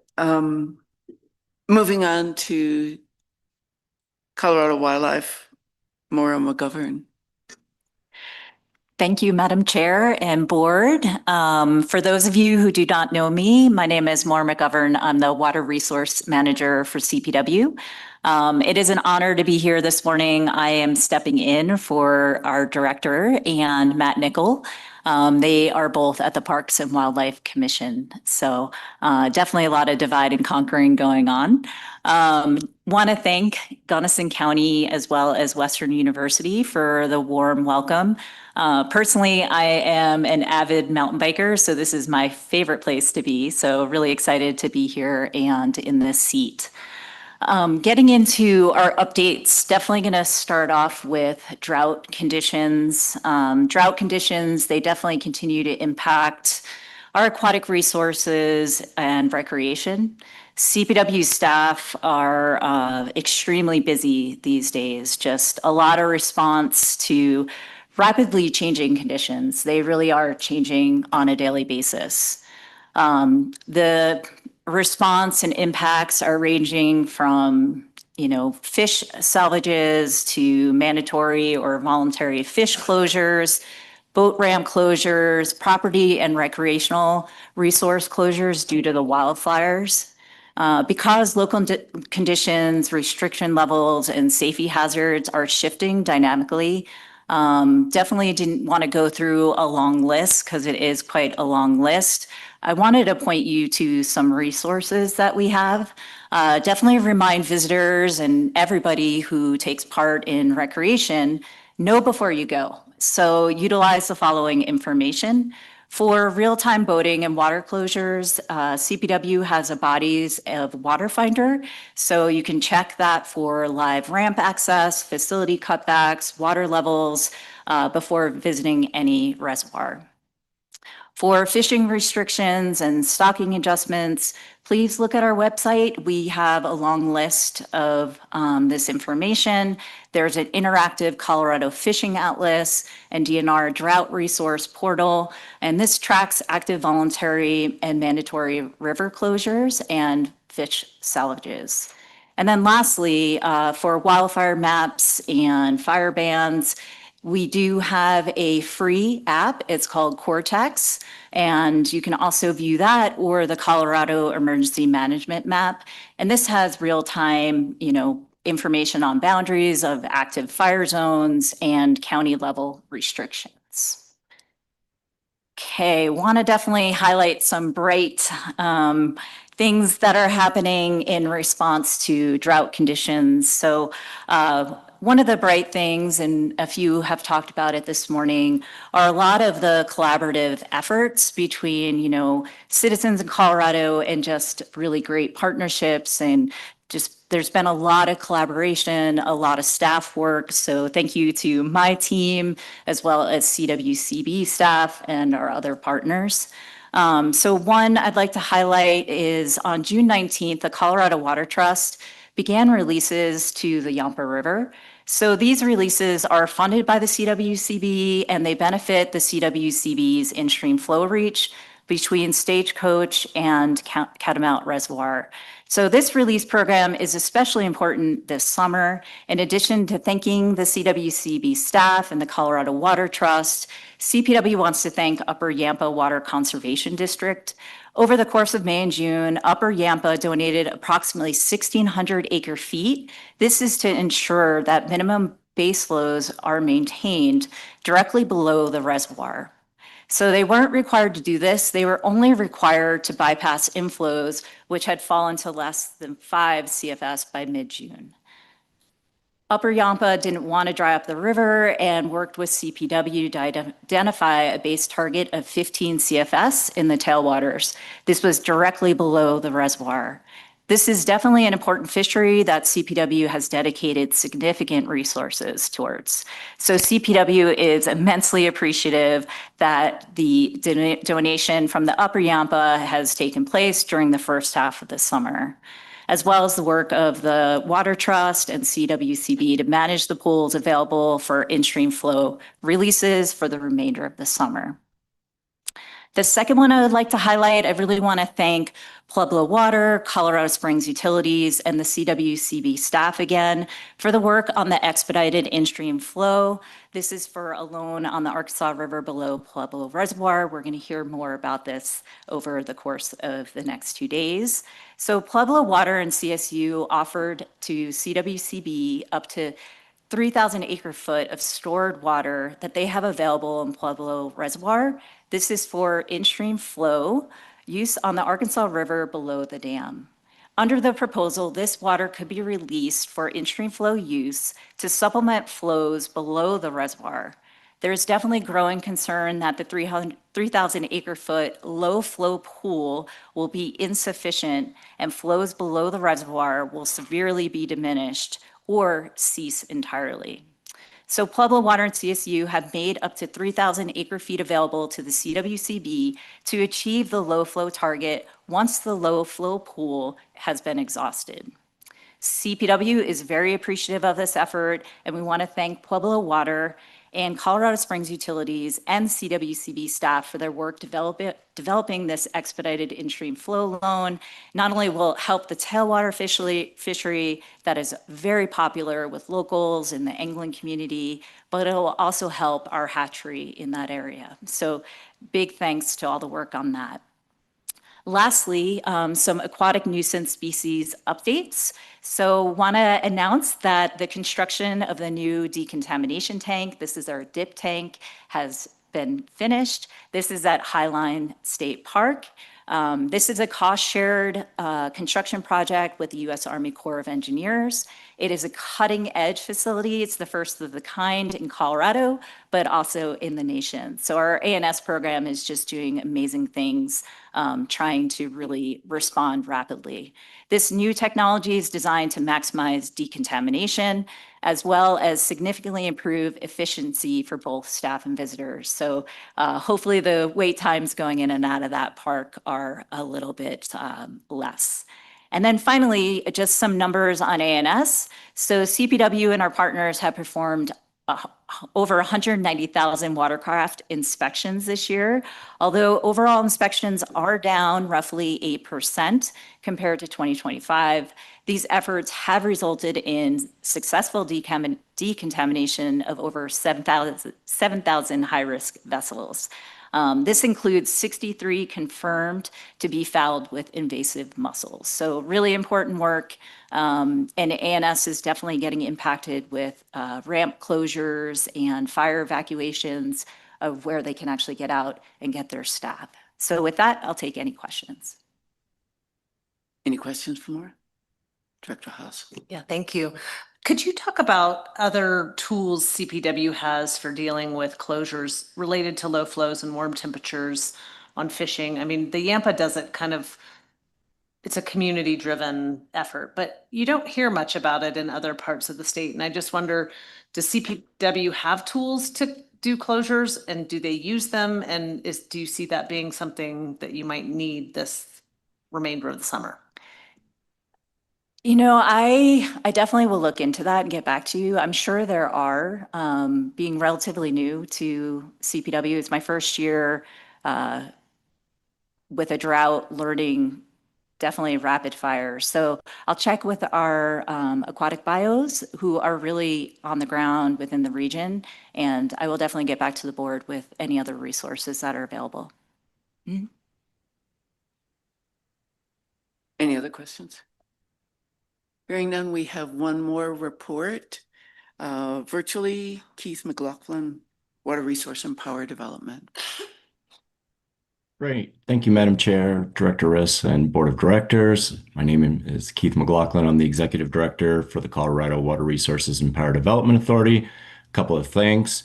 Moving on to Colorado Wildlife, Maura McGovern. Thank you, Madam Chair and Board. For those of you who do not know me, my name is Maura McGovern. I'm the Water Resource Manager for CPW. It is an honor to be here this morning. I am stepping in for our Director and Matt Nickel. They are both at the Parks and Wildlife Commission. So definitely a lot of divide and conquering going on. Want to thank Gunnison County as well as Western University for the warm welcome. Personally, I am an avid mountain biker, so this is my favorite place to be. So really excited to be here and in this seat. Getting into our updates, definitely going to start off with drought conditions. Drought conditions, they definitely continue to impact our aquatic resources and recreation. CPW staff are extremely busy these days, just a lot of response to rapidly changing conditions. They really are changing on a daily basis. The response and impacts are ranging from, fish salvages to mandatory or voluntary fish closures, boat ramp closures, property and recreational resource closures due to the wildfires. Because local conditions, restriction levels, and safety hazards are shifting dynamically, Definitely didn't want to go through a long list because it is quite a long list. I wanted to point you to some resources that we have. Definitely remind visitors and everybody who takes part in recreation, know before you go. So utilize the following information. For real-time boating and water closures, CPW has a bodies of water finder. So you can check that for live ramp access, facility cutbacks, water levels before visiting any reservoir. For fishing restrictions and stocking adjustments, please look at our website. We have a long list of this information. There's an interactive Colorado fishing atlas and DNR drought resource portal, and this tracks active, voluntary, and mandatory river closures and fish salages. And then lastly, for wildfire maps and fire bans, we do have a free app. It's called Cortex, and you can also view that or the Colorado Emergency Management Map. And this has real-time, information on boundaries of active fire zones and county level restrictions. Okay, want to definitely highlight some bright things that are happening in response to drought conditions. So one of the bright things, and a few have talked about it this morning, are a lot of the collaborative efforts between, citizens in Colorado and just really great partnerships, and just there's been a lot of collaboration, a lot of staff work. So thank you to my team as well as CWCB staff and our other partners. So one I'd like to highlight is on June 19th, the Colorado Water Trust began releases to the Yampa River. So these releases are funded by the CWCB and they benefit the CWCB's in-stream flow reach between Stagecoach and Catamount Reservoir. So this release program is especially important this summer. In addition to thanking the CWCB staff and the Colorado Water Trust, CPW wants to thank Upper Yampa Water Conservation District. Over the course of May and June, Upper Yampa donated approximately 1,600 acre feet. This is to ensure that minimum base flows are maintained directly below the reservoir. So they weren't required to do this. They were only required to bypass inflows, which had fallen to less than 5 CFS by mid-June. Upper Yampa didn't want to dry up the river and worked with CPW to identify a base target of 15 CFS in the tailwaters. This was directly below the reservoir. This is definitely an important fishery that CPW has dedicated significant resources towards. So CPW is immensely appreciative that the donation from the Upper Yampa has taken place during the first half of the summer, as well as the work of the Water Trust and CWCB to manage the pools available for in-stream flow releases for the remainder of the summer. The second one I would like to highlight, I really want to thank Pueblo Water, Colorado Springs Utilities, and the CWCB staff again for the work on the expedited in-stream flow. This is for a loan on the Arkansas River below Pueblo Reservoir. We're going to hear more about this over the course of the next 2 days. So Pueblo Water and CSU offered to CWCB up to 3,000 acre foot of stored water that they have available in Pueblo Reservoir. This is for in-stream flow use on the Arkansas River below the dam. Under the proposal, this water could be released for in-stream flow use to supplement flows below the reservoir. There is definitely growing concern that the 3,000 acre foot low flow pool will be insufficient and flows below the reservoir will severely be diminished or cease entirely. So Pueblo Water and CSU have made up to 3,000 acre feet available to the CWCB to achieve the low flow target once the low flow pool has been exhausted. CPW is very appreciative of this effort, and we want to thank Pueblo Water and Colorado Springs Utilities and CWCB staff for their work developing this expedited in-stream flow loan. Not only will it help the tailwater fishery that is very popular with locals in the angling community, but it will also help our hatchery in that area. So big thanks to all the work on that. Lastly, some aquatic nuisance species updates. So want to announce that the construction of the new decontamination tank, this is our dip tank, has been finished. This is at Highline State Park. This is a cost-shared construction project with the U.S. Army Corps of Engineers. It is a cutting-edge facility. It's the first of the kind in Colorado, but also in the nation. So our ANS program is just doing amazing things, trying to really respond rapidly. This new technology is designed to maximize decontamination, as well as significantly improve efficiency for both staff and visitors. So hopefully the wait times going in and out of that park are a little bit less. And then finally, just some numbers on ANS. So CPW and our partners have performed over 190,000 watercraft inspections this year, although overall inspections are down roughly 8% compared to 2025. These efforts have resulted in successful decontamination of over 7,000 high-risk vessels. This includes 63 confirmed to be fouled with invasive mussels. So really important work. And ANS is definitely getting impacted with ramp closures and fire evacuations of where they can actually get out and get their staff. So with that, I'll take any questions. Any questions for Maura? Director Haas. Yeah, thank you. Could you talk about other tools CPW has for dealing with closures related to low flows and warm temperatures on fishing? I mean, the Yampa does it kind of, it's a community-driven effort, but you don't hear much about it in other parts of the state. And I just wonder, does CPW have tools to do closures, and do they use them? And do you see that being something that you might need this remainder of the summer? You know, I definitely will look into that and get back to you. I'm sure there are. Being relatively new to CPW, it's my first year with a drought, learning definitely rapid fire. So I'll check with our aquatic bios who are really on the ground within the region, and I will definitely get back to the board with any other resources that are available. Mm-hmm. Any other questions? Hearing none, we have one more report. Virtually, Keith McLaughlin, Water Resource and Power Development. Great. Thank you, Madam Chair, Director Riss, and Board of Directors. My name is Keith McLaughlin. I'm the Executive Director for the Colorado Water Resources and Power Development Authority. A couple of thanks.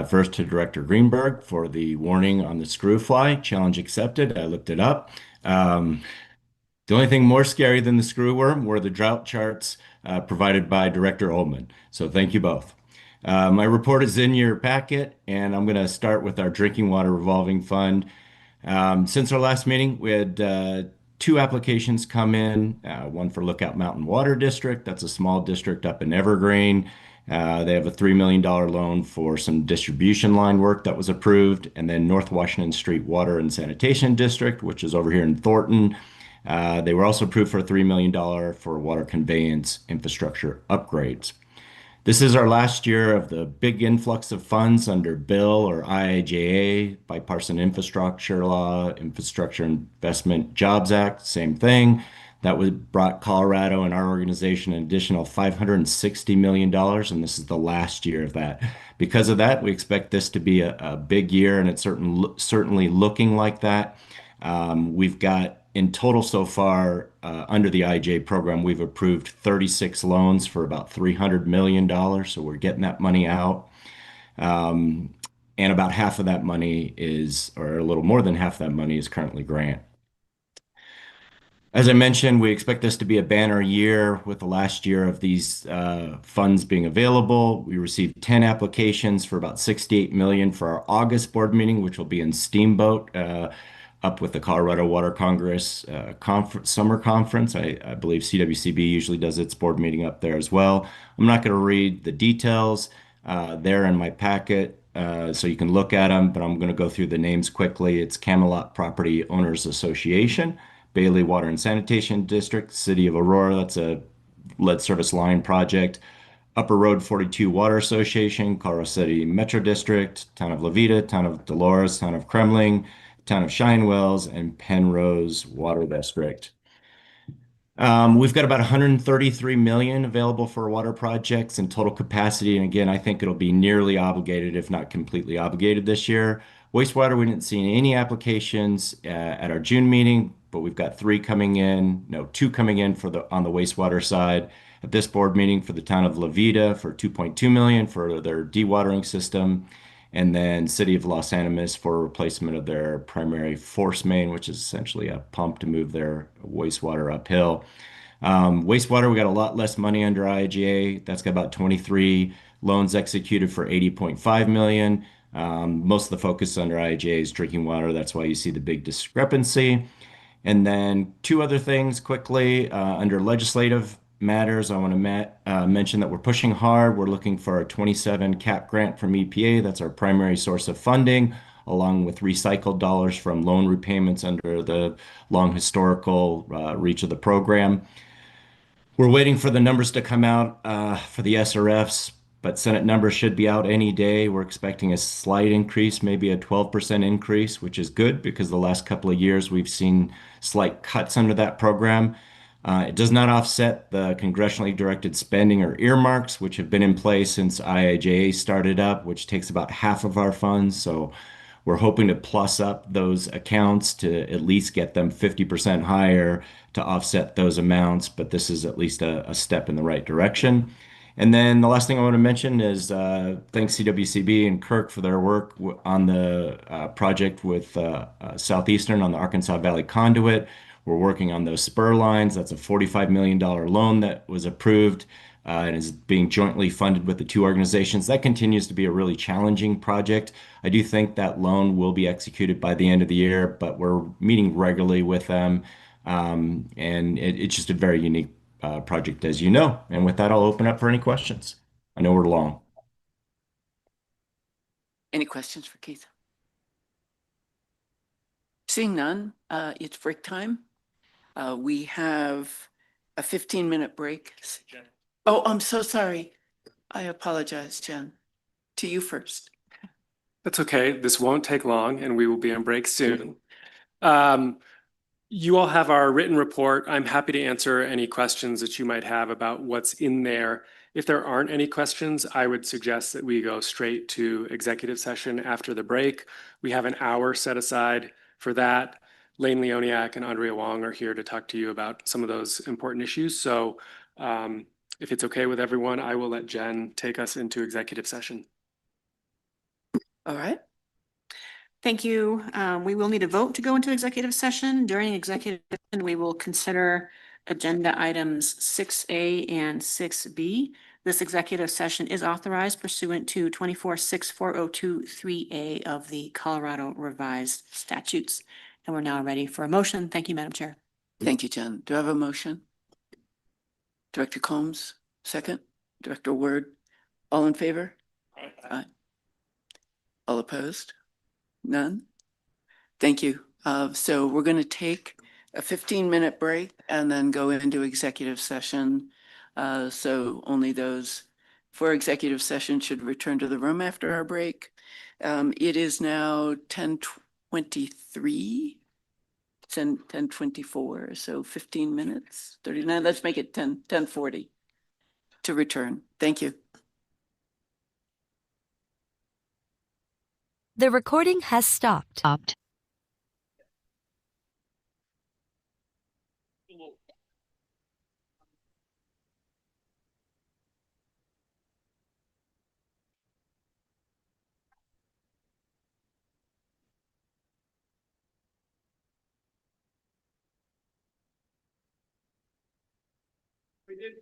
First to Director Greenberg for the warning on the screw fly. Challenge accepted. I looked it up. The only thing more scary than the screw worm were the drought charts provided by Director Ullman. So thank you both. My report is in your packet, and I'm going to start with our Drinking Water Revolving Fund. Since our last meeting, we had 2 applications come in, one for Lookout Mountain Water District. That's a small district up in Evergreen. They have a $3 million loan for some distribution line work that was approved. And then North Washington Street Water and Sanitation District, which is over here in Thornton. They were also approved for $3 million for water conveyance infrastructure upgrades. This is our last year of the big influx of funds under BILL or IIJA, Bipartisan Infrastructure Law, Infrastructure Investment Jobs Act, same thing. That brought Colorado and our organization an additional $560 million, and this is the last year of that. Because of that, we expect this to be a big year, and it's certainly looking like that. We've got in total so far, under the IJ program, we've approved 36 loans for about $300 million. So we're getting that money out. And about half of that money is, or a little more than half that money is currently grant. As I mentioned, we expect this to be a banner year with the last year of these funds being available. We received 10 applications for about $68 million for our August board meeting, which will be in Steamboat, up with the Colorado Water Congress summer conference. I believe CWCB usually does its board meeting up there as well. I'm not going to read the details there in my packet, so you can look at them, but I'm going to go through the names quickly. It's Camelot Property Owners Association, Bailey Water and Sanitation District, City of Aurora, that's a lead service line project, Upper Road 42 Water Association, Colorado City Metro District, Town of La Vita, Town of Dolores, Town of Kremling, Town of Shinewells, and Penrose Water District. We've got about 133 million available for water projects and total capacity. And again, I think it'll be nearly obligated, if not completely obligated this year. Wastewater, we didn't see any applications at our June meeting, but we've got two coming in on the wastewater side at this board meeting for the town of La Vida for 2.2 million for their dewatering system. And then City of Los Animas for replacement of their primary force main, which is essentially a pump to move their wastewater uphill. Wastewater, we got a lot less money under IIJA. That's got about 23 loans executed for 80.5 million. Most of the focus under IIJA is drinking water. That's why you see the big discrepancy. And then two other things quickly under legislative matters. I want to mention that we're pushing hard. We're looking for a 27 cap grant from EPA. That's our primary source of funding, along with recycled dollars from loan repayments under the long historical reach of the program. We're waiting for the numbers to come out for the SRFs, but Senate numbers should be out any day. We're expecting a slight increase, maybe a 12% increase, which is good because the last couple of years we've seen slight cuts under that program. It does not offset the congressionally directed spending or earmarks, which have been in place since IIJA started up, which takes about half of our funds. So we're hoping to plus up those accounts to at least get them 50% higher to offset those amounts, but this is at least a step in the right direction. And then the last thing I want to mention is thanks CWCB and Kirk for their work on the project with Southeastern on the Arkansas Valley Conduit. We're working on those spur lines. That's a $45 million loan that was approved and is being jointly funded with the two organizations. That continues to be a really challenging project. I do think that loan will be executed by the end of the year, but we're meeting regularly with them. And it's just a very unique project, as you know. And with that, I'll open up for any questions. I know we're long. Any questions for Keith? Seeing none, it's break time. We have a 15-minute break. Oh, I'm so sorry. I apologize, Jen. To you first. That's okay. This won't take long and we will be on break soon. You all have our written report. I'm happy to answer any questions that you might have about what's in there. If there aren't any questions, I would suggest that we go straight to executive session after the break. We have an hour set aside for that. Lane Leoniak and Andrea Wong are here to talk to you about some of those important issues. So if it's okay with everyone, I will let Jen take us into executive session. All right. Thank you. We will need a vote to go into executive session. During executive session, we will consider agenda items 6A and 6B. This executive session is authorized pursuant to 24-64023A of the Colorado Revised Statutes. And we're now ready for a motion. Thank you, Madam Chair. Thank you, Jen. Do I have a motion? Director Combs, second. Director Word, all in favor? Aye. All opposed? None? Thank you. So we're going to take a 15-minute break and then go into executive session. So only those for executive session should return to the room after our break. It is now 10:23. It's 10:24, so 15 minutes, 39. Let's make it 10:40 to return. Thank you. The recording has stopped. We did.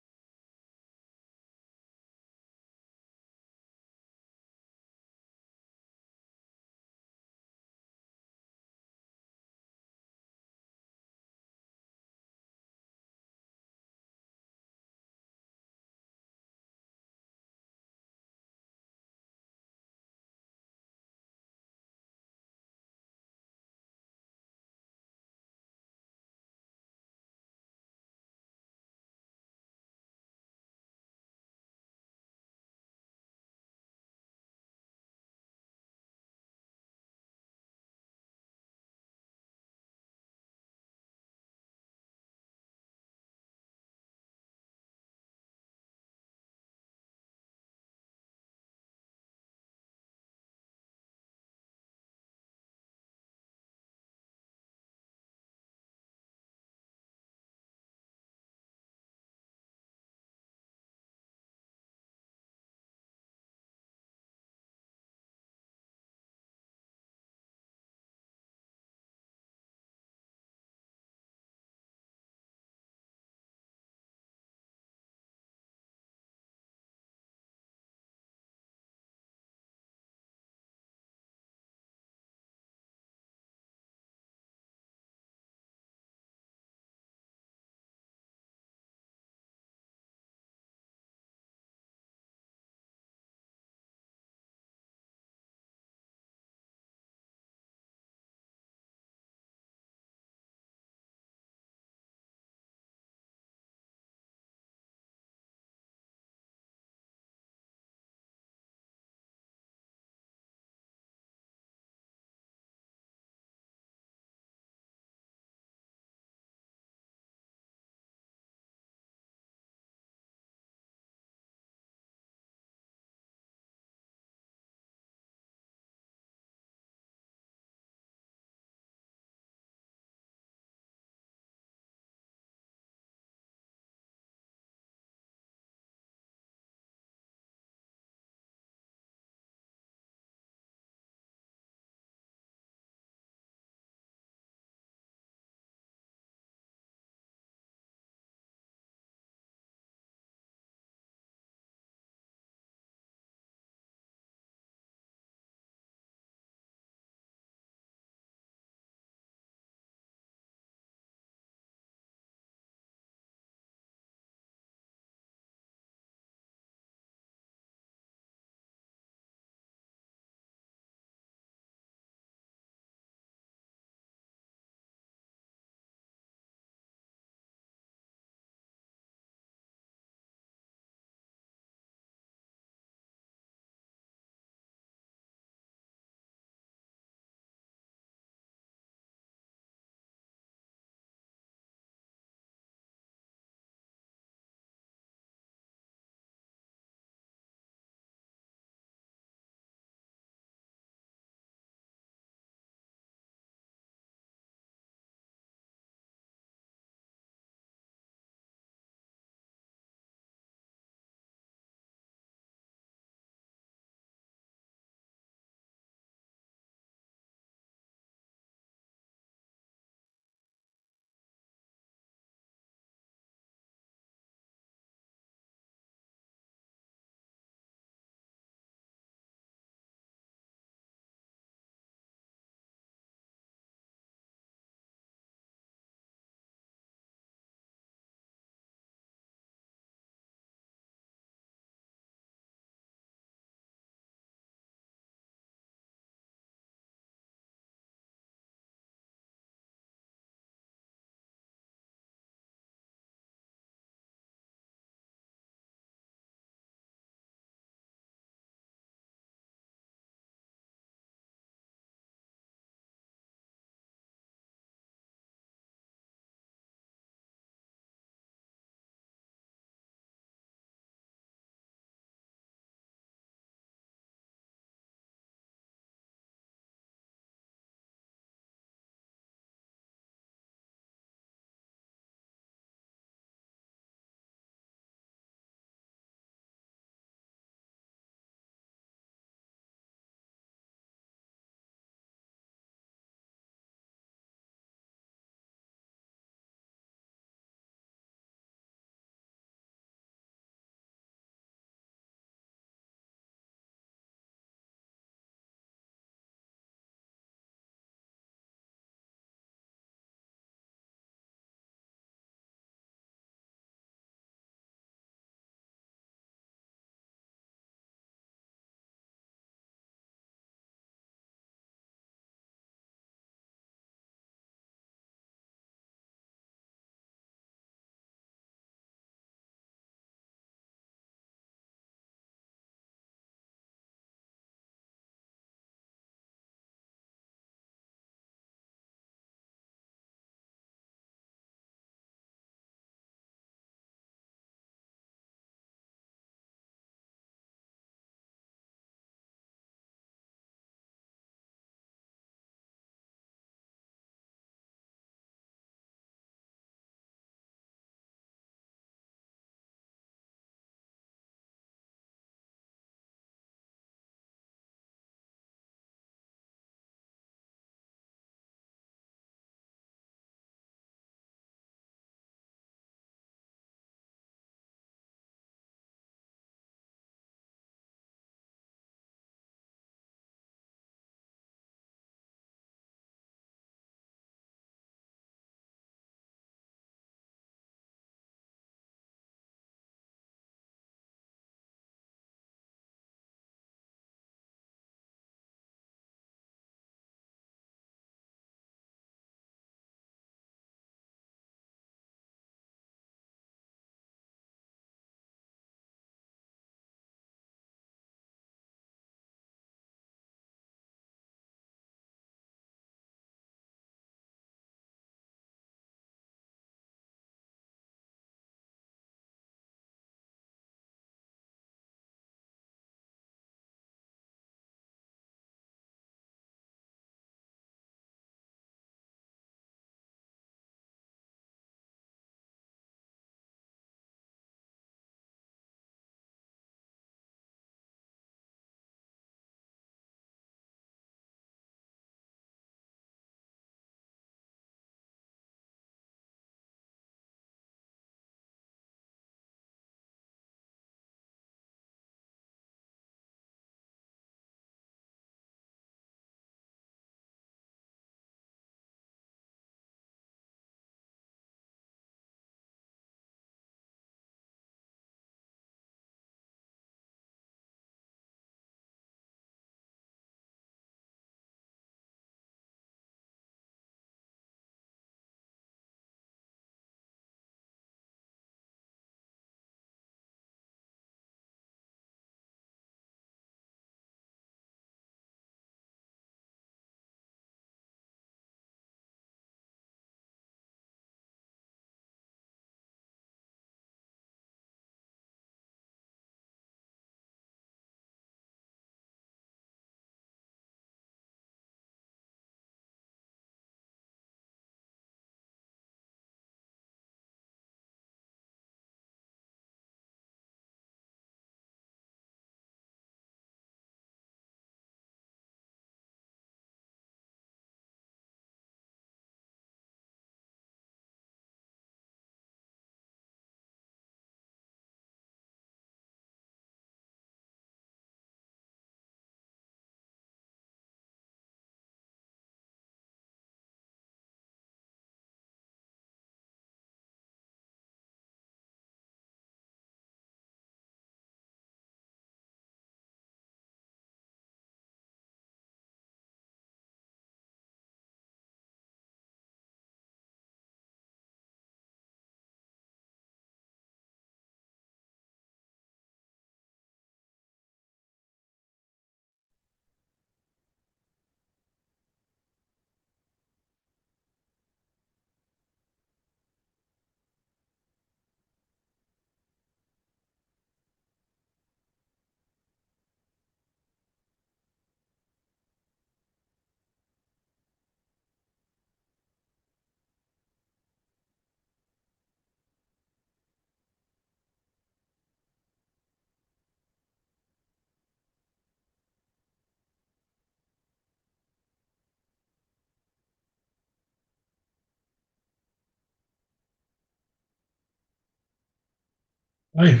I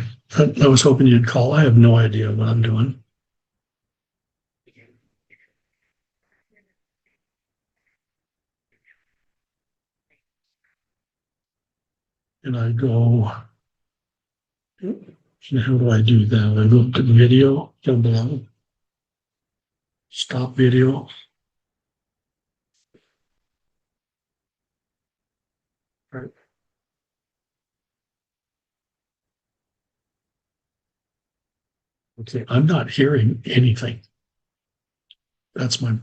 was hoping you'd call. I have no idea what I'm doing. And I go, and how do I do that? I go to video, down below. Stop video. Right. Okay, I'm not hearing anything. That's my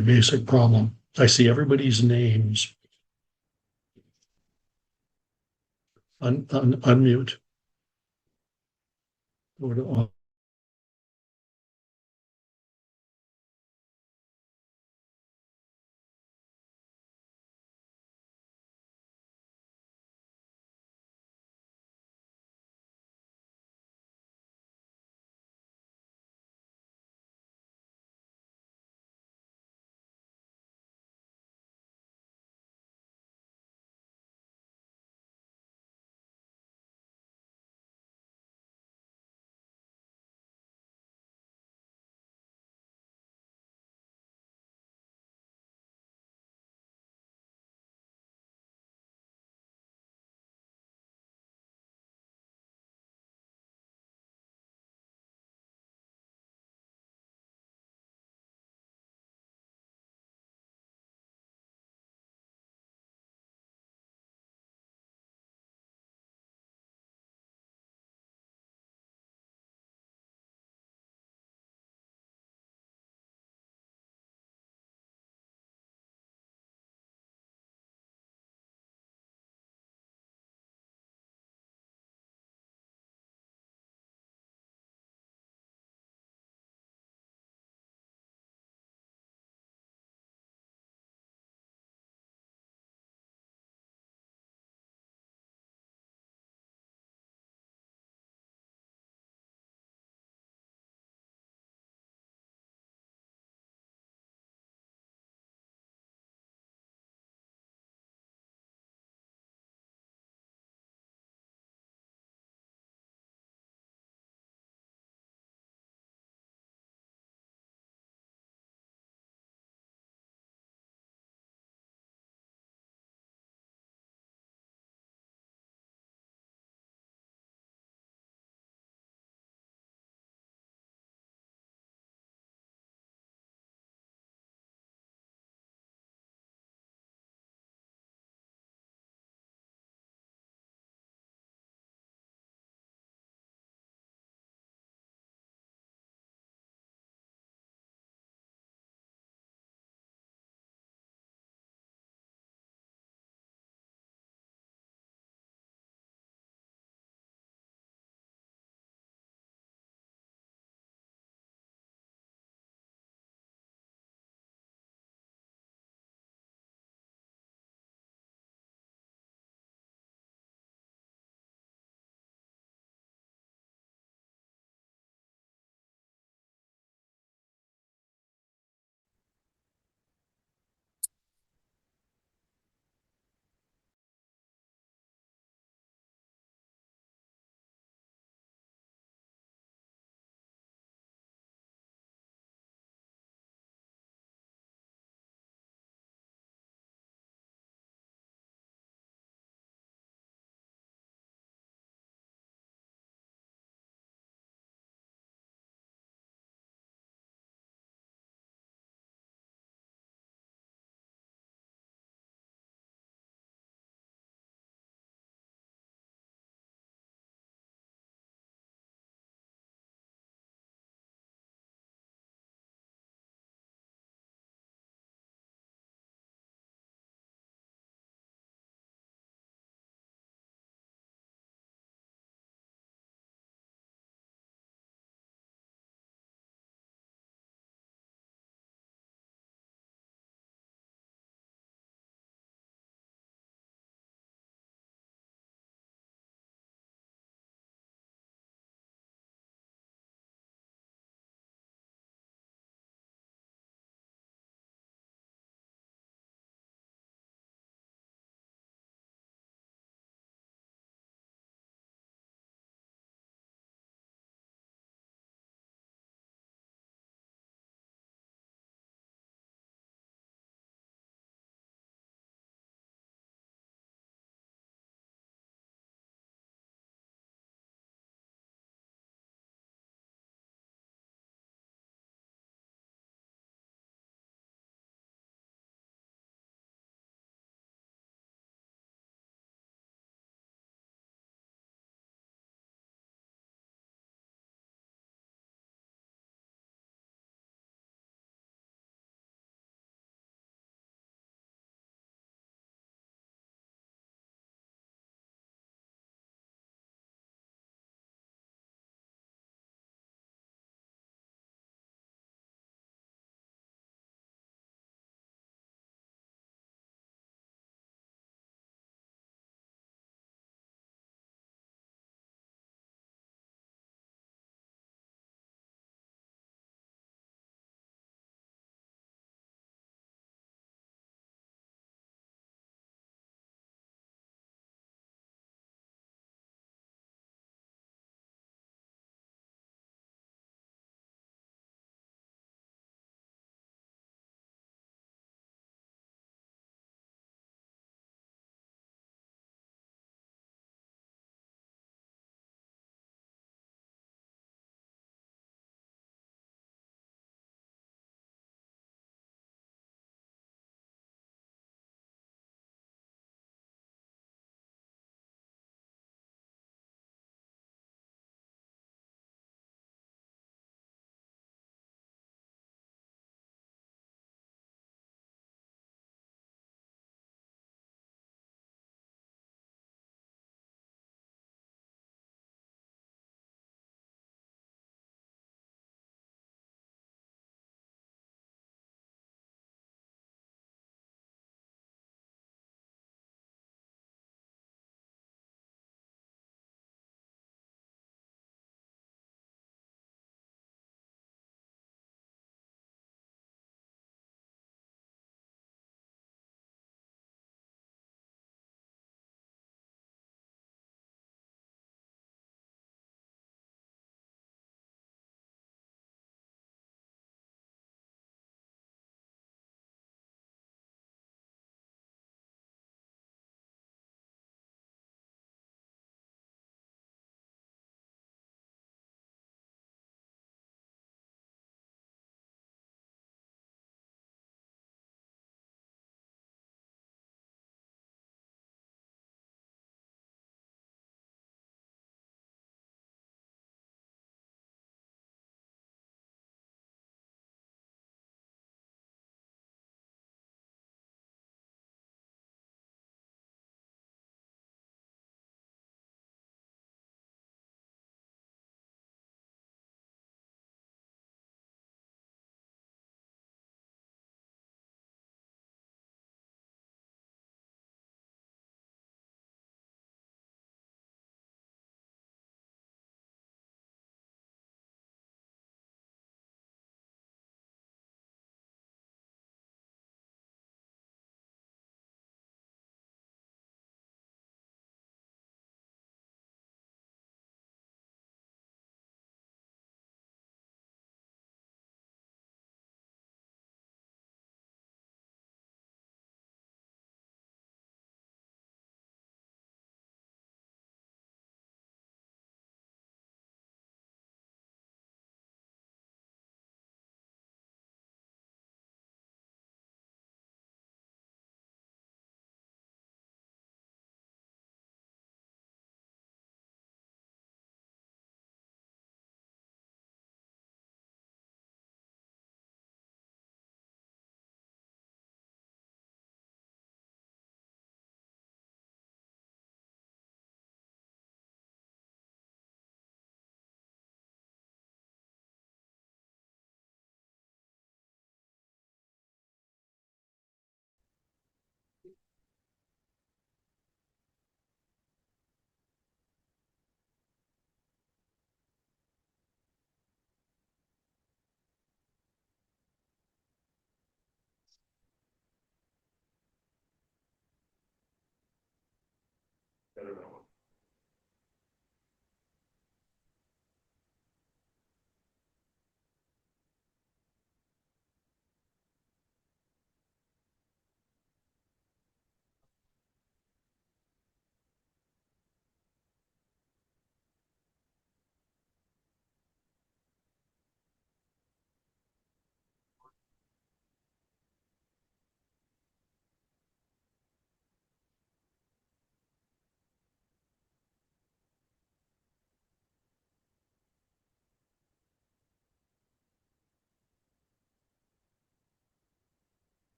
basic problem. I see everybody's names. Unmute. Go to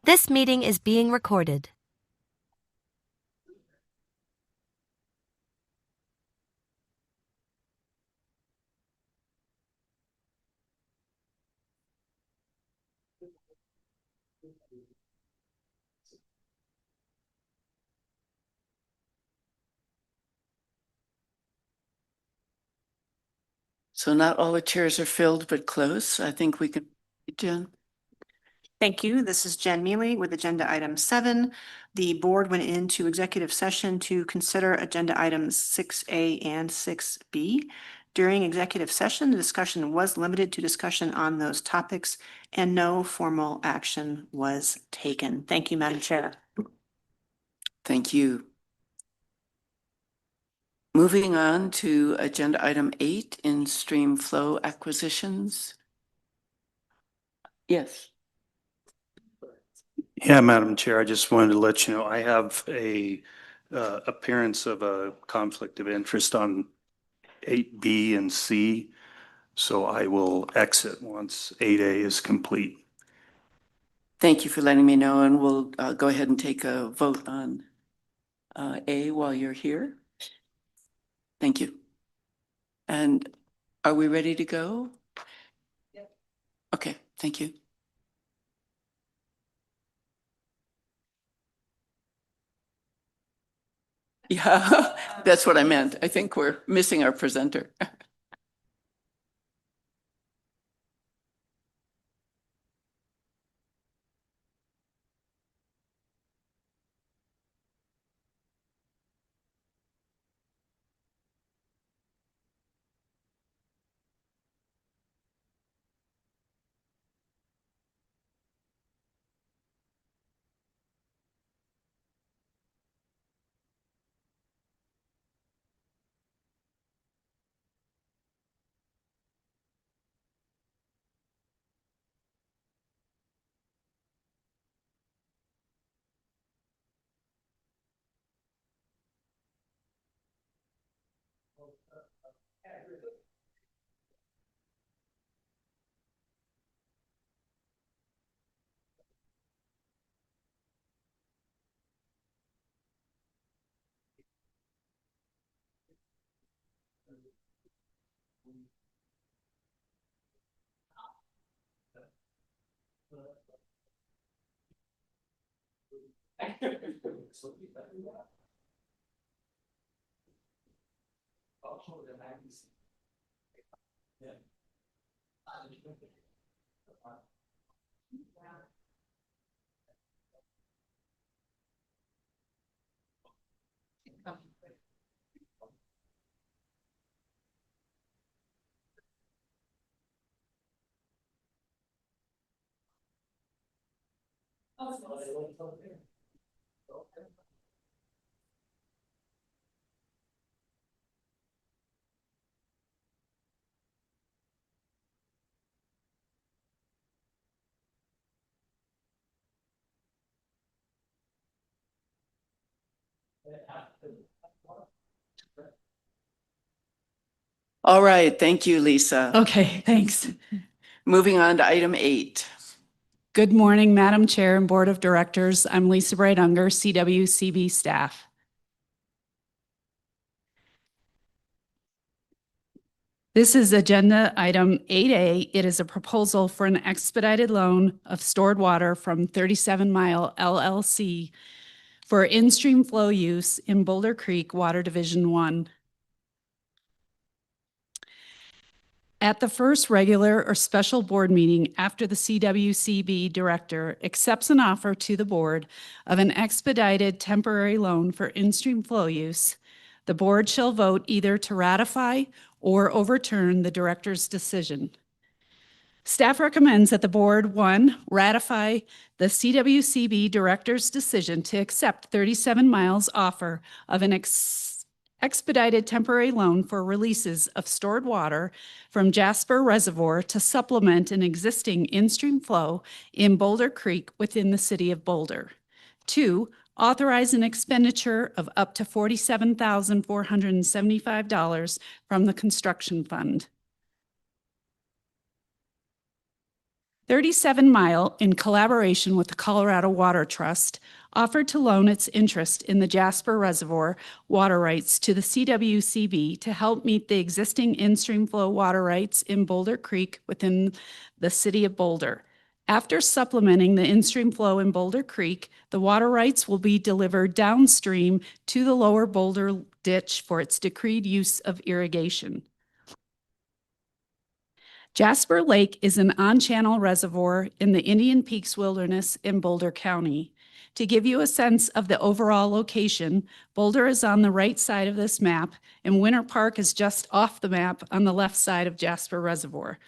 This meeting is being recorded. So not all the chairs are filled, but close. I think we can, Jen. Thank you. This is Jen Mealy with agenda item 7. The board went into executive session to consider agenda items 6A and 6B. During executive session, the discussion was limited to discussion on those topics and no formal action was taken. Thank you, Madam Chair. Thank you. Moving on to agenda item 8, in-stream flow acquisitions. Yes. Yeah, Madam Chair, I just wanted to let you know, I have a appearance of a conflict of interest on 8B and C, so I will exit once 8A is complete. Thank you for letting me know, and we'll go ahead and take a vote on A while you're here. Thank you. And are we ready to go? Yep. Okay, thank you. Yeah, that's what I meant. I think we're missing our presenter. All right, thank you, Lisa. Okay, thanks. Moving on to item 8. Good morning, Madam Chair and Board of Directors. I'm Lisa Bright-Unger, CWCB staff. This is agenda item 8A. It is a proposal for an expedited loan of stored water from 37 Mile LLC for in-stream flow use in Boulder Creek Water Division 1. At the first regular or special board meeting after the CWCB director accepts an offer to the board of an expedited temporary loan for in-stream flow use, the board shall vote either to ratify or overturn the director's decision. Staff recommends that the board, 1, ratify the CWCB director's decision to accept 37 Miles' offer of an expedited temporary loan for releases of stored water from Jasper Reservoir to supplement an existing in-stream flow in Boulder Creek within the city of Boulder. 2, authorize an expenditure of up to $47,475 from the construction fund. 37 Mile, in collaboration with the Colorado Water Trust, offered to loan its interest in the Jasper Reservoir water rights to the CWCB to help meet the existing in-stream flow water rights in Boulder Creek within the city of Boulder. After supplementing the in-stream flow in Boulder Creek, the water rights will be delivered downstream to the lower Boulder ditch for its decreed use of irrigation. Jasper Lake is an on-channel reservoir in the Indian Peaks Wilderness in Boulder County. To give you a sense of the overall location, Boulder is on the right side of this map, and Winter Park is just off the map on the left side of Jasper Reservoir.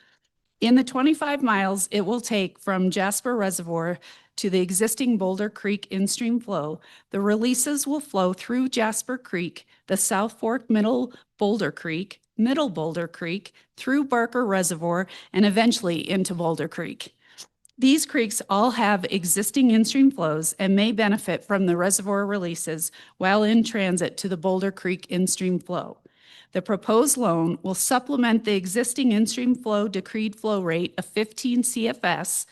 In the 25 miles it will take from Jasper Reservoir to the existing Boulder Creek in-stream flow, the releases will flow through Jasper Creek, the South Fork Middle Boulder Creek, through Barker Reservoir, and eventually into Boulder Creek. These creeks all have existing in-stream flows and may benefit from the reservoir releases while in transit to the Boulder Creek in-stream flow. The proposed loan will supplement the existing in-stream flow decreed flow rate of 15 CFS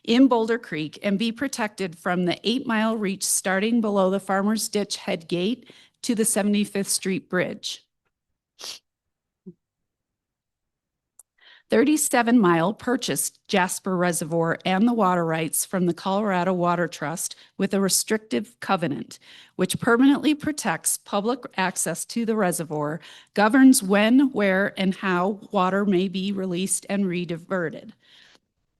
in Boulder Creek and be protected from the 8-mile reach starting below the Farmer's Ditch head gate to the 75th Street Bridge. 37 Mile purchased Jasper Reservoir and the water rights from the Colorado Water Trust with a restrictive covenant, which permanently protects public access to the reservoir, governs when, where, and how water may be released and rediverted.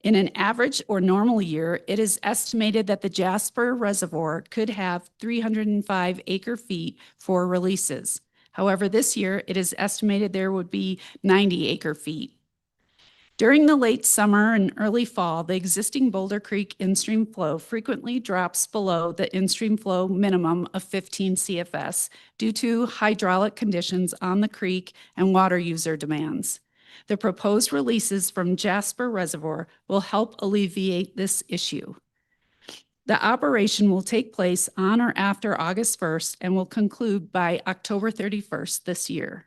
In an average or normal year, it is estimated that the Jasper Reservoir could have 305 acre-feet for releases. However, this year it is estimated there would be 90 acre-feet. During the late summer and early fall, the existing Boulder Creek in-stream flow frequently drops below the in-stream flow minimum of 15 CFS due to hydraulic conditions on the creek and water user demands. The proposed releases from Jasper Reservoir will help alleviate this issue. The operation will take place on or after August 1st and will conclude by October 31st this year.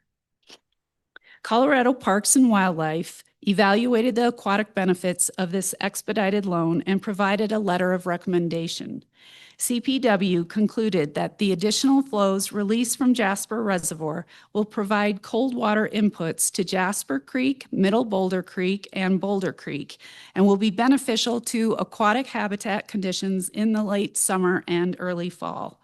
Colorado Parks and Wildlife evaluated the aquatic benefits of this expedited loan and provided a letter of recommendation. CPW concluded that the additional flows released from Jasper Reservoir will provide cold water inputs to Jasper Creek, Middle Boulder Creek, and Boulder Creek, and will be beneficial to aquatic habitat conditions in the late summer and early fall.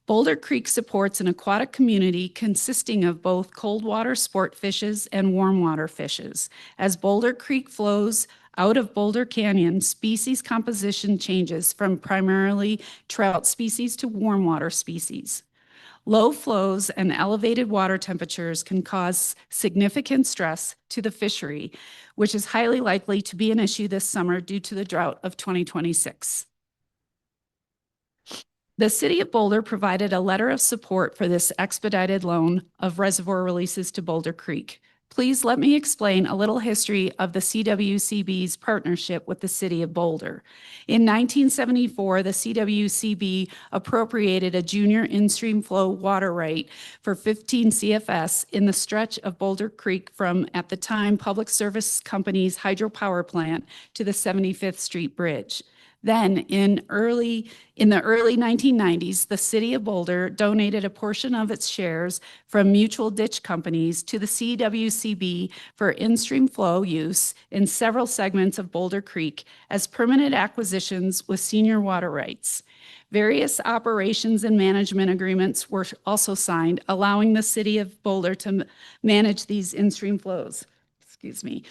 Boulder Creek supports an aquatic community consisting of both cold water sport fishes and warm water fishes. As Boulder Creek flows out of Boulder Canyon, species composition changes from primarily trout species to warm water species. Low flows and elevated water temperatures can cause significant stress to the fishery, which is highly likely to be an issue this summer due to the drought of 2026. The City of Boulder provided a letter of support for this expedited loan of reservoir releases to Boulder Creek. Please let me explain a little history of the CWCB's partnership with the City of Boulder. In 1974, the CWCB appropriated a junior in-stream flow water right for 15 CFS in the stretch of Boulder Creek from, at the time, Public Service Company's hydropower plant to the 75th Street Bridge. Then, in the early 1990s, the City of Boulder donated a portion of its shares from mutual ditch companies to the CWCB for in-stream flow use in several segments of Boulder Creek as permanent acquisitions with senior water rights. Various operations and management agreements were also signed, allowing the City of Boulder to manage these in-stream flows. Excuse me.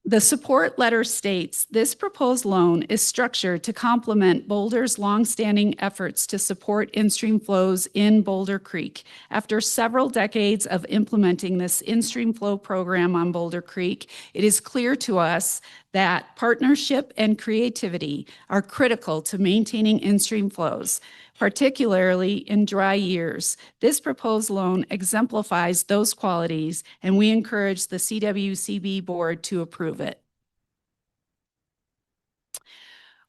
The support letter states, this proposed loan is structured to complement Boulder's longstanding efforts to support in-stream flows in Boulder Creek. After several decades of implementing this in-stream flow program on Boulder Creek, it is clear to us that partnership and creativity are critical to maintaining in-stream flows, particularly in dry years. This proposed loan exemplifies those qualities, and we encourage the CWCB board to approve it.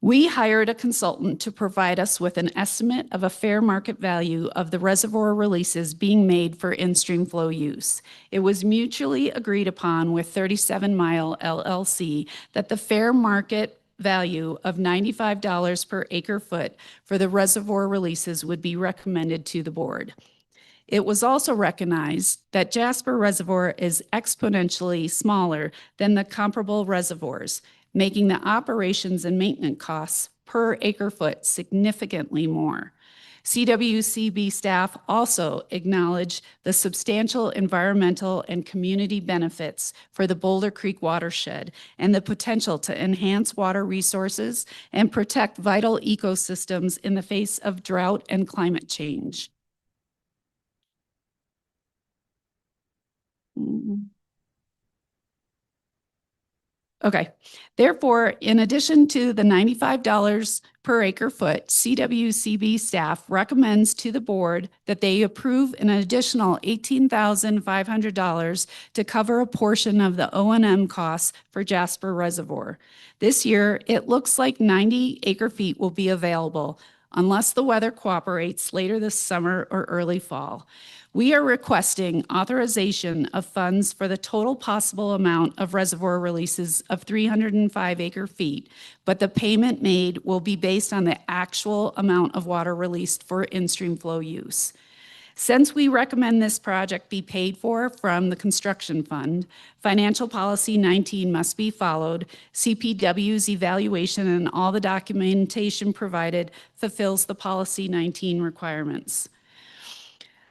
We hired a consultant to provide us with an estimate of a fair market value of the reservoir releases being made for in-stream flow use. It was mutually agreed upon with 37 Mile LLC that the fair market value of $95 per acre foot for the reservoir releases would be recommended to the board. It was also recognized that Jasper Reservoir is exponentially smaller than the comparable reservoirs, making the operations and maintenance costs per acre foot significantly more. CWCB staff also acknowledged the substantial environmental and community benefits for the Boulder Creek watershed and the potential to enhance water resources and protect vital ecosystems in the face of drought and climate change. Okay, therefore, in addition to the $95 per acre foot, CWCB staff recommends to the board that they approve an additional $18,500 to cover a portion of the O&M costs for Jasper Reservoir. This year, it looks like 90 acre feet will be available unless the weather cooperates later this summer or early fall. We are requesting authorization of funds for the total possible amount of reservoir releases of 305 acre feet, but the payment made will be based on the actual amount of water released for in-stream flow use. Since we recommend this project be paid for from the construction fund, Financial Policy 19 must be followed. CPW's evaluation and all the documentation provided fulfills the Policy 19 requirements.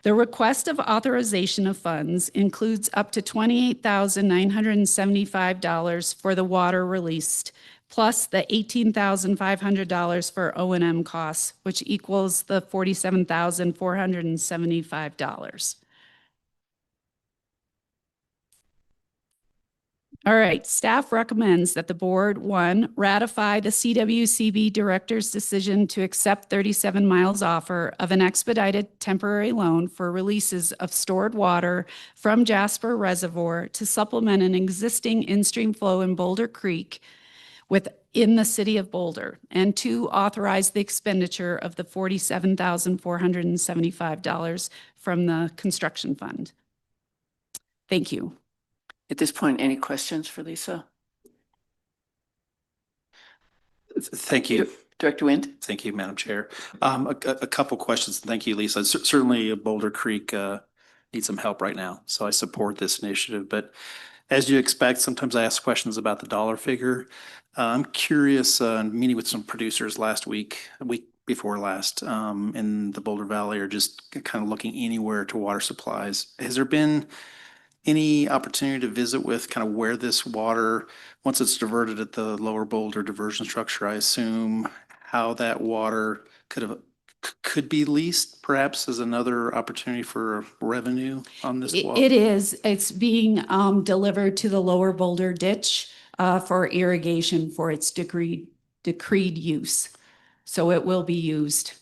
The request of authorization of funds includes up to $28,975 for the water released, plus the $18,500 for O&M costs, which equals the $47,475. All right, staff recommends that the board, 1, ratify the CWCB director's decision to accept 37 Miles' offer of an expedited temporary loan for releases of stored water from Jasper Reservoir to supplement an existing in-stream flow in Boulder Creek within the city of Boulder, and 2, authorize the expenditure of the $47,475 from the construction fund. Thank you. At this point, any questions for Lisa? Thank you. Director Wind? Thank you, Madam Chair. A couple questions. Thank you, Lisa. Certainly Boulder Creek needs some help right now, so I support this initiative. But as you expect, sometimes I ask questions about the dollar figure. I'm curious, meeting with some producers last week, a week before last, in the Boulder Valley, or just kind of looking anywhere to water supplies. Has there been any opportunity to visit with kind of where this water, once it's diverted at the lower Boulder diversion structure, I assume, how that water could be leased perhaps as another opportunity for revenue on this water? It is. It's being delivered to the lower Boulder ditch for irrigation for its decreed use. So it will be used.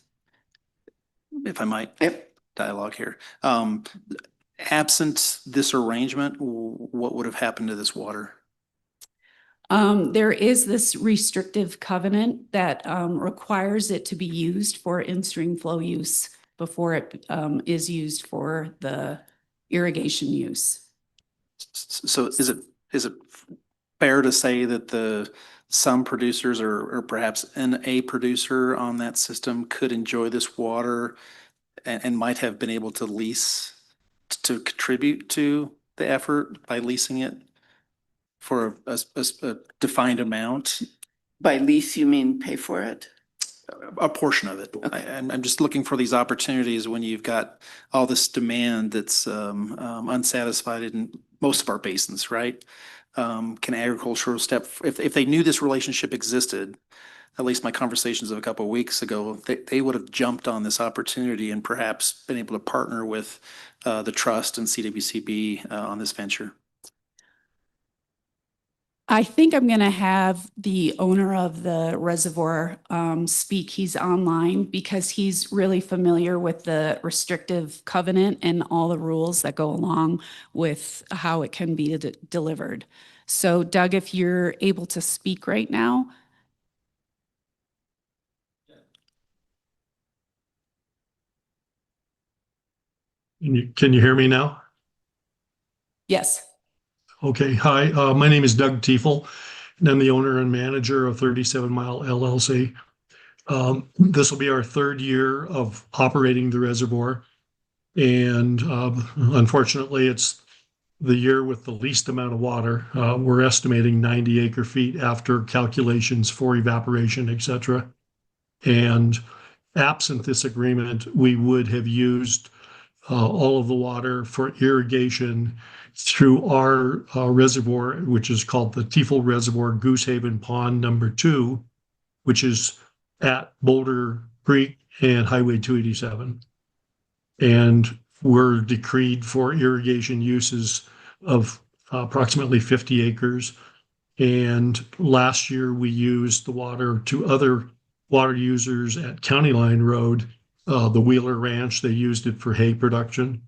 If I might, dialogue here. Absent this arrangement, what would have happened to this water? There is this restrictive covenant that requires it to be used for in-stream flow use before it is used for the irrigation use. So is it fair to say that some producers or perhaps a producer on that system could enjoy this water and might have been able to lease to contribute to the effort by leasing it for a defined amount? By lease, you mean pay for it? A portion of it. I'm just looking for these opportunities when you've got all this demand that's unsatisfied in most of our basins, right? Can agricultural if they knew this relationship existed, at least my conversations of a couple of weeks ago, they would have jumped on this opportunity and perhaps been able to partner with the trust and CWCB on this venture. I think I'm going to have the owner of the reservoir speak. He's online because he's really familiar with the restrictive covenant and all the rules that go along with how it can be delivered. So Doug, if you're able to speak right now. Can you hear me now? Yes. Okay, hi, my name is Doug Tiefel, and I'm the owner and manager of 37 Mile LLC. This will be our third year of operating the reservoir, and unfortunately, it's the year with the least amount of water. We're estimating 90 acre feet after calculations for evaporation, et cetera. And absent this agreement, we would have used all of the water for irrigation through our reservoir, which is called the Tiefel Reservoir Goosehaven Pond number 2, which is at Boulder Creek and Highway 287. And we're decreed for irrigation uses of approximately 50 acres. And last year we used the water to other water users at County Line Road, the Wheeler Ranch. They used it for hay production.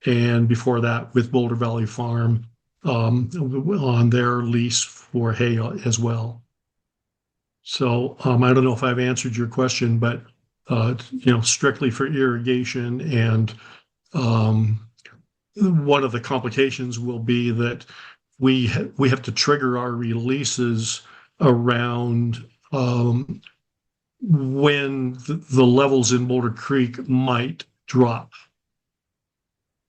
And before that with Boulder Valley Farm on their lease for hay as well. So I don't know if I've answered your question, but strictly for irrigation, and one of the complications will be that we have to trigger our releases around when the levels in Boulder Creek might drop.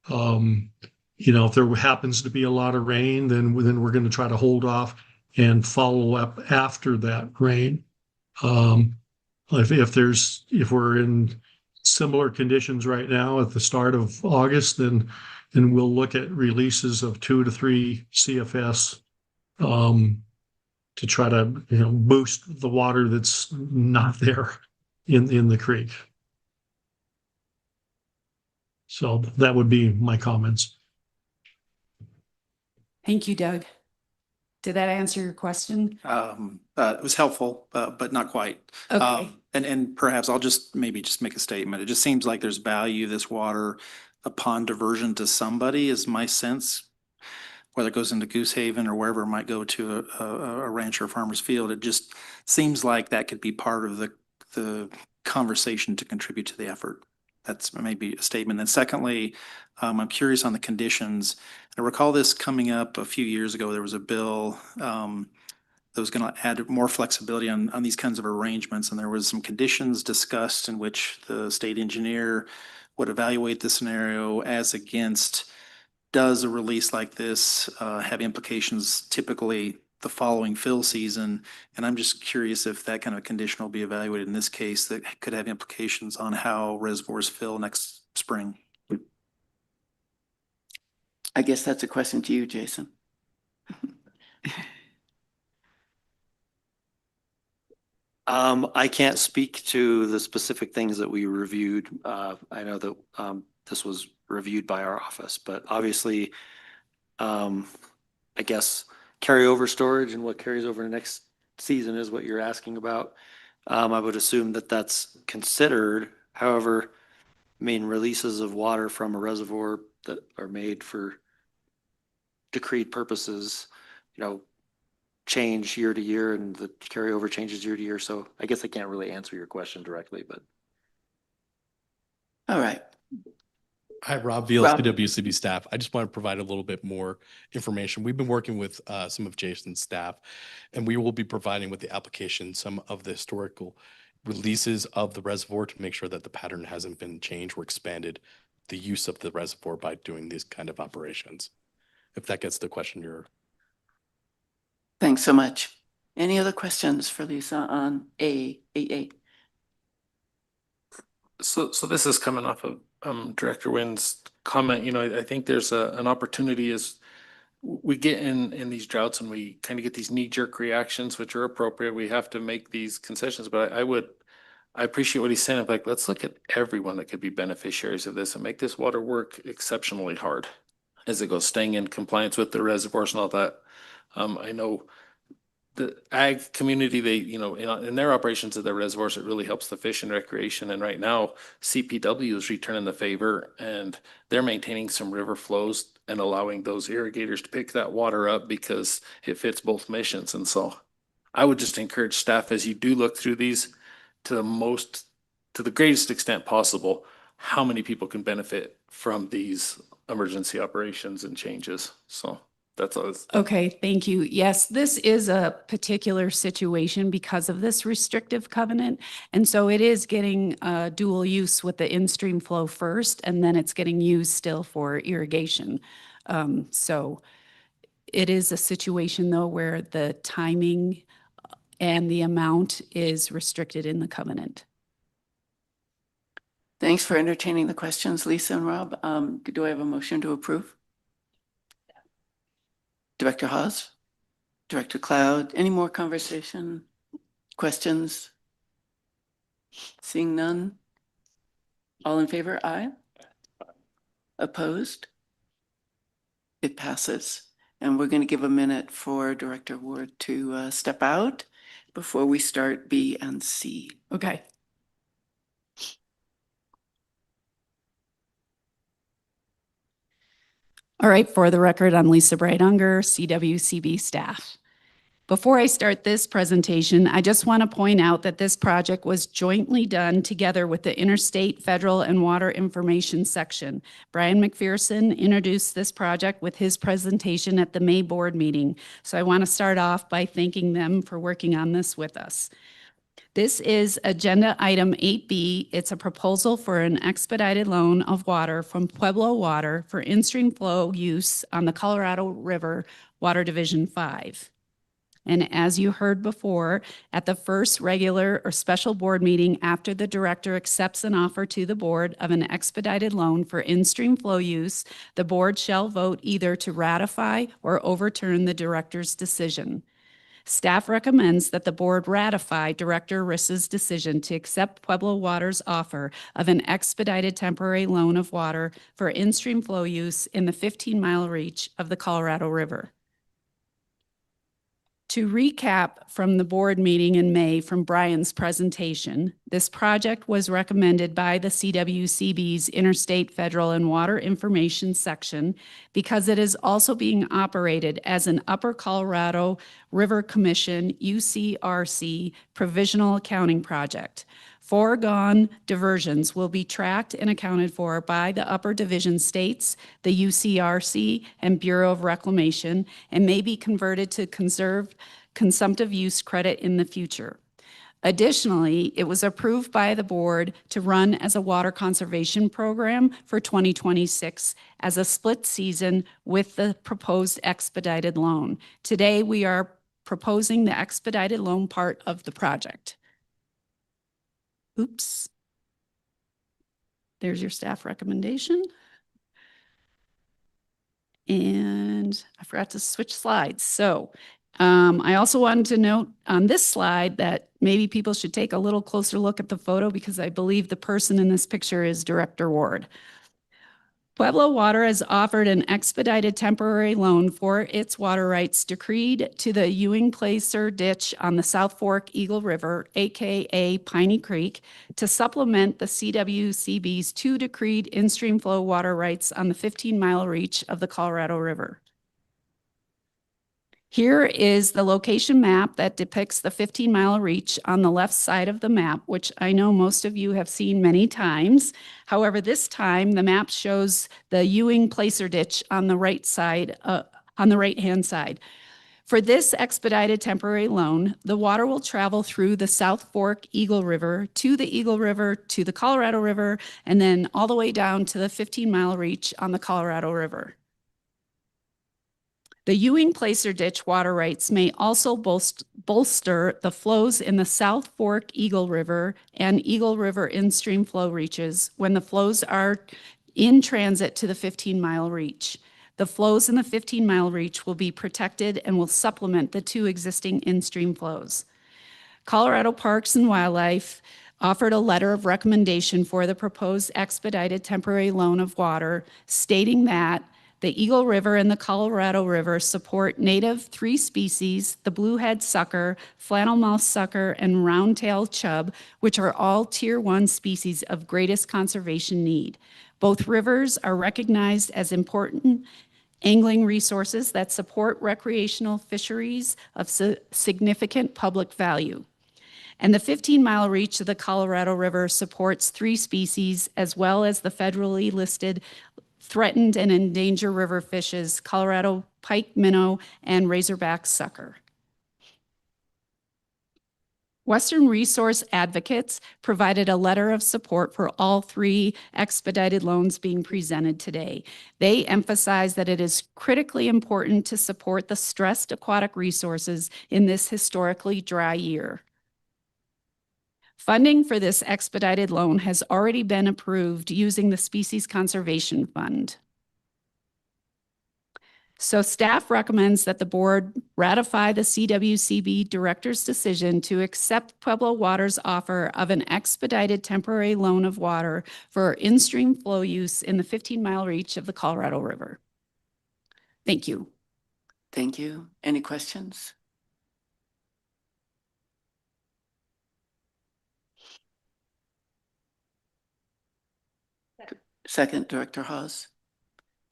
If there happens to be a lot of rain, then we're going to try to hold off and follow up after that rain. If we're in similar conditions right now at the start of August, then we'll look at releases of 2 to 3 CFS to try to boost the water that's not there in the creek. So that would be my comments. Thank you, Doug. Did that answer your question? It was helpful, but not quite. Okay. And perhaps I'll just make a statement. It just seems like there's value this water upon diversion to somebody, is my sense. Whether it goes into Goosehaven or wherever it might go to a ranch or farmer's field, it just seems like that could be part of the conversation to contribute to the effort. That's maybe a statement. And secondly, I'm curious on the conditions. I recall this coming up a few years ago. There was a bill that was going to add more flexibility on these kinds of arrangements. And there was some conditions discussed in which the state engineer would evaluate the scenario as against, does a release like this have implications typically the following fill season? And I'm just curious if that kind of condition will be evaluated in this case that could have implications on how reservoirs fill next spring. I guess that's a question to you, Jason. I can't speak to the specific things that we reviewed. I know that this was reviewed by our office, but obviously, I guess carryover storage and what carries over the next season is what you're asking about. I would assume that that's considered. However, releases of water from a reservoir that are made for decreed purposes, change year to year and the carryover changes year to year. So I guess I can't really answer your question directly, but. All right. Hi, Rob Veal, Rob. CWCB staff. I just want to provide a little bit more information. We've been working with some of Jason's staff, and we will be providing with the application some of the historical releases of the reservoir to make sure that the pattern hasn't been changed or expanded the use of the reservoir by doing these kind of operations. If that gets the question you're. Thanks so much. Any other questions for Lisa on A8A? So this is coming off of Director Wynn's comment. I think there's an opportunity as we get in these droughts and we kind of get these knee-jerk reactions, which are appropriate. We have to make these concessions, but I appreciate what he's saying of like, let's look at everyone that could be beneficiaries of this and make this water work exceptionally hard as it goes, staying in compliance with the reservoirs and all that. I know the ag community, they, in their operations of their reservoirs, it really helps the fish and recreation. And right now, CPW is returning the favor and they're maintaining some river flows and allowing those irrigators to pick that water up because it fits both missions. And so I would just encourage staff, as you do look through these, to the greatest extent possible, how many people can benefit from these emergency operations and changes. So that's all. Okay, thank you. Yes, this is a particular situation because of this restrictive covenant. And so it is getting dual use with the in-stream flow first, and then it's getting used still for irrigation. So it is a situation though where the timing and the amount is restricted in the covenant. Thanks for entertaining the questions, Lisa and Rob. Do I have a motion to approve? Director Haas, Director Cloud, any more conversation, questions? Seeing none. All in favor, aye. Opposed? It passes. And we're going to give a minute for Director Ward to step out before we start B and C. Okay. All right, for the record, I'm Lisa Breitunger, CWCB staff. Before I start this presentation, I just want to point out that this project was jointly done together with the Interstate, Federal, and Water Information Section. Brian McPherson introduced this project with his presentation at the May board meeting. So I want to start off by thanking them for working on this with us. This is agenda item 8B. It's a proposal for an expedited loan of water from Pueblo Water for in-stream flow use on the Colorado River Water Division 5. And as you heard before, at the first regular or special board meeting after the director accepts an offer to the board of an expedited loan for in-stream flow use, the board shall vote either to ratify or overturn the director's decision. Staff recommends that the board ratify Director Rissa's decision to accept Pueblo Water's offer of an expedited temporary loan of water for in-stream flow use in the 15-mile reach of the Colorado River. To recap from the board meeting in May from Brian's presentation, this project was recommended by the CWCB's Interstate, Federal, and Water Information Section because it is also being operated as an Upper Colorado River Commission UCRC provisional accounting project. Foregone diversions will be tracked and accounted for by the Upper Division states, the UCRC, and Bureau of Reclamation, and may be converted to consumptive use credit in the future. Additionally, it was approved by the board to run as a water conservation program for 2026 as a split season with the proposed expedited loan. Today, we are proposing the expedited loan part of the project. Oops. There's your staff recommendation. And I forgot to switch slides. So I also wanted to note on this slide that maybe people should take a little closer look at the photo because I believe the person in this picture is Director Ward. Pueblo Water has offered an expedited temporary loan for its water rights decreed to the Ewing Placer Ditch on the South Fork Eagle River, aka Piney Creek, to supplement the CWCB's 2 decreed in-stream flow water rights on the 15-mile reach of the Colorado River. Here is the location map that depicts the 15-mile reach on the left side of the map, which I know most of you have seen many times. However, this time the map shows the Ewing Placer Ditch on the right side, on the right-hand side. For this expedited temporary loan, the water will travel through the South Fork Eagle River to the Colorado River, and then all the way down to the 15-mile reach on the Colorado River. The Ewing Placer Ditch water rights may also bolster the flows in the South Fork Eagle River and Eagle River in-stream flow reaches when the flows are in transit to the 15-mile reach. The flows in the 15-mile reach will be protected and will supplement the 2 existing in-stream flows. Colorado Parks and Wildlife offered a letter of recommendation for the proposed expedited temporary loan of water, stating that the Eagle River and the Colorado River support native 3 species, the bluehead sucker, flannelmouth sucker, and round-tailed chub, which are all Tier 1 species of greatest conservation need. Both rivers are recognized as important angling resources that support recreational fisheries of significant public value. And the 15-mile reach of the Colorado River supports 3 species, as well as the federally listed threatened and endangered river fishes, Colorado pike minnow and razorback sucker. Western Resource Advocates provided a letter of support for all 3 expedited loans being presented today. They emphasize that it is critically important to support the stressed aquatic resources in this historically dry year. Funding for this expedited loan has already been approved using the Species Conservation Fund. So staff recommends that the board ratify the CWCB director's decision to accept Pueblo Water's offer of an expedited temporary loan of water for in-stream flow use in the 15-mile reach of the Colorado River. Thank you. Thank you. Any questions? Second, Director Hawes.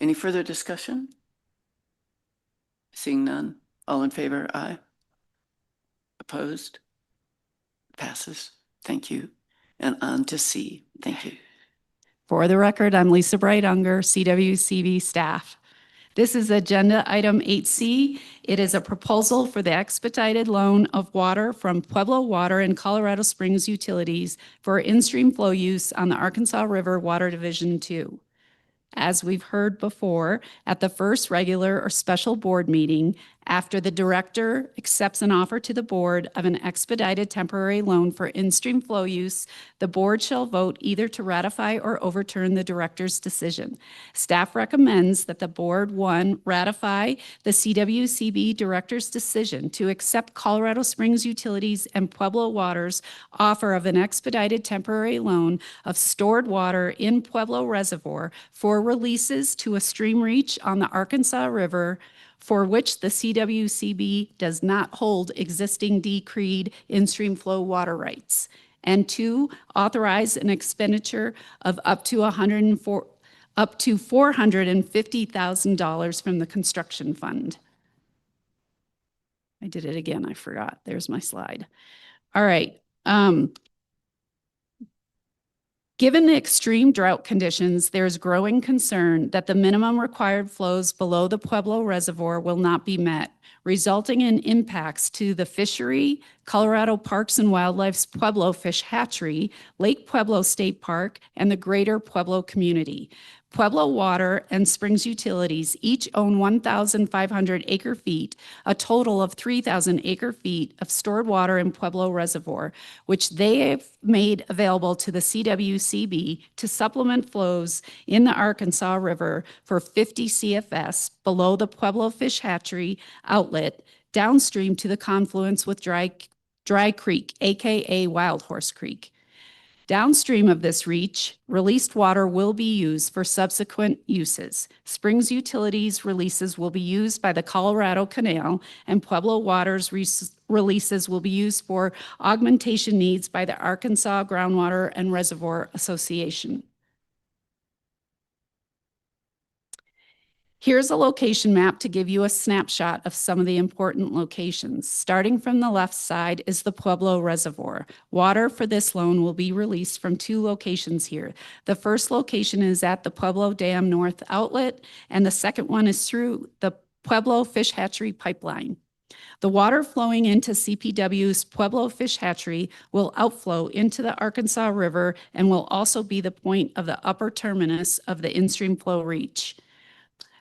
Any further discussion? Seeing none. All in favor, aye. Opposed? Passes. Thank you. And on to C. Thank you. For the record, I'm Lisa Bright-Unger, CWCB staff. This is agenda item 8C. It is a proposal for the expedited loan of water from Pueblo Water and Colorado Springs Utilities for in-stream flow use on the Arkansas River Water Division 2. As we've heard before, at the first regular or special board meeting, after the director accepts an offer to the board of an expedited temporary loan for in-stream flow use, the board shall vote either to ratify or overturn the director's decision. Staff recommends that the board, 1, ratify the CWCB director's decision to accept Colorado Springs Utilities and Pueblo Water's offer of an expedited temporary loan of stored water in Pueblo Reservoir for releases to a stream reach on the Arkansas River for which the CWCB does not hold existing decreed in-stream flow water rights. And 2, authorize an expenditure of up to $450,000 from the construction fund. I did it again, I forgot. There's my slide. All right. Given the extreme drought conditions, there is growing concern that the minimum required flows below the Pueblo Reservoir will not be met, resulting in impacts to the fishery, Colorado Parks and Wildlife's Pueblo Fish Hatchery, Lake Pueblo State Park, and the greater Pueblo community. Pueblo Water and Springs Utilities each own 1,500 acre-feet, a total of 3,000 acre-feet of stored water in Pueblo Reservoir, which they have made available to the CWCB to supplement flows in the Arkansas River for 50 CFS below the Pueblo Fish Hatchery outlet, downstream to the confluence with Dry Creek, aka Wild Horse Creek. Downstream of this reach, released water will be used for subsequent uses. Springs Utilities releases will be used by the Colorado Canal, and Pueblo Water's releases will be used for augmentation needs by the Arkansas Groundwater and Reservoir Association. Here's a location map to give you a snapshot of some of the important locations. Starting from the left side is the Pueblo Reservoir. Water for this loan will be released from 2 locations here. The first location is at the Pueblo Dam North Outlet, and the second one is through the Pueblo Fish Hatchery Pipeline. The water flowing into CPW's Pueblo Fish Hatchery will outflow into the Arkansas River and will also be the point of the upper terminus of the in-stream flow reach.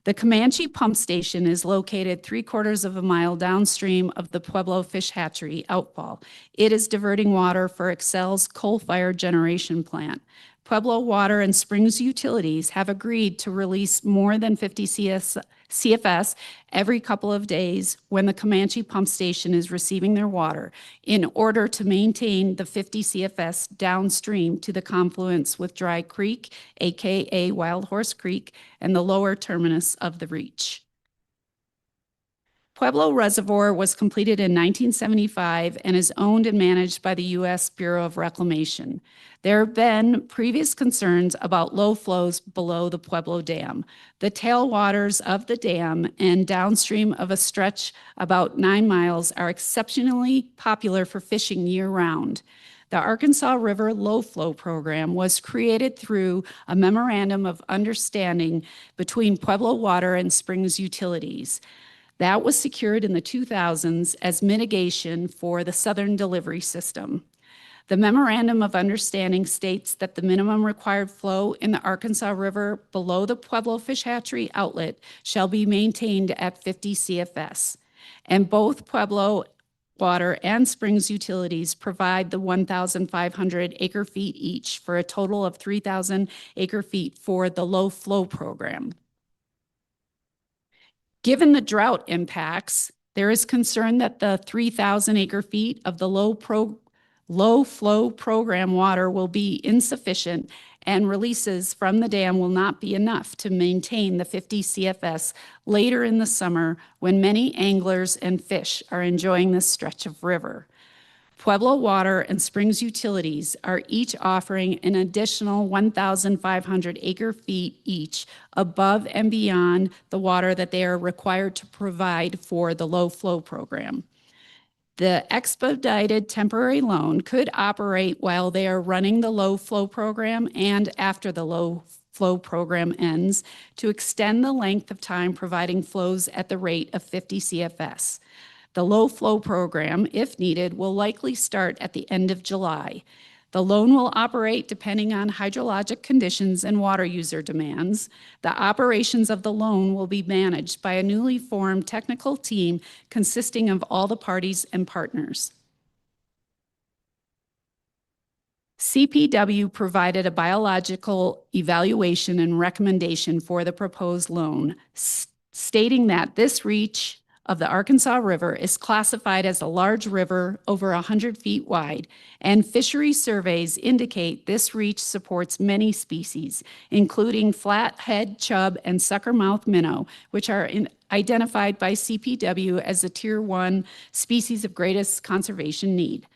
The Comanche Pump Station is located 3/4 of a mile downstream of the Pueblo Fish Hatchery outfall. It is diverting water for Excel's coal-fired generation plant. Pueblo Water and Springs Utilities have agreed to release more than 50 CFS every couple of days when the Comanche Pump Station is receiving their water in order to maintain the 50 CFS downstream to the confluence with Dry Creek, aka Wild Horse Creek, and the lower terminus of the reach. Pueblo Reservoir was completed in 1975 and is owned and managed by the U.S. Bureau of Reclamation. There have been previous concerns about low flows below the Pueblo Dam. The tailwaters of the dam and downstream of a stretch about 9 miles are exceptionally popular for fishing year-round. The Arkansas River Low Flow Program was created through a memorandum of understanding between Pueblo Water and Springs Utilities. That was secured in the 2000s as mitigation for the Southern Delivery System. The Memorandum of Understanding states that the minimum required flow in the Arkansas River below the Pueblo Fish Hatchery outlet shall be maintained at 50 CFS. And both Pueblo Water and Springs Utilities provide the 1,500 acre-feet each for a total of 3,000 acre-feet for the low flow program. Given the drought impacts, there is concern that the 3,000 acre-feet of the low flow program water will be insufficient and releases from the dam will not be enough to maintain the 50 CFS later in the summer when many anglers and fish are enjoying this stretch of river. Pueblo Water and Springs Utilities are each offering an additional 1,500 acre-feet each above and beyond the water that they are required to provide for the low flow program. The expedited temporary loan could operate while they are running the low flow program and after the low flow program ends to extend the length of time providing flows at the rate of 50 CFS. The low flow program, if needed, will likely start at the end of July. The loan will operate depending on hydrologic conditions and water user demands. The operations of the loan will be managed by a newly formed technical team consisting of all the parties and partners. CPW provided a biological evaluation and recommendation for the proposed loan, stating that this reach of the Arkansas River is classified as a large river over 100 feet wide, and fishery surveys indicate this reach supports many species, including flathead chub and suckermouth minnow, which are identified by CPW as the Tier 1 species of greatest conservation need.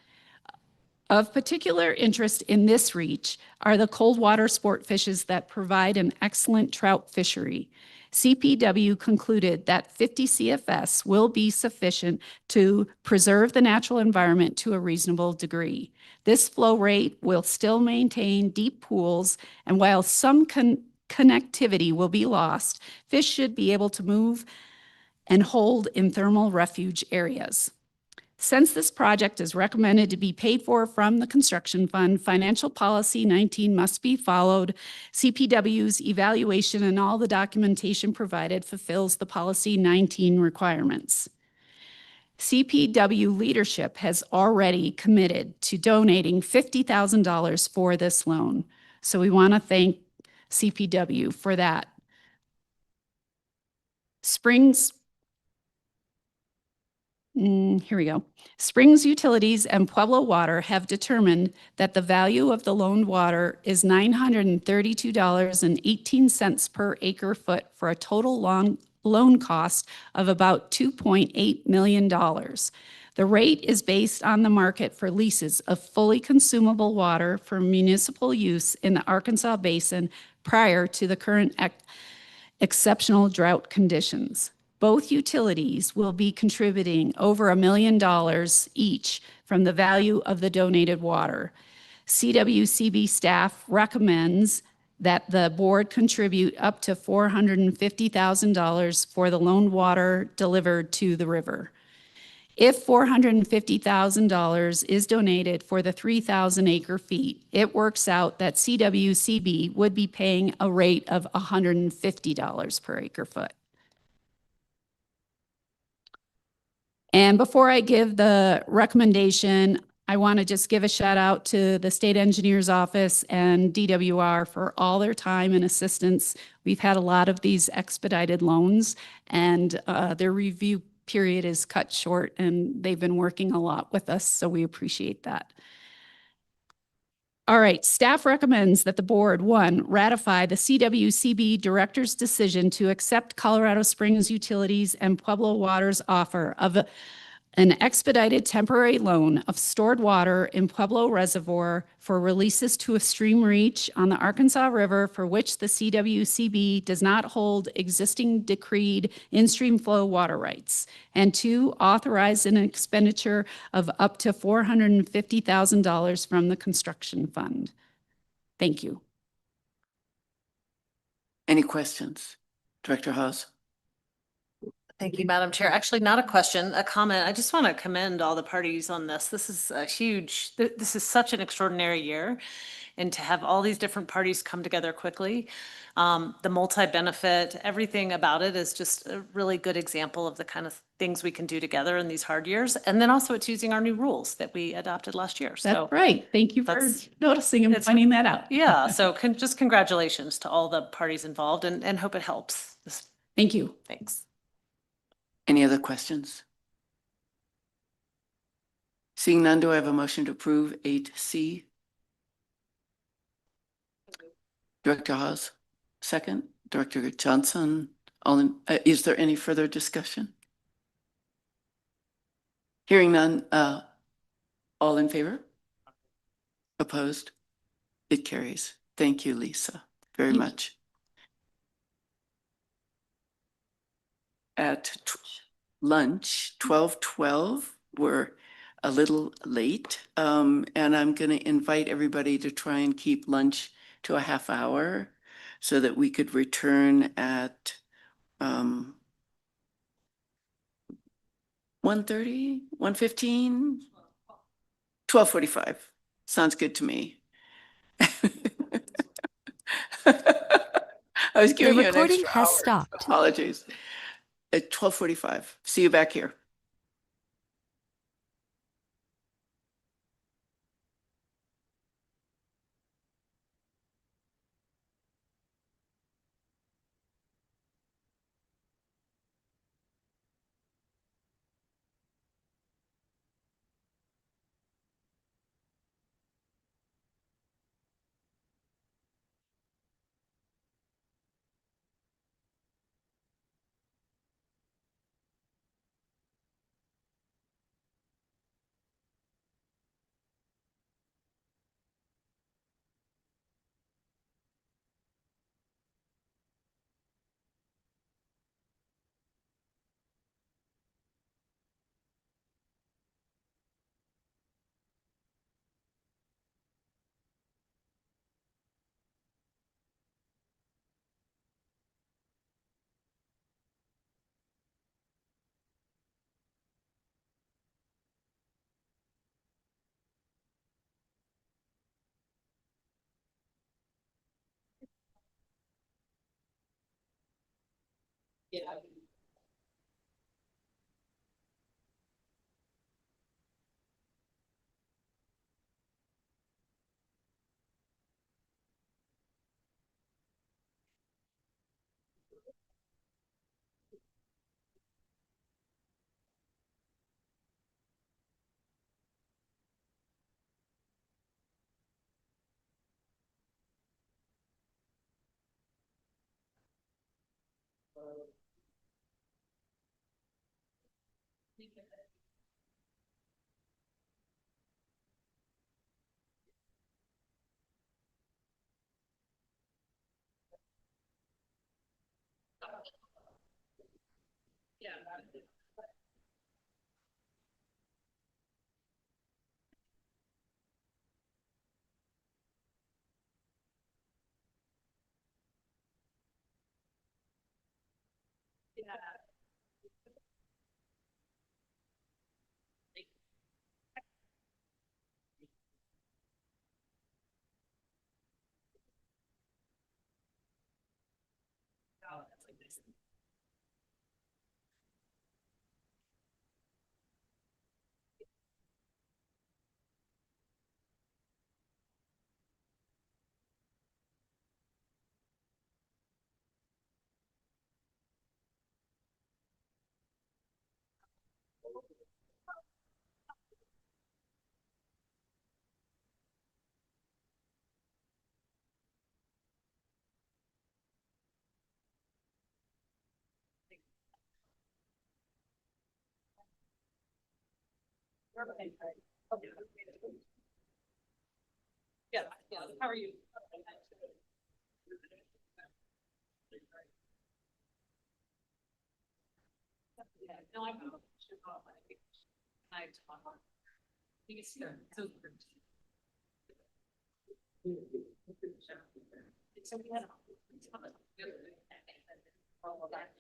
Of particular interest in this reach are the cold water sport fishes that provide an excellent trout fishery. CPW concluded that 50 CFS will be sufficient to preserve the natural environment to a reasonable degree. This flow rate will still maintain deep pools, and while some connectivity will be lost, fish should be able to move and hold in thermal refuge areas. Since this project is recommended to be paid for from the construction fund, Financial Policy 19 must be followed. CPW's evaluation and all the documentation provided fulfills the Policy 19 requirements. CPW leadership has already committed to donating $50,000 for this loan. So we want to thank CPW for that. Springs Here we go. Springs Utilities and Pueblo Water have determined that the value of the loaned water is $932.18 per acre foot for a total loan cost of about $2.8 million. The rate is based on the market for leases of fully consumable water for municipal use in the Arkansas Basin prior to the current exceptional drought conditions. Both utilities will be contributing over $1 million each from the value of the donated water. CWCB staff recommends that the board contribute up to $450,000 for the loaned water delivered to the river. If $450,000 is donated for the 3,000 acre feet, it works out that CWCB would be paying a rate of $150 per acre foot. And before I give the recommendation, I want to just give a shout out to the State Engineer's Office and DWR for all their time and assistance. We've had a lot of these expedited loans, and their review period is cut short, and they've been working a lot with us, so we appreciate that. All right, staff recommends that the board, 1, ratify the CWCB director's decision to accept Colorado Springs Utilities and Pueblo Water's offer of an expedited temporary loan of stored water in Pueblo Reservoir for releases to a stream reach on the Arkansas River for which the CWCB does not hold existing decreed in-stream flow water rights. And 2, authorize an expenditure of up to $450,000 from the construction fund. Thank you. Any questions? Director Haas? Thank you, Madam Chair. Actually, not a question, a comment. I just want to commend all the parties on this. This is a huge, this is such an extraordinary year. And to have all these different parties come together quickly, the multi-benefit, everything about it is just a really good example of the kind of things we can do together in these hard years. And then also it's using our new rules that we adopted last year. That's right. Thank you for noticing and finding that out. Yeah, so just congratulations to all the parties involved and hope it helps. Thank you. Thanks. Any other questions? Seeing none, do I have a motion to approve 8C? Director Haas, second. Director Johnson, is there any further discussion? Hearing none, all in favor? Opposed? It carries. Thank you, Lisa, very much. At lunch, 12:12, we're a little late, and I'm going to invite everybody to try and keep lunch to a half hour so that we could return at 1:30, 1:15, 12:45. Sounds good to me. I was giving you an recording extra has hour. stopped. Apologies. At 12:45. See you back here. Yeah, how are you? No, I'm not. You can see her. So we had all of that.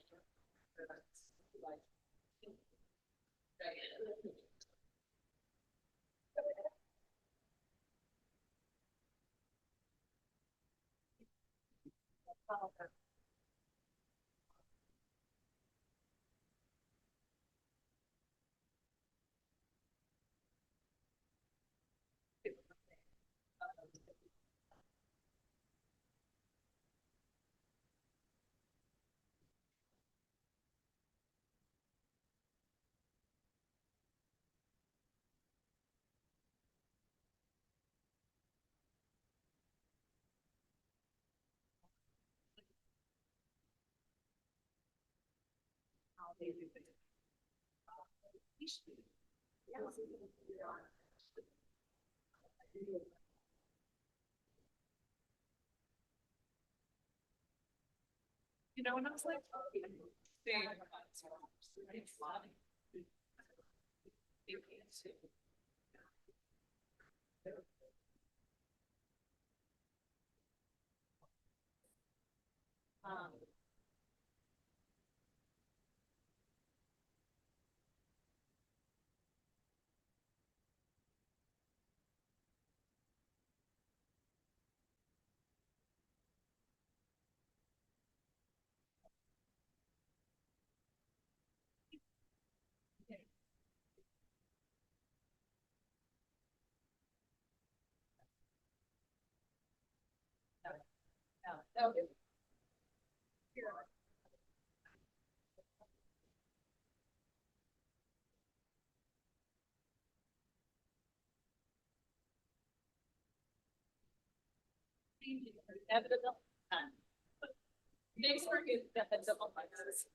You know, and I was like, Thanks for giving that heads up on my this.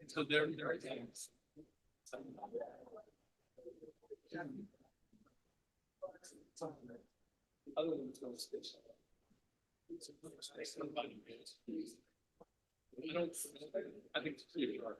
So there are things. Other than the station. I think it's really hard.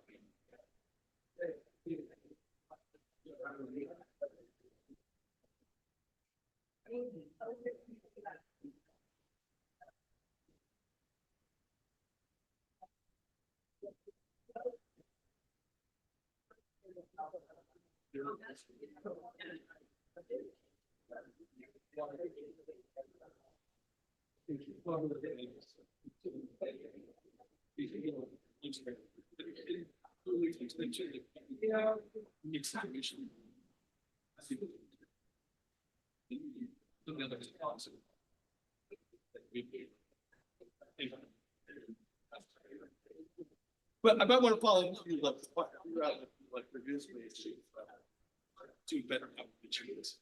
But I might want to follow you like reduce me to better opportunities.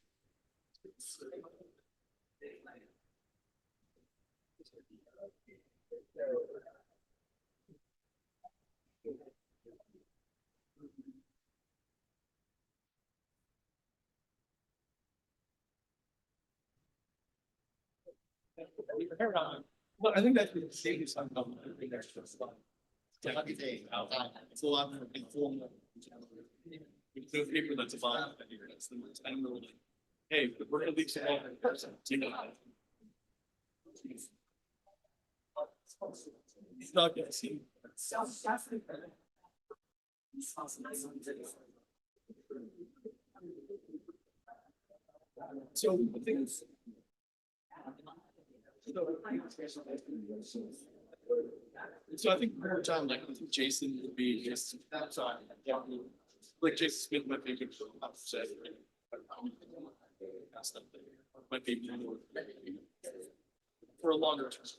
Well, I think that's the same as I'm I think that's just fun. It's a lot more informal. There's no paper that's about it here. That's the most, I'm really, hey, we're gonna leave some other person, you know. He's not gonna see. So the thing is. So I think more time, like Jason would be just outside. Like Jason Smith might be good for upset. Might be for a longer term.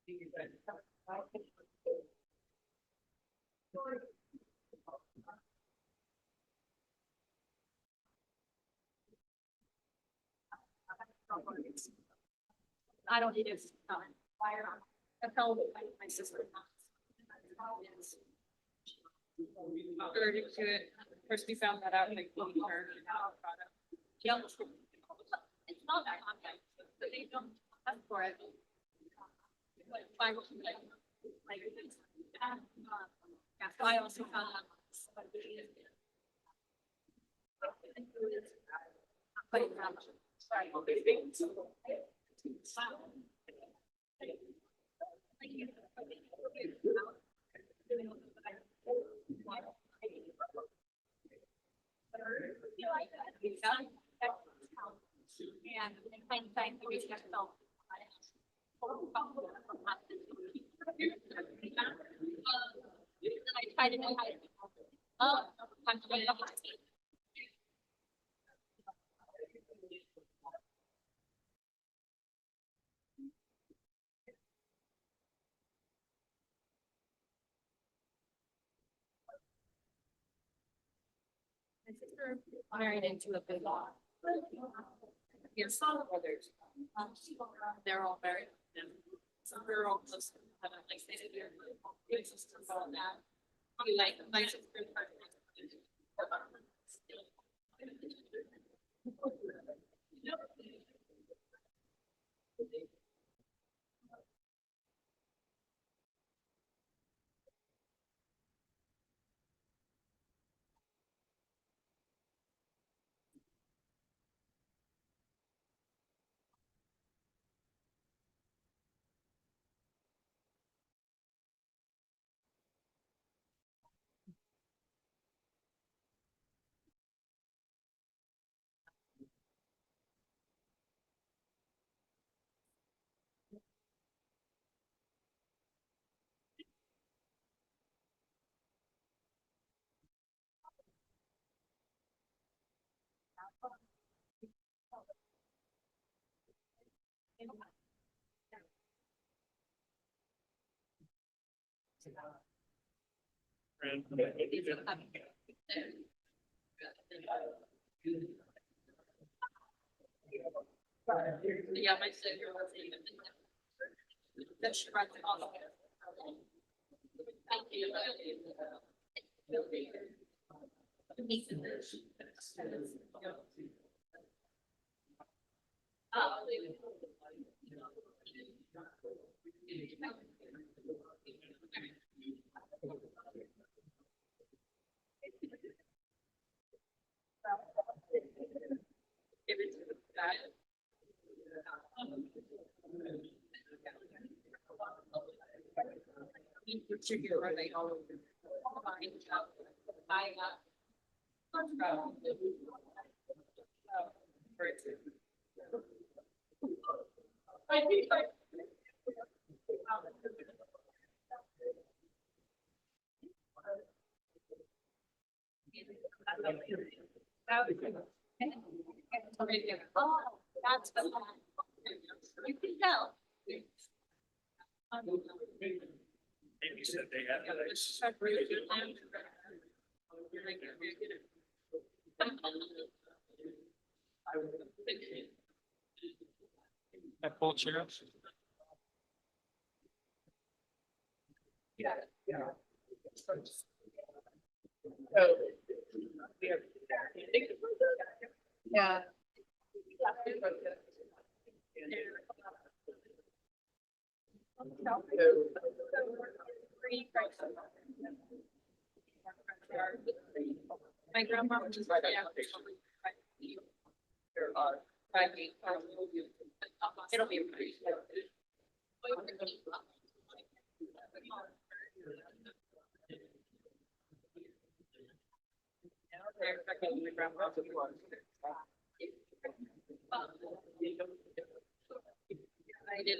I don't need it. I fell with my sister. Allergic to it. First, we found that out like her. Yep. It's not that common, but they don't test for it. Like, yeah, so I also found that. Sorry. And in hindsight, the reason I felt I tried to know how to I'm doing it. My sister married into a big law. Yes, some brothers. They're all married. Some are all close. Haven't like stated here. Big sisters all that. We like my sister. Yeah, my sister was even. That she runs all the way. Thank you. Oh, that's the one. You can tell. Maybe said they had this. At full chairs. Yeah. Yeah. Yeah. My grandma was just right out. It'll be. I did.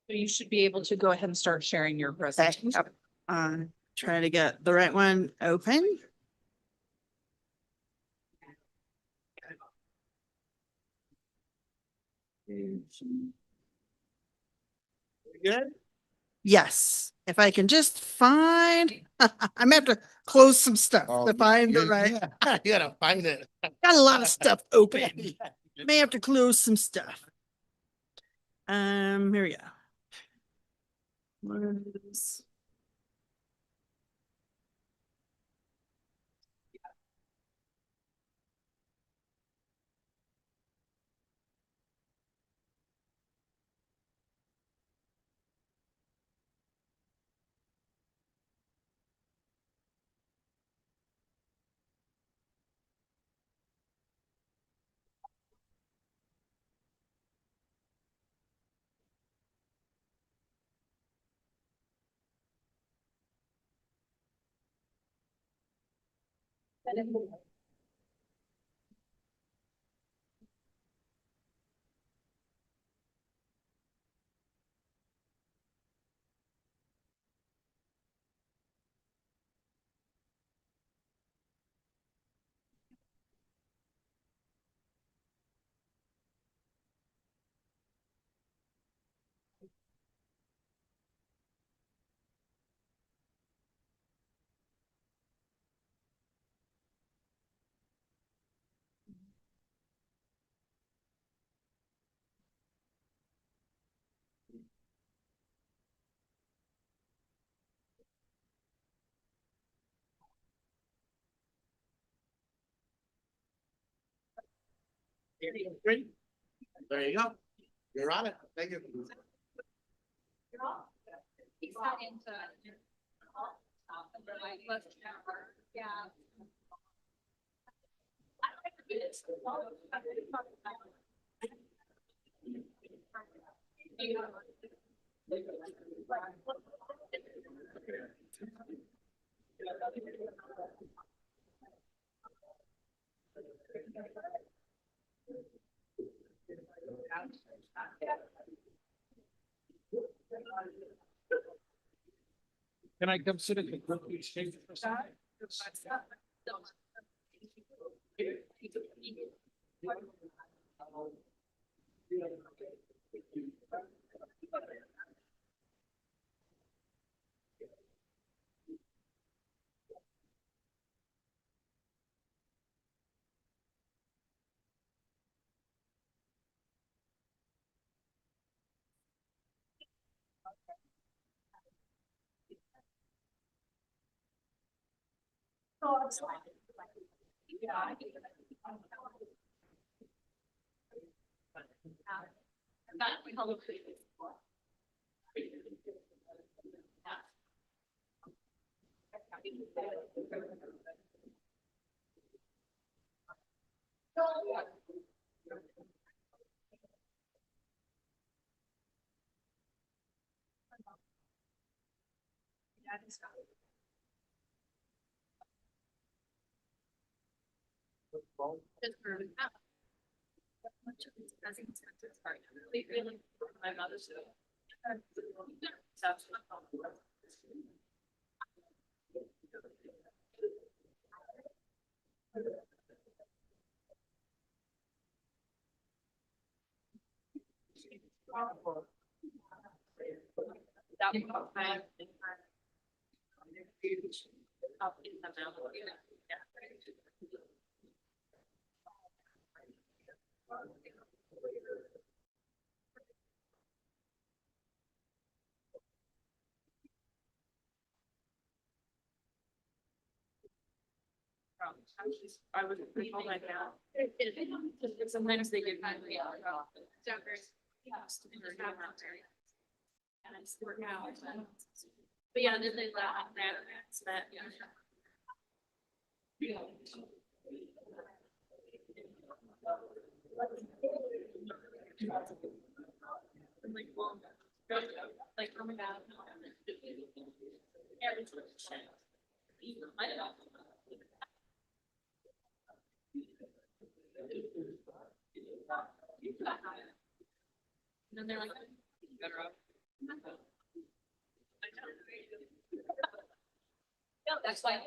So you should be able to go ahead and start sharing your presentation. Yep. Try to get the right one open. Good? Yes, if I can just find, I'm gonna have to close some stuff to find the right. You gotta find it. Got a lot of stuff open. May have to close some stuff. Here we go. Where's- There you go. You're on it. Thank you. Can I come sit at the group exchange for a second? My mother's. I would recall that now. Sometimes they get. And it's working out. But yeah, then they laugh that, yeah. Like, well, like, oh my God. And then they're like, better off. Yeah, that's why.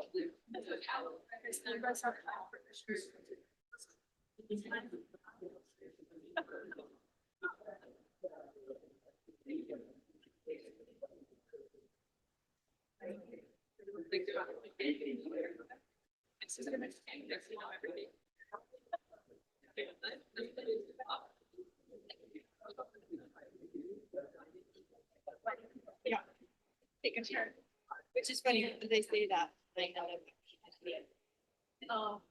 Yeah. Take a turn. Which is funny, they say that thing out of. Oh.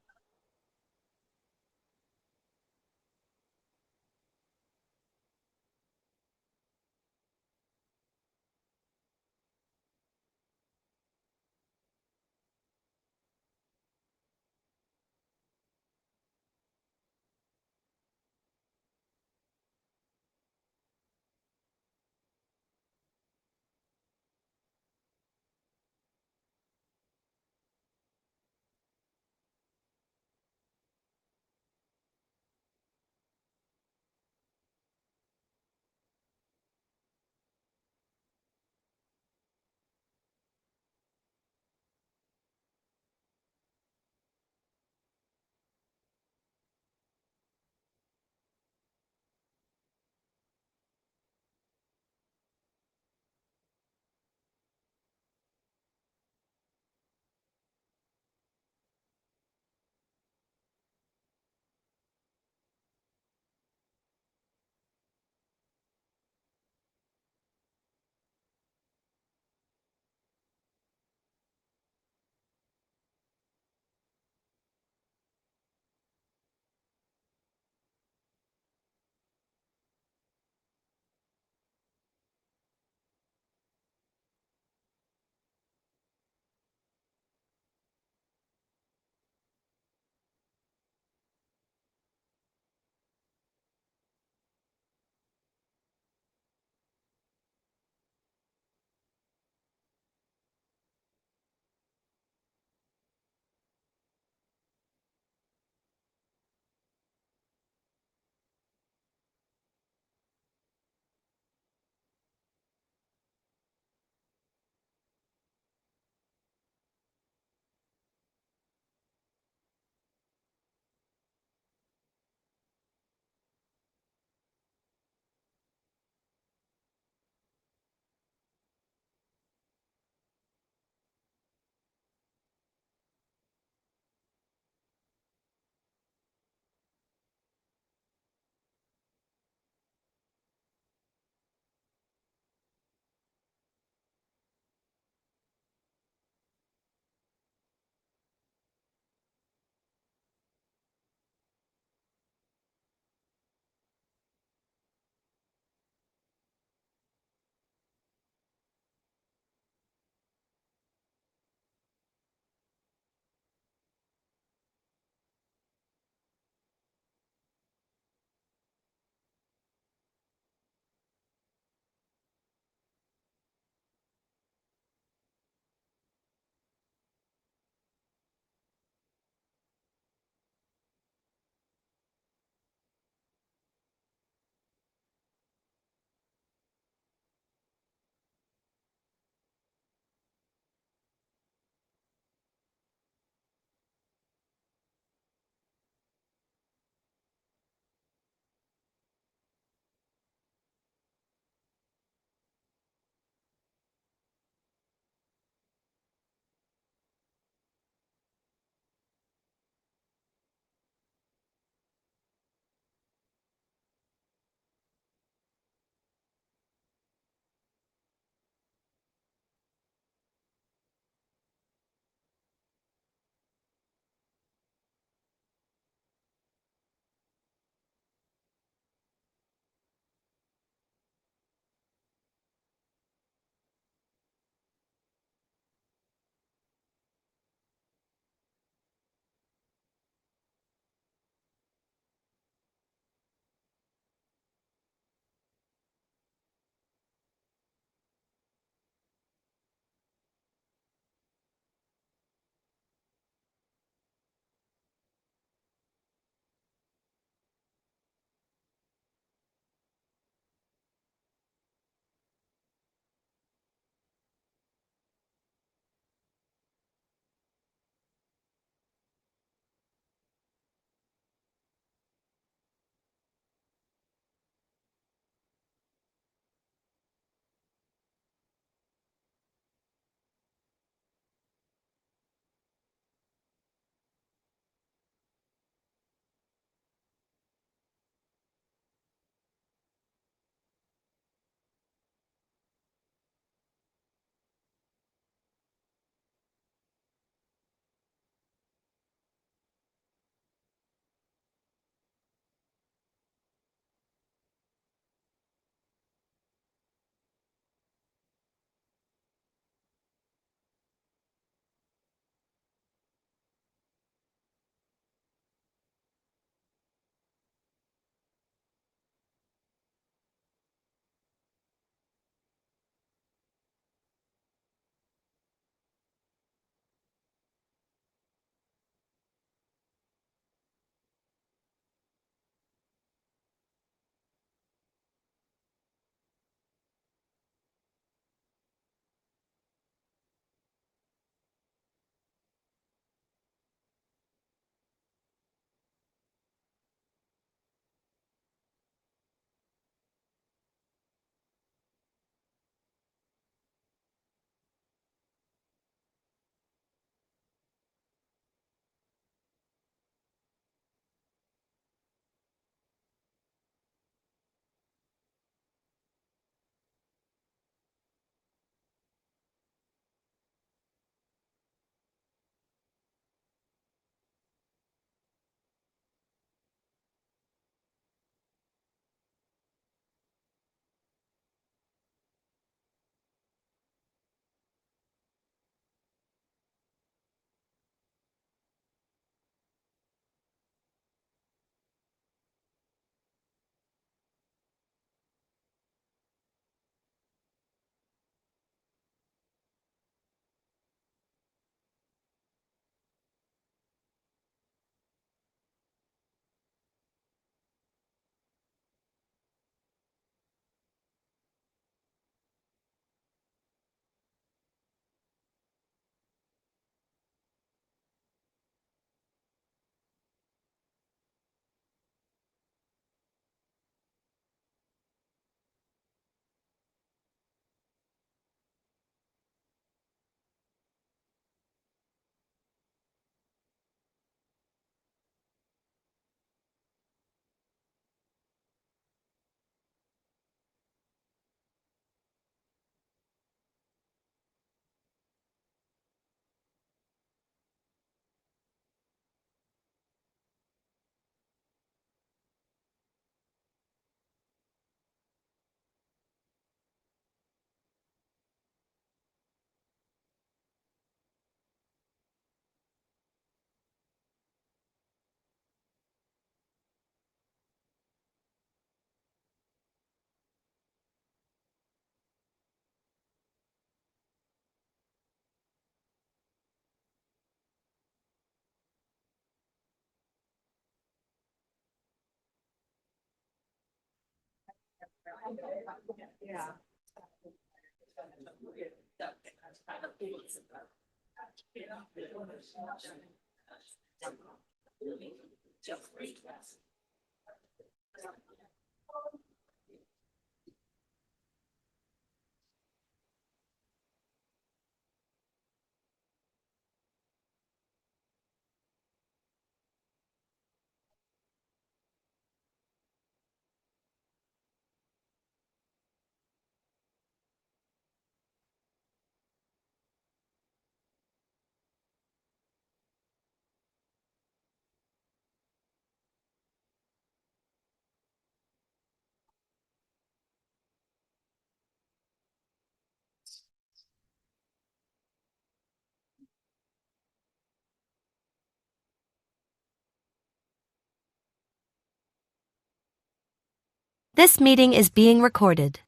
This meeting is being recorded.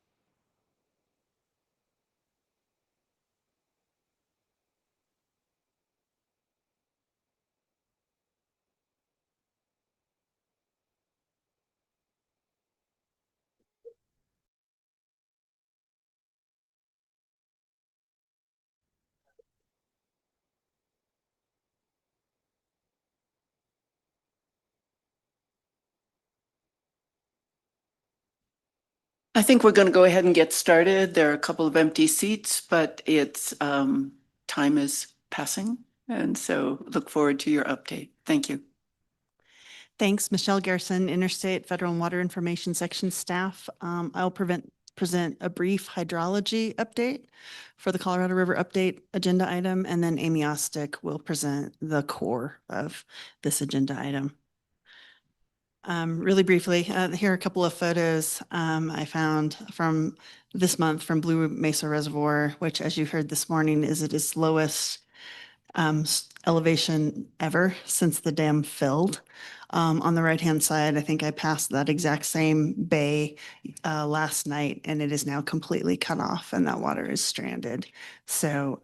I think we're going to go ahead and get started. There are a couple of empty seats, but it's time is passing. And so look forward to your update. Thank you. Thanks, Michelle Garrison, Interstate Federal and Water Information Section staff. I'll present a brief hydrology update for the Colorado River update agenda item, and then Amy Ostick will present the core of this agenda item. Really briefly, here are a couple of photos I found from this month from Blue Mesa Reservoir, which, as you heard this morning, is at its lowest elevation ever since the dam filled. On the right-hand side, I think I passed that exact same bay last night, and it is now completely cut off, and that water is stranded. So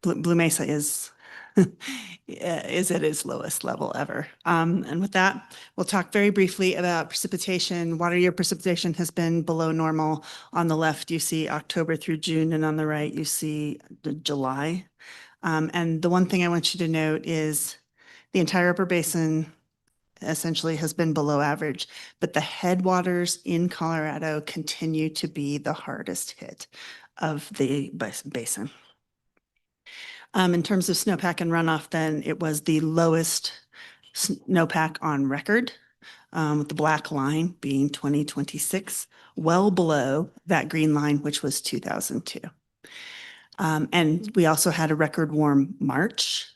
Blue Mesa is is at its lowest level ever. And with that, we'll talk very briefly about precipitation. Water year precipitation has been below normal. On the left, you see October through June, and on the right, you see the July. And the one thing I want you to note is the entire upper basin essentially has been below average, but the headwaters in Colorado continue to be the hardest hit of the basin. In terms of snowpack and runoff, then it was the lowest snowpack on record, with the black line being 2026, well below that green line, which was 2002. And we also had a record warm March,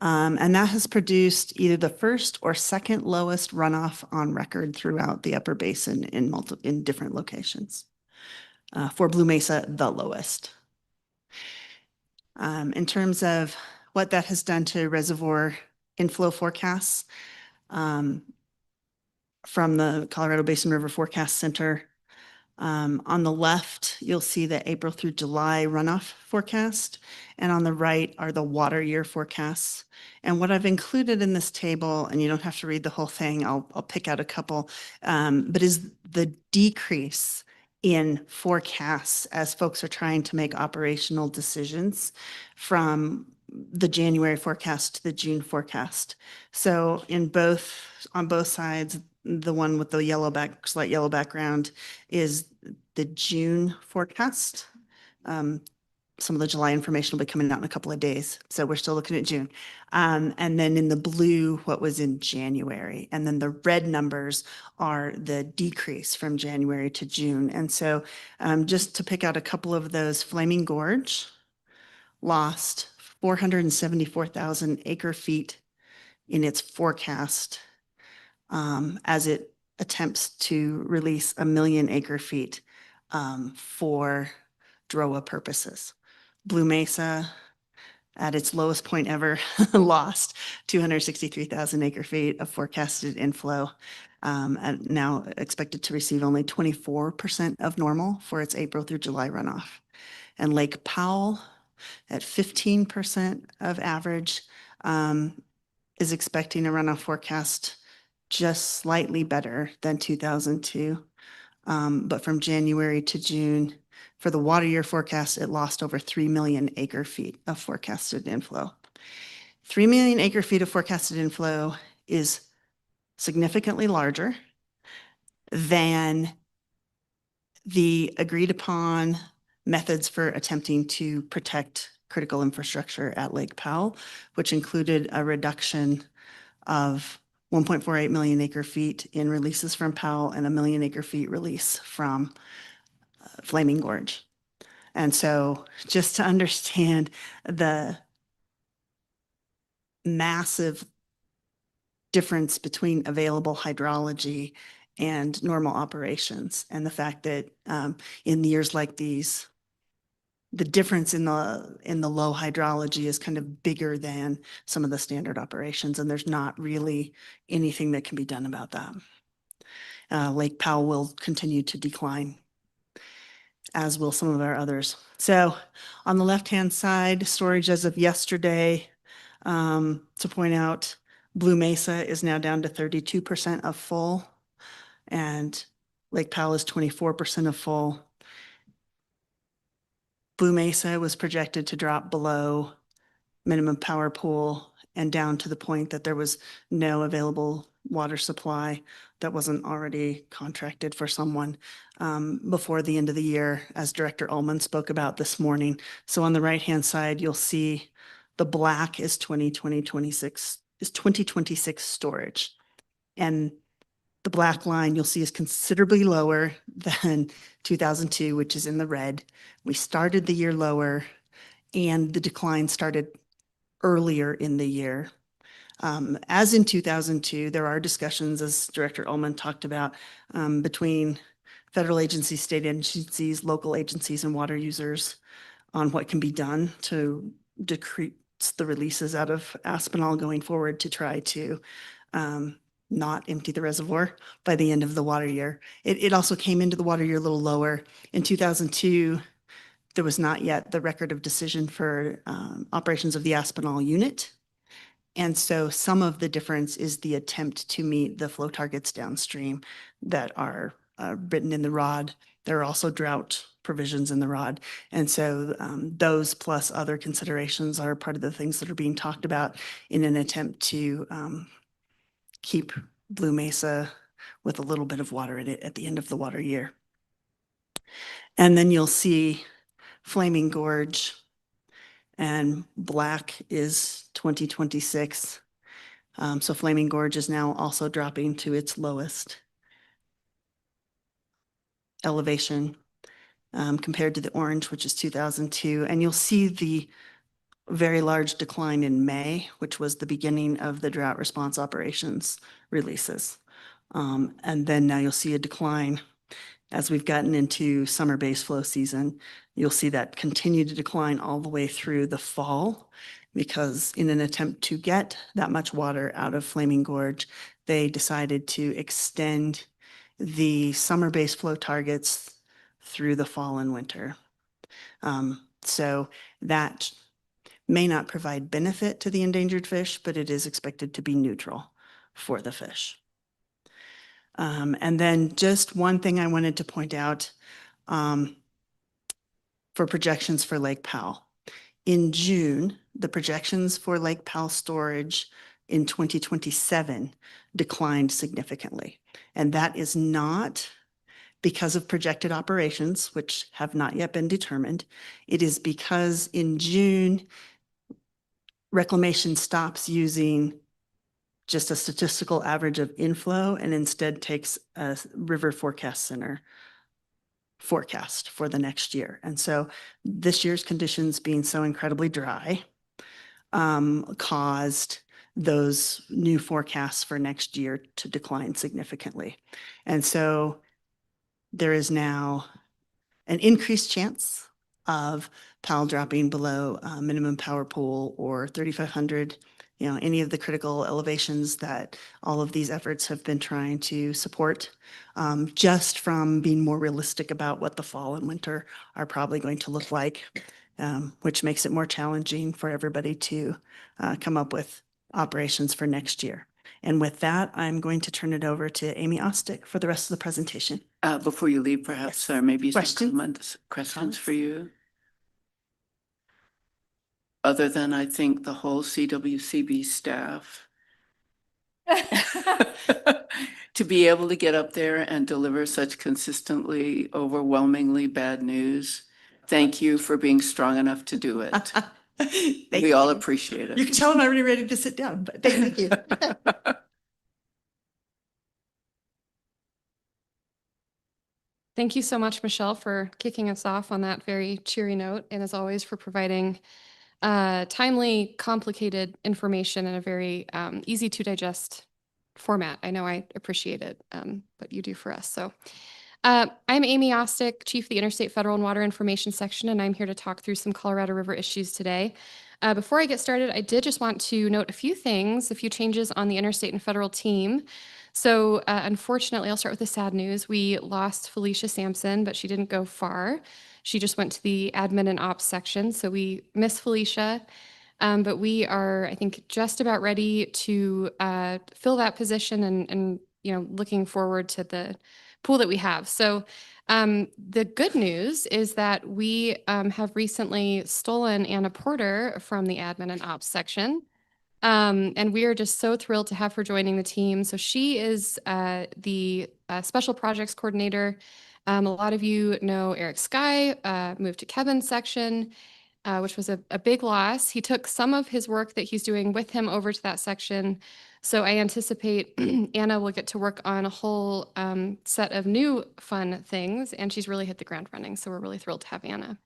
and that has produced either the first or second lowest runoff on record throughout the upper basin in different locations. For Blue Mesa, the lowest. In terms of what that has done to reservoir inflow forecasts, from the Colorado Basin River Forecast Center, on the left, you'll see the April through July runoff forecast, and on the right are the water year forecasts. And what I've included in this table, and you don't have to read the whole thing, I'll pick out a couple, but is the decrease in forecasts as folks are trying to make operational decisions from the January forecast to the June forecast. So on both sides, the one with the slight yellow background is the June forecast. Some of the July information will be coming out in a couple of days. So we're still looking at June. And then in the blue, what was in January. And then the red numbers are the decrease from January to June. And so just to pick out a couple of those, Flaming Gorge lost 474,000 acre feet in its forecast as it attempts to release 1 million acre feet for DROA purposes. Blue Mesa, at its lowest point ever, lost 263,000 acre feet of forecasted inflow, and now expected to receive only 24% of normal for its April through July runoff. And Lake Powell, at 15% of average, is expecting a runoff forecast just slightly better than 2002. But from January to June, for the water year forecast, it lost over 3 million acre feet of forecasted inflow. 3 million acre feet of forecasted inflow is significantly larger than the agreed upon methods for attempting to protect critical infrastructure at Lake Powell, which included a reduction of 1.48 million acre feet in releases from Powell and a million acre feet release from Flaming Gorge. And so just to understand the massive difference between available hydrology and normal operations, and the fact that in years like these, the difference in the low hydrology is kind of bigger than some of the standard operations, and there's not really anything that can be done about that. Lake Powell will continue to decline, as will some of our others. So on the left-hand side, storage as of yesterday, to point out, Blue Mesa is now down to 32% of full, and Lake Powell is 24% of full. Blue Mesa was projected to drop below minimum power pool and down to the point that there was no available water supply that wasn't already contracted for someone before the end of the year, as Director Ullman spoke about this morning. So on the right-hand side, you'll see the black is 2026 storage. And the black line you'll see is considerably lower than 2002, which is in the red. We started the year lower, and the decline started earlier in the year. As in 2002, there are discussions, as Director Ullman talked about, between federal agencies, state agencies, local agencies, and water users on what can be done to decrease the releases out of Aspinall going forward to try to not empty the reservoir by the end of the water year. It also came into the water year a little lower. In 2002, there was not yet the record of decision for operations of the Aspinall unit. And so some of the difference is the attempt to meet the flow targets downstream that are written in the ROD. There are also drought provisions in the ROD. And so those plus other considerations are part of the things that are being talked about in an attempt to keep Blue Mesa with a little bit of water in it at the end of the water year. And then you'll see Flaming Gorge, and black is 2026. So Flaming Gorge is now also dropping to its lowest elevation compared to the orange, which is 2002. And you'll see the very large decline in May, which was the beginning of the drought response operations releases. And then now you'll see a decline as we've gotten into summer base flow season. You'll see that continue to decline all the way through the fall, because in an attempt to get that much water out of Flaming Gorge, they decided to extend the summer base flow targets through the fall and winter. So that may not provide benefit to the endangered fish, but it is expected to be neutral for the fish. And then just one thing I wanted to point out for projections for Lake Powell. In June, the projections for Lake Powell storage in 2027 declined significantly. And that is not because of projected operations, which have not yet been determined. It is because in June, Reclamation stops using just a statistical average of inflow and instead takes a River Forecast Center forecast for the next year. And so this year's conditions being so incredibly dry caused those new forecasts for next year to decline significantly. And so there is now an increased chance of Powell dropping below minimum power pool or 3,500, any of the critical elevations that all of these efforts have been trying to support, just from being more realistic about what the fall and winter are probably going to look like, which makes it more challenging for everybody to come up with operations for next year. And with that, I'm going to turn it over to Amy Ostick for the rest of the presentation. Before you leave, perhaps, maybe some Questions? questions for you. Other than I think the whole CWCB staff to be able to get up there and deliver such consistently overwhelmingly bad news. Thank you for being strong enough to do it. We all appreciate it. You can tell I'm already ready to sit down, but thank you. Thank you so much, Michelle, for kicking us off on that very cheery note, and as always, for providing timely, complicated information in a very easy to digest format. I know I appreciate it, what you do for us. So I'm Amy Ostick, Chief of the Interstate Federal and Water Information Section, and I'm here to talk through some Colorado River issues today. Before I get started, I did just want to note a few things, a few changes on the interstate and federal team. So unfortunately, I'll start with the sad news. We lost Felicia Sampson, but she didn't go far. She just went to the admin and ops section. So we miss Felicia, but we are, I think, just about ready to fill that position and looking forward to the pool that we have. So the good news is that we have recently stolen Anna Porter from the admin and ops section. And we are just so thrilled to have her joining the team. So she is the special projects coordinator. A lot of you know Eric Skye moved to Kevin's section, which was a big loss. He took some of his work that he's doing with him over to that section. So I anticipate Anna will get to work on a whole set of new fun things, and she's really hit the ground running. So we're really thrilled to have Anna.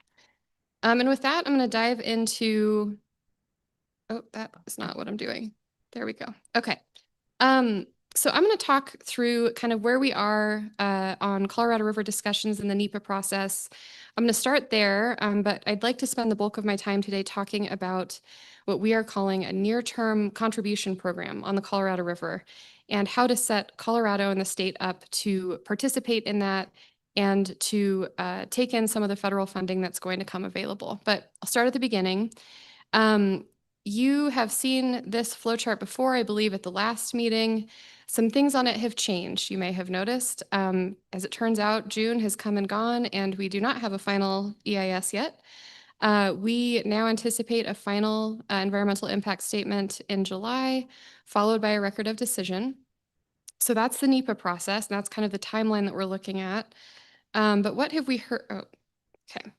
And with that, I'm going to dive into, oh, that is not what I'm doing. There we go. Okay. So I'm going to talk through kind of where we are on Colorado River discussions in the NEPA process. I'm going to start there, but I'd like to spend the bulk of my time today talking about what we are calling a near-term contribution program on the Colorado River and how to set Colorado and the state up to participate in that and to take in some of the federal funding that's going to come available. But I'll start at the beginning. You have seen this flowchart before, I believe, at the last meeting. Some things on it have changed, you may have noticed. As it turns out, June has come and gone, and we do not have a final EIS yet. We now anticipate a final environmental impact statement in July, followed by a record of decision. So that's the NEPA process, and that's kind of the timeline that we're looking at. But what have we heard? Oh, okay.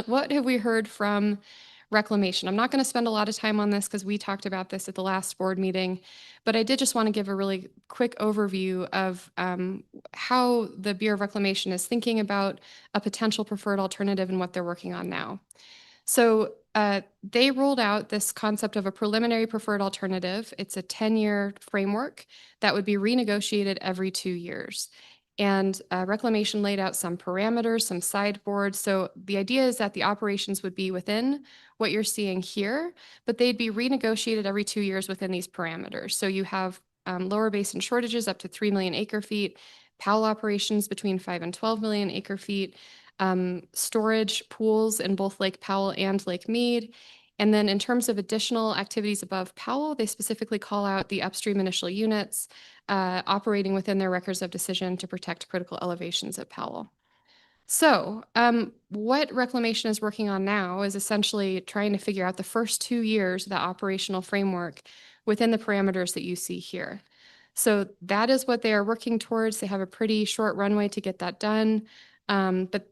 What have we heard from reclamation? I'm not going to spend a lot of time on this because we talked about this at the last board meeting, but I did just want to give a really quick overview of how the Bureau of Reclamation is thinking about a potential preferred alternative and what they're working on now. So they rolled out this concept of a preliminary preferred alternative. It's a 10-year framework that would be renegotiated every 2 years. And Reclamation laid out some parameters, some sideboards. So the idea is that the operations would be within what you're seeing here, but they'd be renegotiated every 2 years within these parameters. So you have lower basin shortages up to 3 million acre feet, Powell operations between 5 and 12 million acre feet, storage pools in both Lake Powell and Lake Mead. And then in terms of additional activities above Powell, they specifically call out the upstream initial units operating within their records of decision to protect critical elevations at Powell. So what Reclamation is working on now is essentially trying to figure out the first 2 years of the operational framework within the parameters that you see here. So that is what they are working towards. They have a pretty short runway to get that done. But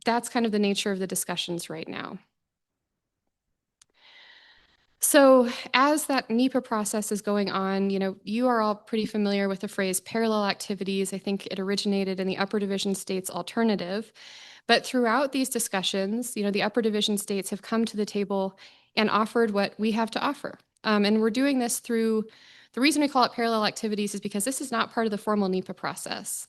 that's kind of the nature of the discussions right now. So as that NEPA process is going on, you are all pretty familiar with the phrase parallel activities. I think it originated in the upper division states alternative. But throughout these discussions, the upper division states have come to the table and offered what we have to offer. And we're doing this through, the reason we call it parallel activities is because this is not part of the formal NEPA process.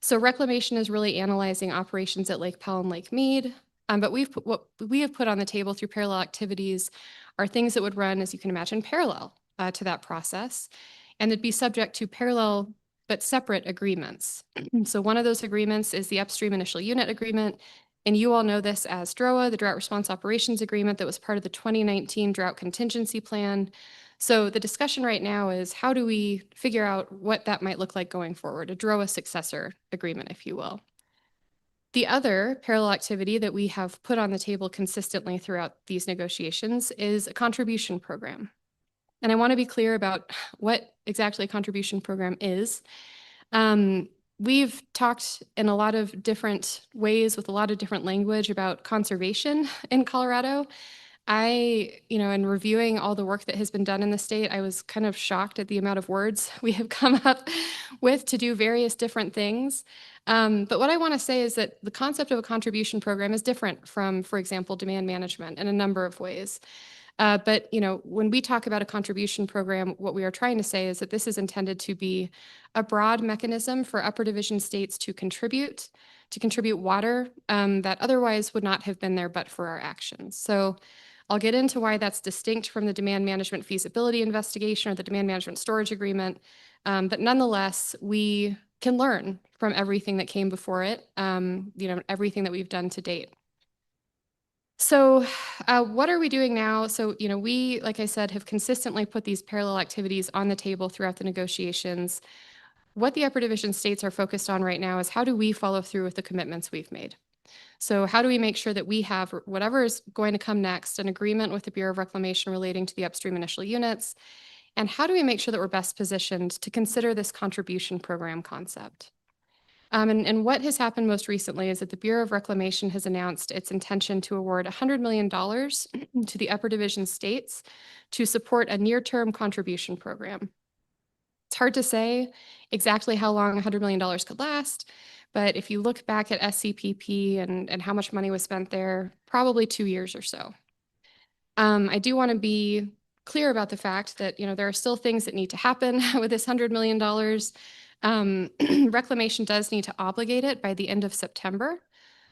So Reclamation is really analyzing operations at Lake Powell and Lake Mead. But what we have put on the table through parallel activities are things that would run, as you can imagine, parallel to that process, and they'd be subject to parallel but separate agreements. So one of those agreements is the upstream initial unit agreement, and you all know this as DROA, the Drought Response Operations Agreement that was part of the 2019 Drought Contingency Plan. So the discussion right now is how do we figure out what that might look like going forward, a DROA successor agreement, if you will. The other parallel activity that we have put on the table consistently throughout these negotiations is a contribution program. And I want to be clear about what exactly a contribution program is. We've talked in a lot of different ways with a lot of different language about conservation in Colorado. In reviewing all the work that has been done in the state, I was kind of shocked at the amount of words we have come up with to do various different things. But what I want to say is that the concept of a contribution program is different from, for example, demand management in a number of ways. But when we talk about a contribution program, what we are trying to say is that this is intended to be a broad mechanism for upper division states to contribute water that otherwise would not have been there but for our actions. So I'll get into why that's distinct from the demand management feasibility investigation or the demand management storage agreement. But nonetheless, we can learn from everything that came before it, everything that we've done to date. So what are we doing now? So, we, like I said, have consistently put these parallel activities on the table throughout the negotiations. What the upper division states are focused on right now is how do we follow through with the commitments we've made? So how do we make sure that we have whatever is going to come next, an agreement with the Bureau of Reclamation relating to the upstream initial units? And how do we make sure that we're best positioned to consider this contribution program concept? And what has happened most recently is that the Bureau of Reclamation has announced its intention to award $100 million to the upper division states to support a near-term contribution program. It's hard to say exactly how long $100 million could last, but if you look back at SCPP and how much money was spent there, probably 2 years or so. I do want to be clear about the fact that there are still things that need to happen with this $100 million. Reclamation does need to obligate it by the end of September.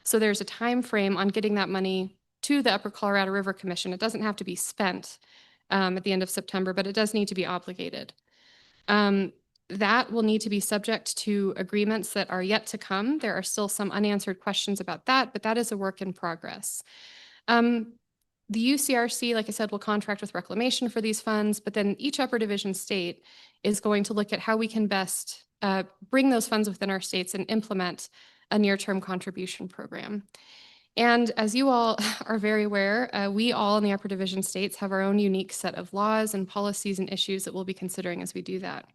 So there's a time frame on getting that money to the Upper Colorado River Commission. It doesn't have to be spent at the end of September, but it does need to be obligated. That will need to be subject to agreements that are yet to come. There are still some unanswered questions about that, but that is a work in progress. The UCRC, like I said, will contract with Reclamation for these funds, but then each upper division state is going to look at how we can best bring those funds within our states and implement a near-term contribution program. And as you all are very aware, we all in the upper division states have our own unique set of laws and policies and issues that we'll be considering as we do that.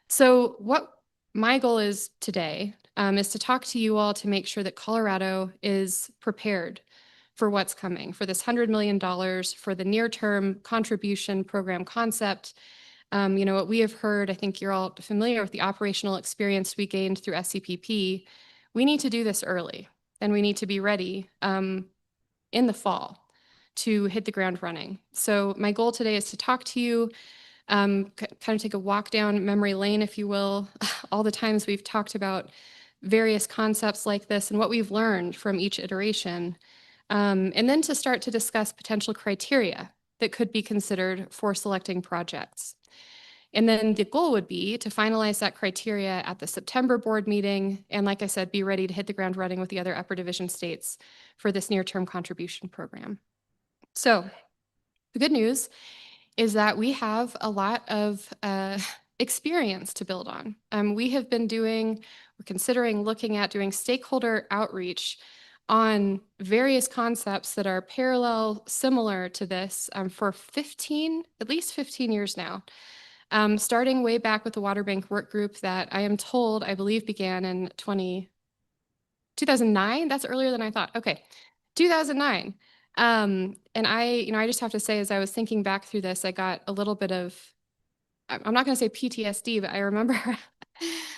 So what my goal is today is to talk to you all to make sure that Colorado is prepared for what's coming, for this $100 million, for the near-term contribution program concept. What we have heard, I think you're all familiar with the operational experience we gained through SCPP. We need to do this early, and we need to be ready in the fall to hit the ground running. So my goal today is to talk to you, kind of take a walk down memory lane, if you will, all the times we've talked about various concepts like this and what we've learned from each iteration. And then to start to discuss potential criteria that could be considered for selecting projects. And then the goal would be to finalize that criteria at the September board meeting. And like I said, be ready to hit the ground running with the other upper division states for this near-term contribution program. So the good news is that we have a lot of experience to build on. We have been we're considering looking at doing stakeholder outreach on various concepts that are parallel, similar to this for at least 15 years now. Starting way back with the Water Bank Work Group that I am told, I believe began in 2009. That's earlier than I thought. Okay, 2009. And I just have to say, as I was thinking back through this, I got a little bit of, I'm not going to say PTSD, but I remember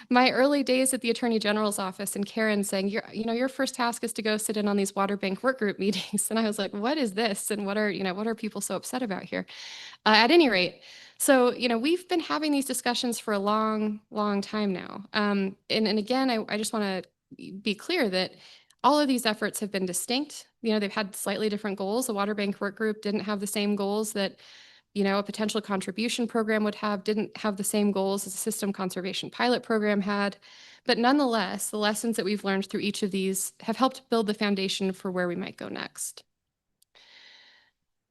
my early days at the Attorney General's office and Karen saying, your first task is to go sit in on these Water Bank Work Group meetings. And I was like, what is this? And what are people so upset about here? At any rate, so, we've been having these discussions for a long, long time now. And again, I just want to be clear that all of these efforts have been distinct. They've had slightly different goals. The Water Bank Work Group didn't have the same goals that, a potential contribution program would have, didn't have the same goals as a system conservation pilot program had. But nonetheless, the lessons that we've learned through each of these have helped build the foundation for where we might go next.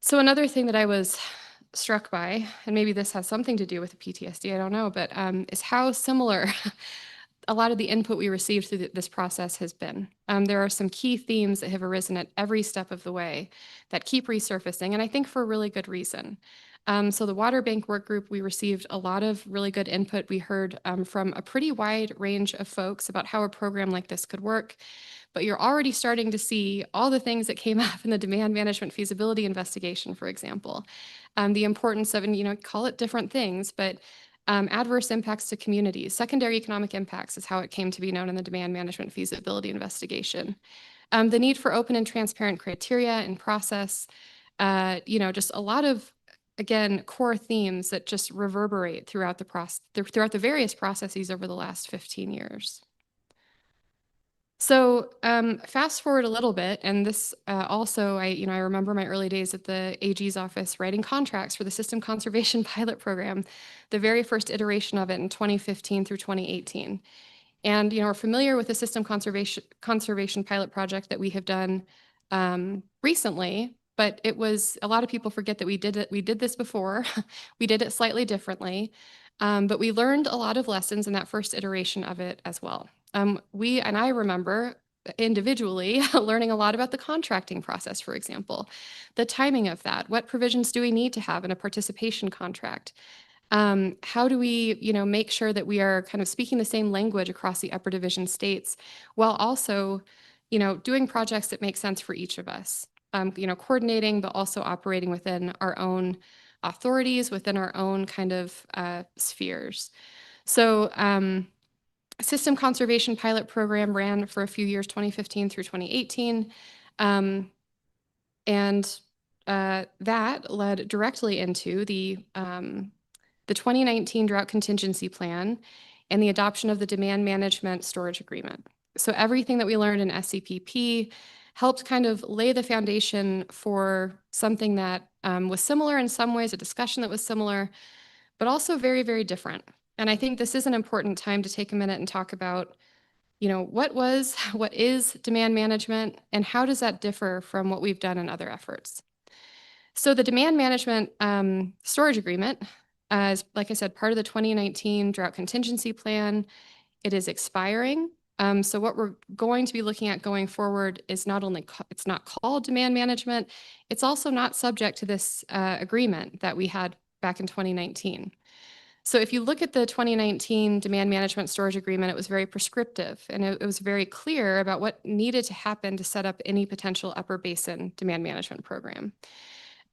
So another thing that I was struck by, and maybe this has something to do with the PTSD, I don't know, but is how similar a lot of the input we received through this process has been. There are some key themes that have arisen at every step of the way that keep resurfacing, and I think for a really good reason. So the Water Bank Work Group, we received a lot of really good input. We heard from a pretty wide range of folks about how a program like this could work, but you're already starting to see all the things that came up in the demand management feasibility investigation, for example. The importance of, and call it different things, but adverse impacts to communities, secondary economic impacts is how it came to be known in the demand management feasibility investigation. The need for open and transparent criteria and process, just a lot of, again, core themes that just reverberate throughout the various processes over the last 15 years. So fast forward a little bit, and this also, I remember my early days at the AG's office writing contracts for the System Conservation Pilot Program, the very first iteration of it in 2015 through 2018. And we're familiar with the System Conservation Pilot Project that we have done recently, but it was, a lot of people forget that we did this before. We did it slightly differently, but we learned a lot of lessons in that first iteration of it as well. I remember individually learning a lot about the contracting process, for example, the timing of that. What provisions do we need to have in a participation contract? How do we, make sure that we are kind of speaking the same language across the upper division states while also, doing projects that make sense for each of us? Coordinating, but also operating within our own authorities, within our own kind of spheres. So, System Conservation Pilot Program ran for a few years, 2015 through 2018. That led directly into the 2019 Drought Contingency Plan and the adoption of the Demand Management Storage Agreement. So everything that we learned in SCPP helped kind of lay the foundation for something that was similar in some ways, a discussion that was similar, but also very, very different. And I think this is an important time to take a minute and talk about, what is demand management and how does that differ from what we've done in other efforts? So the Demand Management Storage Agreement is, like I said, part of the 2019 Drought Contingency Plan. It is expiring. So what we're going to be looking at going forward is not only, it's not called demand management, it's also not subject to this agreement that we had back in 2019. So if you look at the 2019 Demand Management Storage Agreement, it was very prescriptive and it was very clear about what needed to happen to set up any potential upper basin demand management program.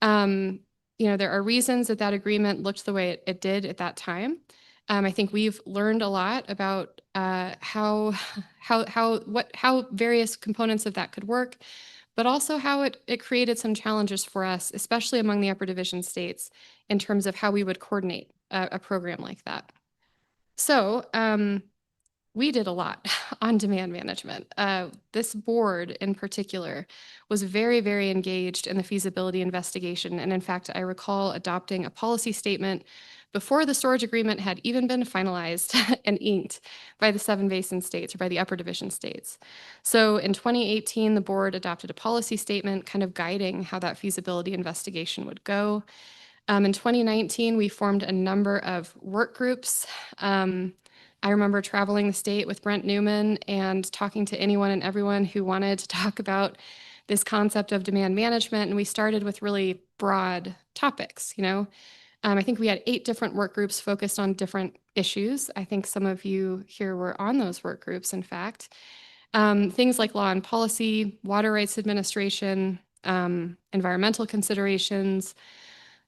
There are reasons that agreement looked the way it did at that time. I think we've learned a lot about how various components of that could work, but also how it created some challenges for us, especially among the upper division states, in terms of how we would coordinate a program like that. So we did a lot on demand management. This board in particular was very, very engaged in the feasibility investigation. And in fact, I recall adopting a policy statement before the storage agreement had even been finalized and inked by the 7 basin states or by the upper division states. So in 2018, the board adopted a policy statement kind of guiding how that feasibility investigation would go. In 2019, we formed a number of work groups. I remember traveling the state with Brent Newman and talking to anyone and everyone who wanted to talk about this concept of demand management. And we started with really broad topics, I think we had 8 different work groups focused on different issues. I think some of you here were on those work groups, in fact. Things like law and policy, water rights administration, environmental considerations.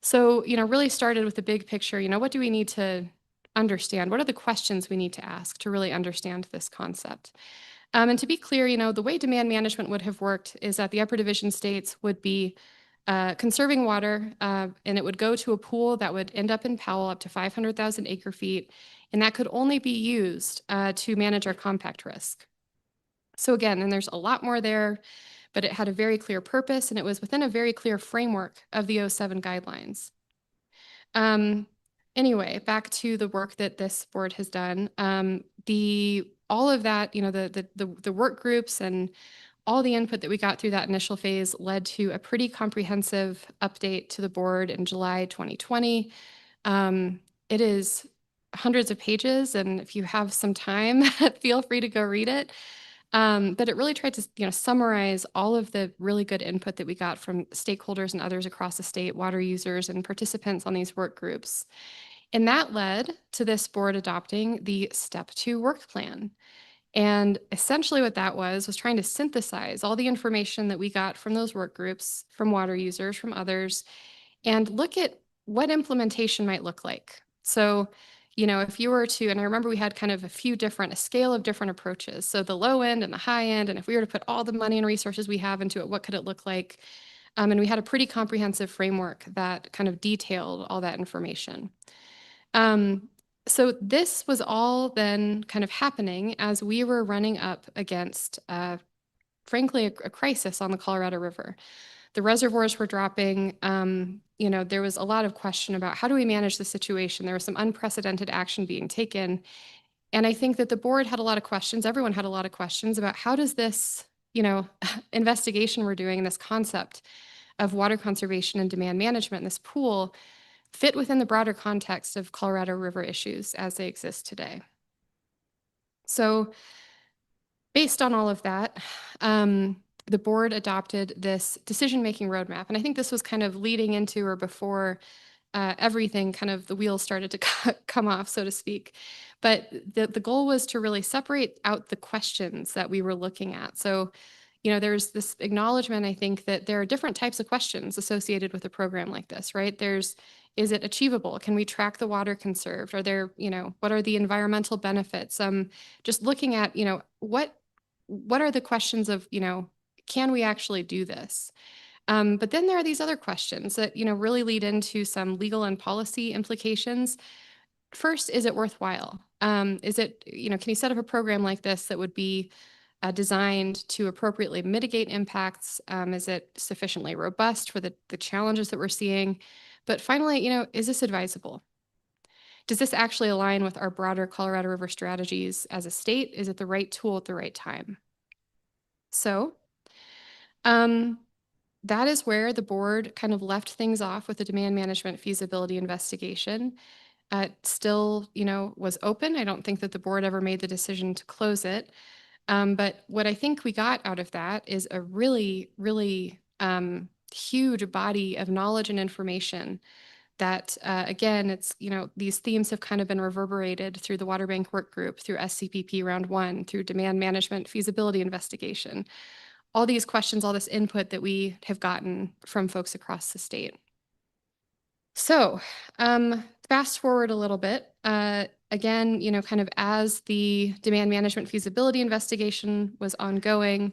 So, really started with the big picture, what do we need to understand? What are the questions we need to ask to really understand this concept? And to be clear, the way demand management would have worked is that the upper division states would be conserving water, and it would go to a pool that would end up in Powell up to 500,000 acre feet, and that could only be used to manage our compact risk. So again, and there's a lot more there, but it had a very clear purpose, and it was within a very clear framework of the 07 guidelines. Anyway, back to the work that this board has done. All of that, the work groups and all the input that we got through that initial phase led to a pretty comprehensive update to the board in July 2020. It is hundreds of pages, and if you have some time, feel free to go read it. But it really tried to, summarize all of the really good input that we got from stakeholders and others across the state, water users and participants on these work groups. And that led to this board adopting the Step 2 work plan. And essentially what that was trying to synthesize all the information that we got from those work groups, from water users, from others, and look at what implementation might look like. So, if you were to, and I remember we had kind of a scale of different approaches. So the low end and the high end, and if we were to put all the money and resources we have into it, what could it look like? And we had a pretty comprehensive framework that kind of detailed all that information. So this was all then kind of happening as we were running up against, frankly, a crisis on the Colorado River. The reservoirs were dropping. There was a lot of question about how do we manage the situation. There was some unprecedented action being taken. And I think that the board had a lot of questions. Everyone had a lot of questions about how does this, investigation we're doing, this concept of water conservation and demand management in this pool fit within the broader context of Colorado River issues as they exist today. So based on all of that, the board adopted this decision-making roadmap. And I think this was kind of leading into or before everything kind of the wheels started to come off, so to speak. But the goal was to really separate out the questions that we were looking at. So, there's this acknowledgement, I think, that there are different types of questions associated with a program like this, right? Is it achievable? Can we track the water conserved? Are there, what are the environmental benefits? Just looking at, what are the questions of, can we actually do this? But then there are these other questions that, really lead into some legal and policy implications. First, is it worthwhile? Is it, can you set up a program like this that would be designed to appropriately mitigate impacts? Is it sufficiently robust for the challenges that we're seeing? But finally, is this advisable? Does this actually align with our broader Colorado River strategies as a state? Is it the right tool at the right time? So that is where the board kind of left things off with the demand management feasibility investigation. It still, was open. I don't think that the board ever made the decision to close it. But what I think we got out of that is a really, really huge body of knowledge and information that, again, it's, these themes have kind of been reverberated through the Water Bank Work Group, through SCPP Round 1, through demand management feasibility investigation, all these questions, all this input that we have gotten from folks across the state. So fast forward a little bit, again, kind of as the demand management feasibility investigation was ongoing,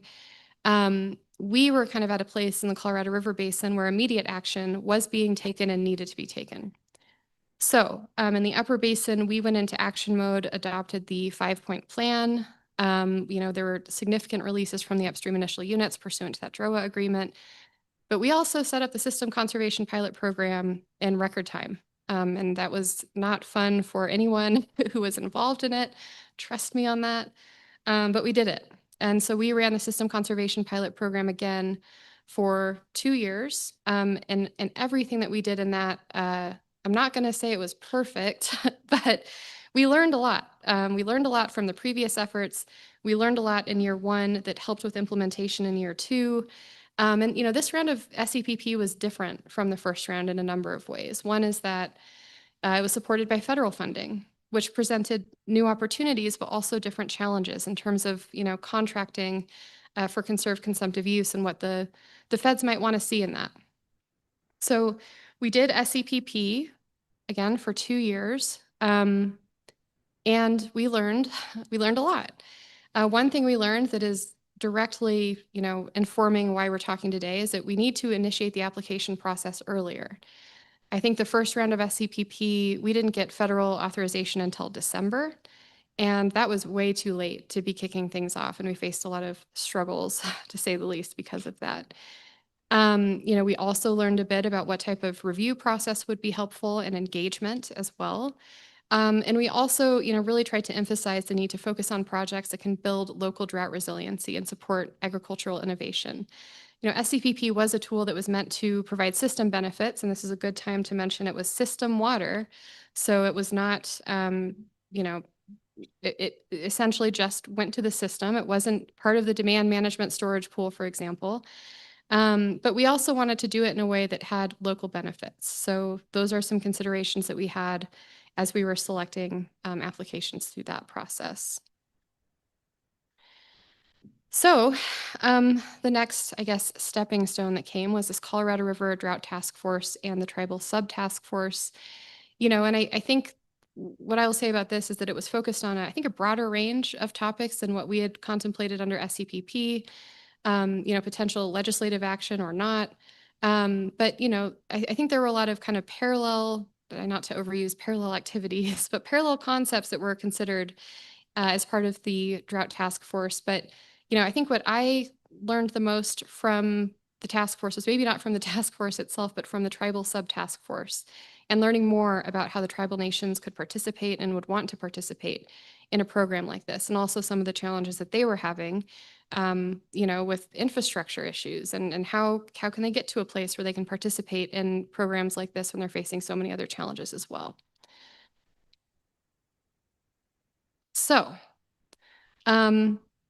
we were kind of at a place in the Colorado River Basin where immediate action was being taken and needed to be taken. So in the upper basin, we went into action mode, adopted the 5-point plan. There were significant releases from the upstream initial units pursuant to that DROA agreement. But we also set up the system conservation pilot program in record time. And that was not fun for anyone who was involved in it. Trust me on that. But we did it. And so we ran the system conservation pilot program again for 2 years. And everything that we did in that, I'm not going to say it was perfect, but we learned a lot. We learned a lot from the previous efforts. We learned a lot in year 1 that helped with implementation in year 2. And this round of SCPP was different from the first round in a number of ways. One is that it was supported by federal funding, which presented new opportunities, but also different challenges in terms of, contracting for conserved consumptive use and what the feds might want to see in that. So we did SCPP again for 2 years, and we learned a lot. One thing we learned that is directly, informing why we're talking today is that we need to initiate the application process earlier. I think the first round of SCPP, we didn't get federal authorization until December, and that was way too late to be kicking things off, and we faced a lot of struggles, to say the least, because of that. We also learned a bit about what type of review process would be helpful and engagement as well. And we also, really tried to emphasize the need to focus on projects that can build local drought resiliency and support agricultural innovation. SCPP was a tool that was meant to provide system benefits, and this is a good time to mention it was system water. So it was not, it essentially just went to the system. It wasn't part of the demand management storage pool, for example. But we also wanted to do it in a way that had local benefits. So those are some considerations that we had as we were selecting applications through that process. So the next, I guess, stepping stone that came was this Colorado River Drought Task Force and the Tribal Subtask Force. And I think what I will say about this is that it was focused on, I think, a broader range of topics than what we had contemplated under SCPP, potential legislative action or not. But, I think there were a lot of kind of parallel, not to overuse parallel activities, but parallel concepts that were considered as part of the Drought Task Force. But, I think what I learned the most from the task force was maybe not from the task force itself, but from the Tribal Subtask Force, and learning more about how the tribal nations could participate and would want to participate in a program like this, and also some of the challenges that they were having, with infrastructure issues and how can they get to a place where they can participate in programs like this when they're facing so many other challenges as well. So,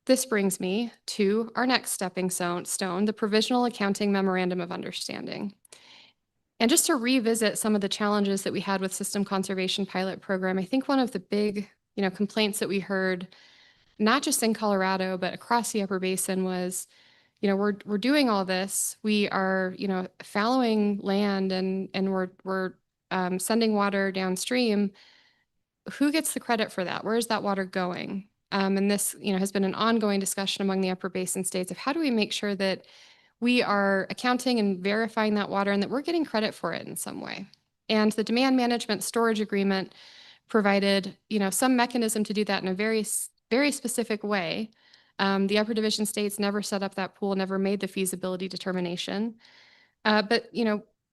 this brings me to our next stepping stone, the Provisional Accounting Memorandum of Understanding. And just to revisit some of the challenges that we had with System Conservation Pilot Program, I think one of the big, complaints that we heard, not just in Colorado, but across the Upper Basin was, we're doing all this. We are, fallowing land and we're sending water downstream. Who gets the credit for that? Where is that water going? And this, has been an ongoing discussion among the Upper Basin states of how do we make sure that we are accounting and verifying that water and that we're getting credit for it in some way. And the Demand Management Storage Agreement provided, some mechanism to do that in a very, very specific way. The Upper Division states never set up that pool, never made the feasibility determination. But,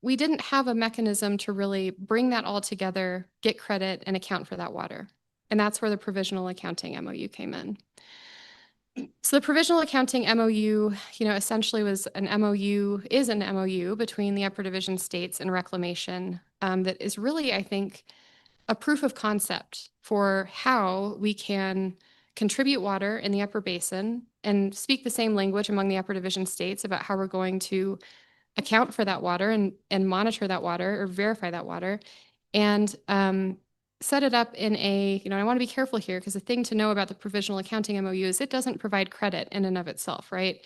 we didn't have a mechanism to really bring that all together, get credit, and account for that water. And that's where the Provisional Accounting MOU came in. So the Provisional Accounting MOU, essentially is an MOU between the Upper Division states and Reclamation that is really, I think, a proof of concept for how we can contribute water in the Upper Basin and speak the same language among the Upper Division states about how we're going to account for that water and monitor that water or verify that water, and set it up in a, I want to be careful here because the thing to know about the Provisional Accounting MOU is it doesn't provide credit in and of itself, right?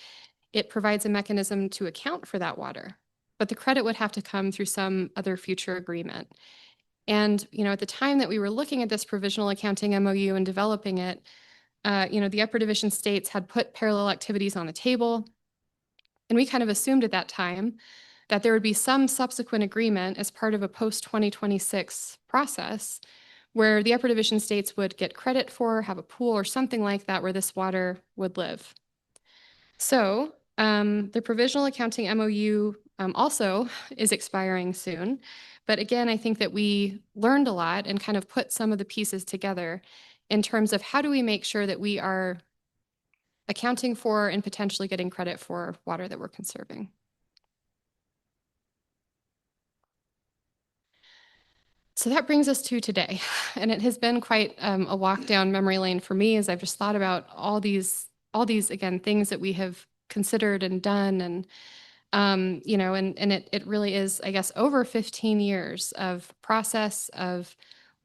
It provides a mechanism to account for that water, but the credit would have to come through some other future agreement. And, at the time that we were looking at this Provisional Accounting MOU and developing it, the Upper Division states had put parallel activities on the table. And we kind of assumed at that time that there would be some subsequent agreement as part of a post-2026 process where the Upper Division states would get credit for, have a pool or something like that where this water would live. So the Provisional Accounting MOU also is expiring soon. But again, I think that we learned a lot and kind of put some of the pieces together in terms of how do we make sure that we are accounting for and potentially getting credit for water that we're conserving. So that brings us to today, and it has been quite a walk down memory lane for me as I've just thought about all these again things that we have considered and done, and and it really is, I guess, over 15 years of process of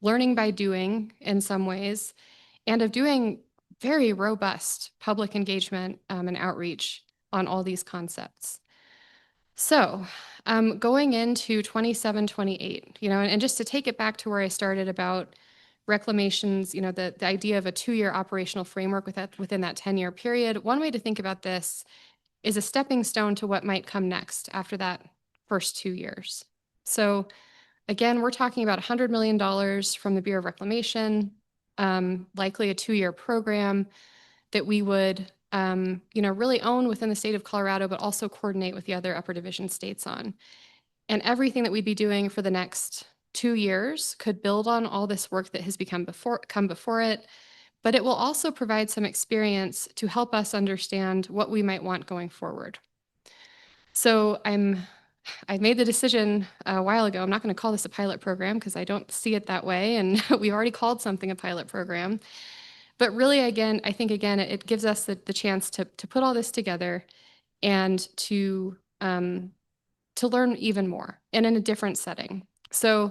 learning by doing in some ways, and of doing very robust public engagement and outreach on all these concepts. So going into 27, 28, and just to take it back to where I started about reclamations, the idea of a 2-year operational framework within that 10-year period, one way to think about this is a stepping stone to what might come next after that first 2 years. So again, we're talking about $100 million from the Bureau of Reclamation, likely a 2-year program that we would really own within the state of Colorado, but also coordinate with the other Upper Division states on. And everything that we'd be doing for the next 2 years could build on all this work that has come before it, but it will also provide some experience to help us understand what we might want going forward. So I made the decision a while ago. I'm not going to call this a pilot program because I don't see it that way, and we've already called something a pilot program. But really, again, I think it gives us the chance to put all this together and to learn even more and in a different setting. So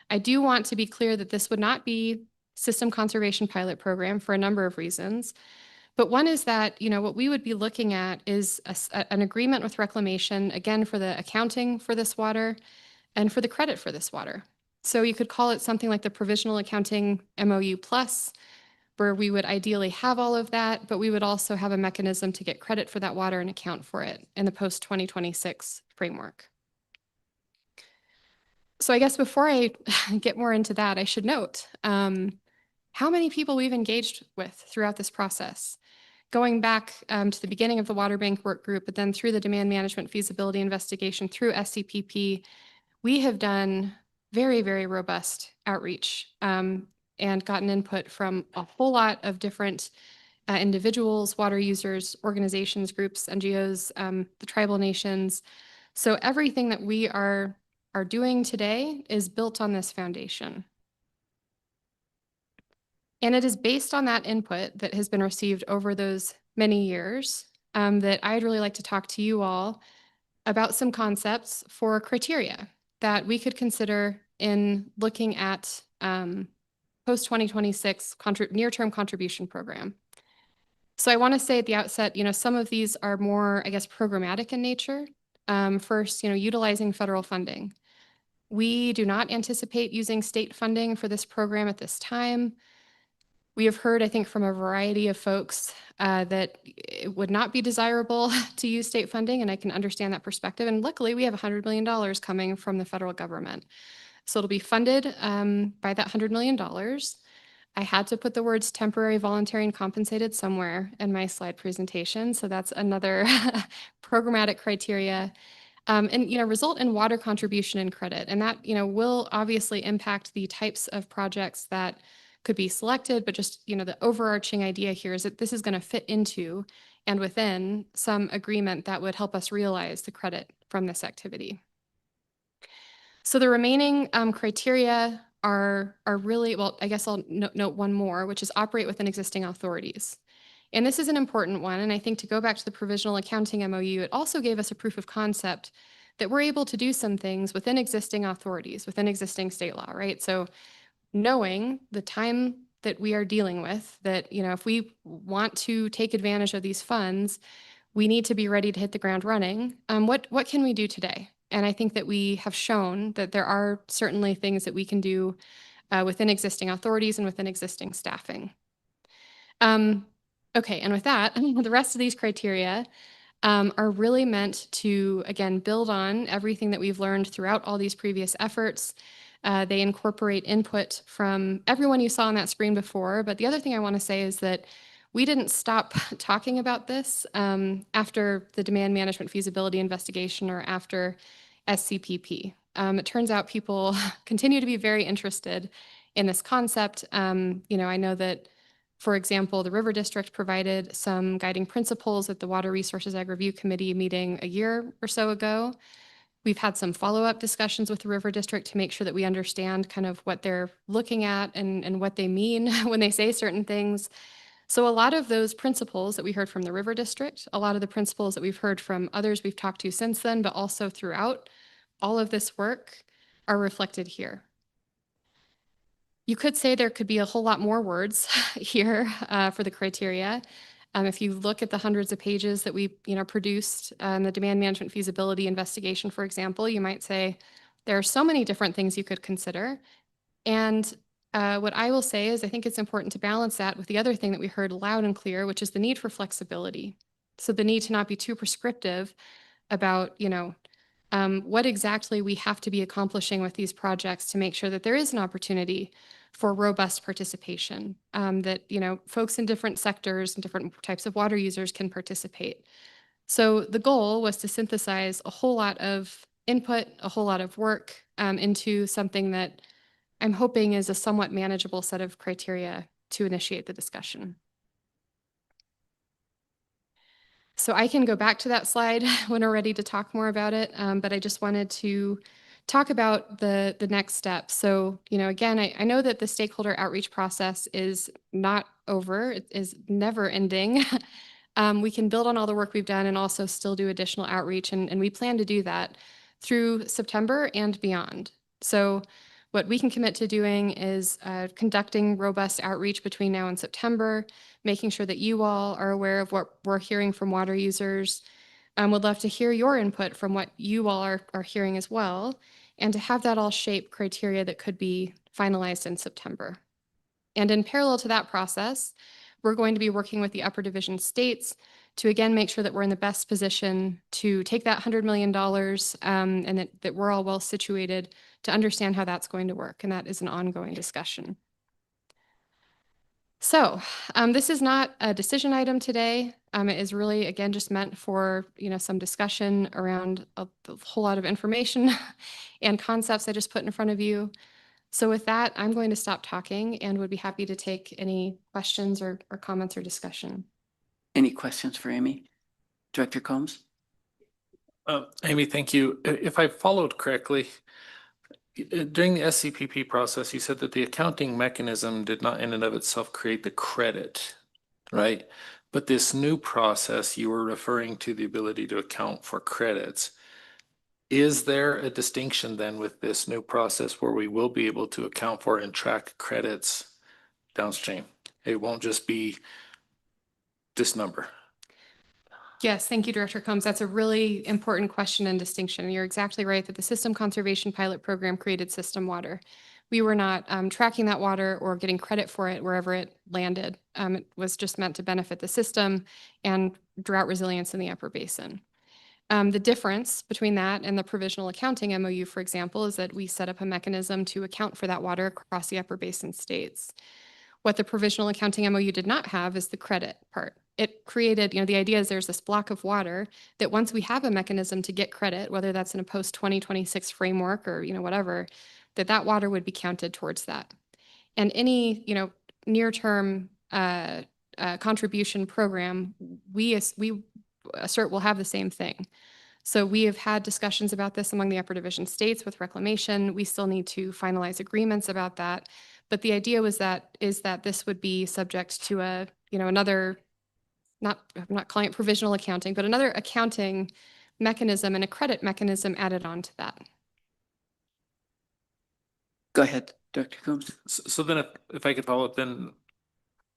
I do want to be clear that this would not be system conservation pilot program for a number of reasons. But one is that, what we would be looking at is an agreement with reclamation, again, for the accounting for this water and for the credit for this water. So you could call it something like the provisional accounting MOU plus, where we would ideally have all of that, but we would also have a mechanism to get credit for that water and account for it in the post-2026 framework. So I guess before I get more into that, I should note how many people we've engaged with throughout this process. Going back to the beginning of the Water Bank work group, but then through the demand management feasibility investigation through SCPP, we have done very, very robust outreach and gotten input from a whole lot of different individuals, water users, organizations, groups, NGOs, the tribal nations. So everything that we are doing today is built on this foundation. And it is based on that input that has been received over those many years that I'd really like to talk to you all about some concepts for criteria that we could consider in looking at post-2026 near-term contribution program. So I want to say at the outset, some of these are more, I guess, programmatic in nature. First, utilizing federal funding. We do not anticipate using state funding for this program at this time. We have heard, I think, from a variety of folks that it would not be desirable to use state funding, and I can understand that perspective. And luckily, we have $100 million coming from the federal government. So it'll be funded by that $100 million. I had to put the words temporary, voluntary, and compensated somewhere in my slide presentation. So that's another programmatic criteria. And result in water contribution and credit. And that, will obviously impact the types of projects that could be selected, but just, the overarching idea here is that this is going to fit into and within some agreement that would help us realize the credit from this activity. So the remaining criteria are really, well, I guess I'll note one more, which is operate within existing authorities. And this is an important one. And I think to go back to the provisional accounting MOU, it also gave us a proof of concept that we're able to do some things within existing authorities, within existing state law, right? So knowing the time that we are dealing with, that, if we want to take advantage of these funds, we need to be ready to hit the ground running. What can we do today? And I think that we have shown that there are certainly things that we can do within existing authorities and within existing staffing. Okay, and with that, the rest of these criteria are really meant to, again, build on everything that we've learned throughout all these previous efforts. They incorporate input from everyone you saw on that screen before. But the other thing I want to say is that we didn't stop talking about this after the demand management feasibility investigation or after SCPP. It turns out people continue to be very interested in this concept. I know that, for example, the River District provided some guiding principles at the Water Resources Ag Review Committee meeting a year or so ago. We've had some follow-up discussions with the River District to make sure that we understand kind of what they're looking at and what they mean when they say certain things. So a lot of those principles that we heard from the River District, a lot of the principles that we've heard from others we've talked to since then, but also throughout all of this work are reflected here. You could say there could be a whole lot more words here for the criteria. If you look at the hundreds of pages that we produced in the demand management feasibility investigation, for example, you might say there are so many different things you could consider. And what I will say is I think it's important to balance that with the other thing that we heard loud and clear, which is the need for flexibility. So the need to not be too prescriptive about, what exactly we have to be accomplishing with these projects to make sure that there is an opportunity for robust participation, that, folks in different sectors and different types of water users can participate. So the goal was to synthesize a whole lot of input, a whole lot of work into something that I'm hoping is a somewhat manageable set of criteria to initiate the discussion. So I can go back to that slide when we're ready to talk more about it, but I just wanted to talk about the next step. So, again, I know that the stakeholder outreach process is not over. It is never ending. We can build on all the work we've done and also still do additional outreach, and we plan to do that through September and beyond. So what we can commit to doing is conducting robust outreach between now and September, making sure that you all are aware of what we're hearing from water users. Would love to hear your input from what you all are hearing as well, and to have that all shape criteria that could be finalized in September. And in parallel to that process, we're going to be working with the upper division states to again make sure that we're in the best position to take that $100 million and that we're all well situated to understand how that's going to work. And that is an ongoing discussion. So this is not a decision item today. It is really, again, just meant for some discussion around a whole lot of information and concepts I just put in front of you. So with that, I'm going to stop talking and would be happy to take any questions or comments or discussion. Any questions for Amy? Director Combs? Amy, thank you. If I followed correctly, during the SCPP process, you said that the accounting mechanism did not in and of itself create the credit, right? But this new process, you were referring to the ability to account for credits. Is there a distinction then with this new process where we will be able to account for and track credits downstream? It won't just be this number. Yes, thank you, Director Combs. That's a really important question and distinction. You're exactly right that the System Conservation Pilot Program created system water. We were not tracking that water or getting credit for it wherever it landed. It was just meant to benefit the system and drought resilience in the upper basin. The difference between that and the provisional accounting MOU, for example, is that we set up a mechanism to account for that water across the upper basin states. What the provisional accounting MOU did not have is the credit part. It created, the idea is there's this block of water that once we have a mechanism to get credit, whether that's in a post-2026 framework or, whatever, that water would be counted towards that. And any, near-term contribution program, we assert will have the same thing. So we have had discussions about this among the upper division states with reclamation. We still need to finalize agreements about that. But the idea is that this would be subject to another, I'm not calling it provisional accounting, but another accounting mechanism and a credit mechanism added on to that. Go ahead, Dr. Combs. So then if I could follow up, then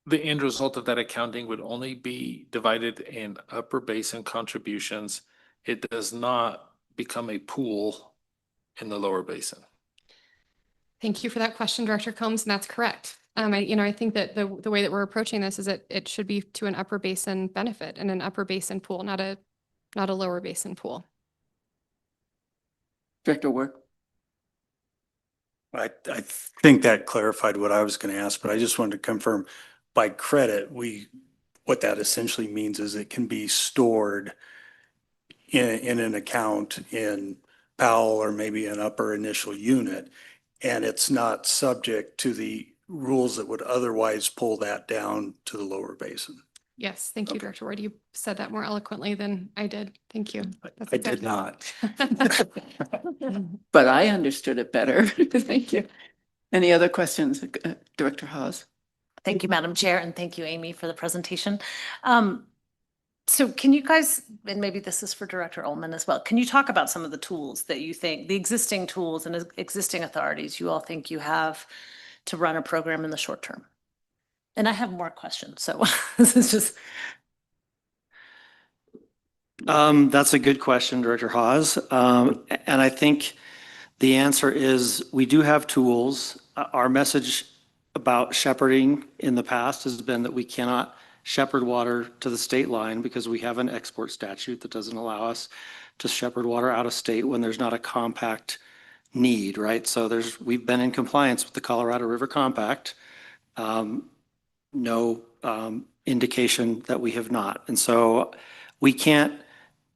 the end result of that accounting would only be divided in upper basin contributions. It does not become a pool in the lower basin. Thank you for that question, Director Combs, and that's correct. I think that the way that we're approaching this is that it should be to an upper basin benefit and an upper basin pool, not a lower basin pool. Director Work? I think that clarified what I was going to ask, but I just wanted to confirm by credit, what that essentially means is it can be stored in an account in Powell or maybe an upper initial unit, and it's not subject to the rules that would otherwise pull that down to the lower basin. Yes, thank you, Director Ward. You said that more eloquently than I did. Thank you. I did not. But I understood it better. Thank you. Any other questions, Director Hawes? Thank you, Madam Chair, and thank you, Amy, for the presentation. So can you guys, and maybe this is for Director Ullman as well, can you talk about some of the tools that you think, the existing tools and existing authorities you all think you have to run a program in the short term? And I have more questions, so this is just. That's a good question, Director Hawes. And I think the answer is we do have tools. Our message about shepherding in the past has been that we cannot shepherd water to the state line because we have an export statute that doesn't allow us to shepherd water out of state when there's not a compact need, right? So we've been in compliance with the Colorado River Compact. No indication that we have not. And so we can't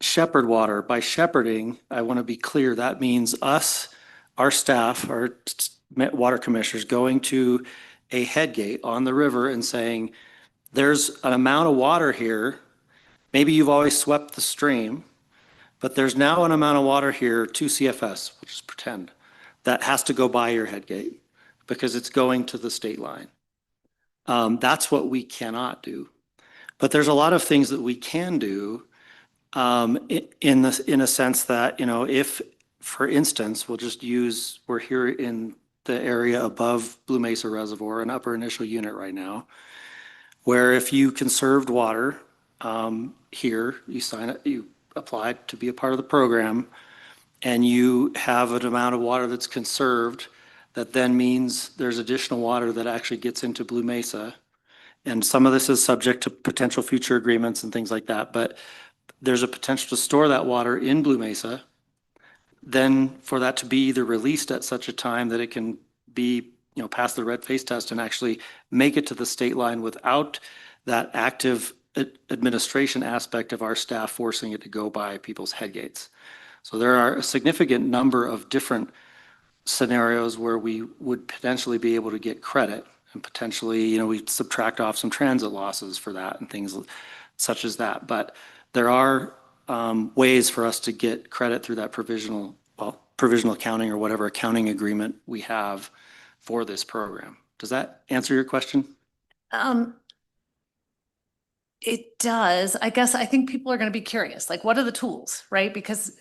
shepherd water. By shepherding, I want to be clear, that means us, our staff, our water commissioners going to a head gate on the river and saying, there's an amount of water here. Maybe you've always swept the stream, but there's now an amount of water here, 2 CFS, which is pretend, that has to go by your head gate because it's going to the state line. That's what we cannot do. But there's a lot of things that we can do in a sense that, you know, if, for instance, we're here in the area above Blue Mesa Reservoir, an upper initial unit right now, where if you conserved water here, you applied to be a part of the program, and you have an amount of water that's conserved, that then means there's additional water that actually gets into Blue Mesa. And some of this is subject to potential future agreements and things like that, but there's a potential to store that water in Blue Mesa, then for that to be either released at such a time that it can be, you know, pass the red face test and actually make it to the state line without that active administration aspect of our staff forcing it to go by people's head gates. So there are a significant number of different scenarios where we would potentially be able to get credit, and potentially, you know, we subtract off some transit losses for that and things such as that. But there are ways for us to get credit through that provisional accounting or whatever accounting agreement we have for this program. Does that answer your question? It does. I guess I think people are going to be curious, like, what are the tools, right? Because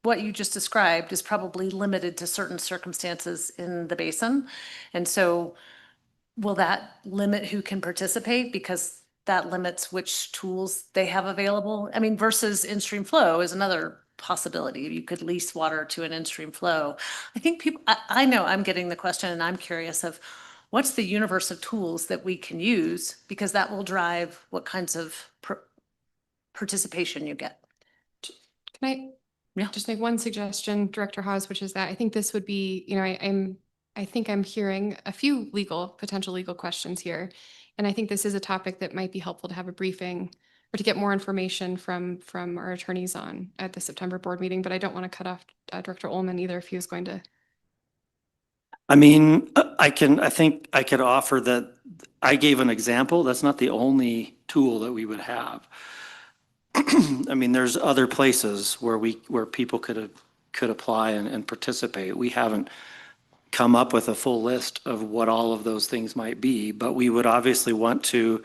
what you just described is probably limited to certain circumstances in the basin. And so will that limit who can participate, because that limits which tools they have available? I mean, versus in-stream flow is another possibility. You could lease water to an in-stream flow. I think people, I know I'm getting the question, and I'm curious of what's the universe of tools that we can use, because that will drive what kinds of participation you get. Can I just make one suggestion, Director Hawes, which is that I think this would be, you know, I think I'm hearing a few potential legal questions here. And I think this is a topic that might be helpful to have a briefing or to get more information from our attorneys on at the September board meeting. But I don't want to cut off Director Ullman either if he was going to. I mean, I think I could offer that I gave an example. That's not the only tool that we would have. I mean, there's other places where people could apply and participate. We haven't come up with a full list of what all of those things might be, but we would obviously want to,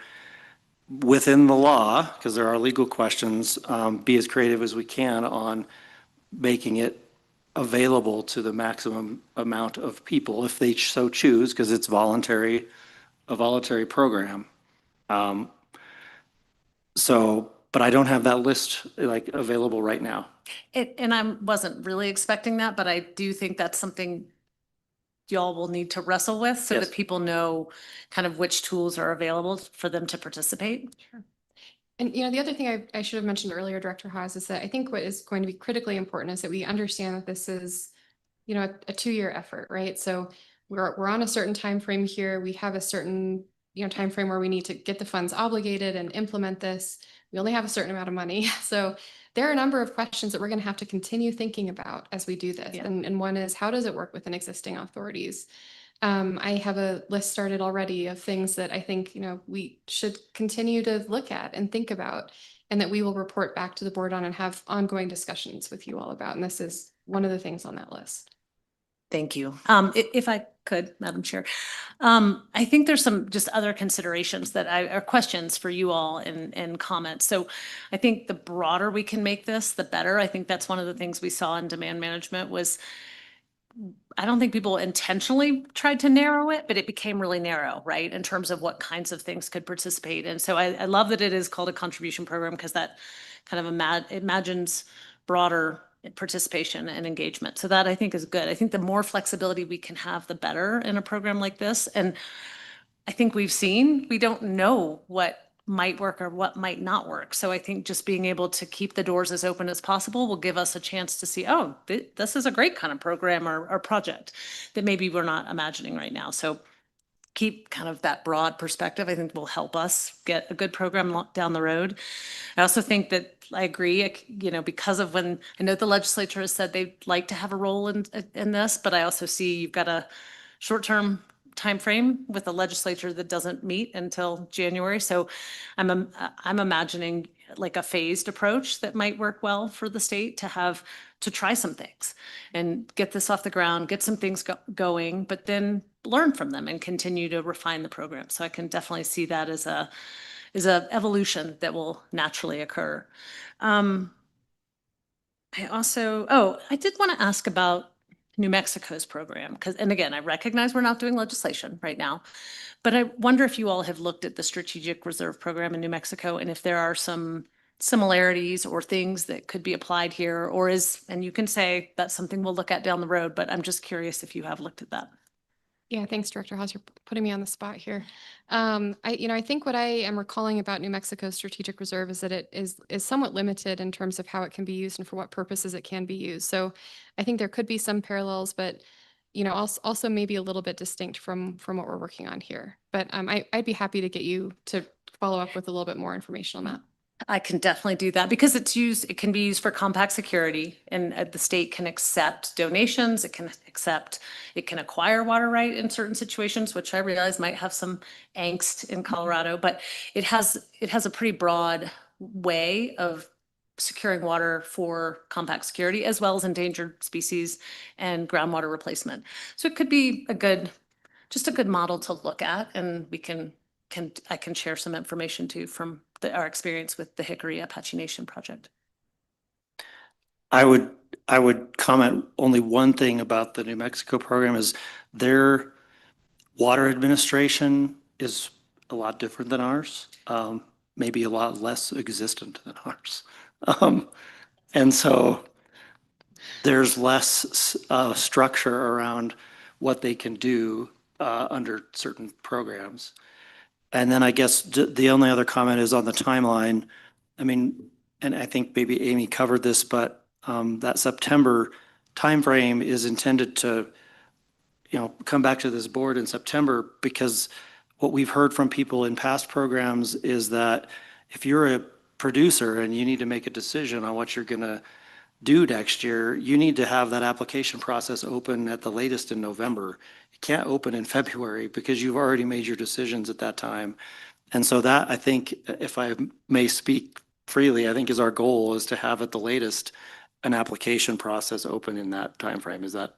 within the law, because there are legal questions, be as creative as we can on making it available to the maximum amount of people if they so choose, because it's a voluntary program. But I don't have that list like available right now. And I wasn't really expecting that, but I do think that's something y'all will need to wrestle with so that people know kind of which tools are available for them to participate. Sure. And, you know, the other thing I should have mentioned earlier, Director Hawes, is that I think what is going to be critically important is that we understand that this is, you know, a 2-year effort, right? So we're on a certain time frame here. We have a certain, you know, time frame where we need to get the funds obligated and implement this. We only have a certain amount of money. So there are a number of questions that we're going to have to continue thinking about as we do this. Yeah. And one is, how does it work within existing authorities? I have a list started already of things that I think, you know, we should continue to look at and think about, and that we will report back to the board on and have ongoing discussions with you all about. And this is one of the things on that list. Thank you. If I could, Madam Chair, I think there's some just other considerations that are questions for you all and comments. So I think the broader we can make this, the better. I think that's one of the things we saw in demand management was, I don't think people intentionally tried to narrow it, but it became really narrow, right? In terms of what kinds of things could participate. And so I love that it is called a contribution program, because that kind of imagines broader participation and engagement. So that I think is good. I think the more flexibility we can have, the better in a program like this. And I think we don't know what might work or what might not work. So I think just being able to keep the doors as open as possible will give us a chance to see, oh, this is a great kind of program or project that maybe we're not imagining right now. So keep kind of that broad perspective, I think will help us get a good program down the road. I also think that I agree, you know, because of when I know the legislature has said they'd like to have a role in this, but I also see you've got a short-term timeframe with the legislature that doesn't meet until January. So I'm imagining like a phased approach that might work well for the state to try some things and get this off the ground, get some things going, but then learn from them and continue to refine the program. So I can definitely see that as a evolution that will naturally occur. I did want to ask about New Mexico's program, and again, I recognize we're not doing legislation right now, but I wonder if you all have looked at the Strategic Reserve Program in New Mexico and if there are some similarities or things that could be applied here, and you can say that's something we'll look at down the road, but I'm just curious if you have looked at that. Yeah, thanks, Director Haas. You're putting me on the spot here. I think what I am recalling about New Mexico's strategic reserve is that it is somewhat limited in terms of how it can be used and for what purposes it can be used. So I think there could be some parallels, but also maybe a little bit distinct from what we're working on here. But I'd be happy to get you to follow up with a little bit more information on that. I can definitely do that because it can be used for compact security, and the state can accept donations. It can acquire water right in certain situations, which I realize might have some angst in Colorado, but it has a pretty broad way of securing water for compact security as well as endangered species and groundwater replacement. So it could be just a good model to look at, and I can share some information too from our experience with the Hickory Apache Nation project. I would comment only one thing about the New Mexico program is their water administration is a lot different than ours, maybe a lot less existent than ours. And so there's less structure around what they can do under certain programs. And then I guess the only other comment is on the timeline. I mean, and I think maybe Amy covered this, but that September timeframe is intended to, come back to this board in September, because what we've heard from people in past programs is that if you're a producer and you need to make a decision on what you're going to do next year, you need to have that application process open at the latest in November. It can't open in February because you've already made your decisions at that time. And so that, I think, if I may speak freely, I think is our goal, is to have at the latest an application process open in that timeframe. Is that?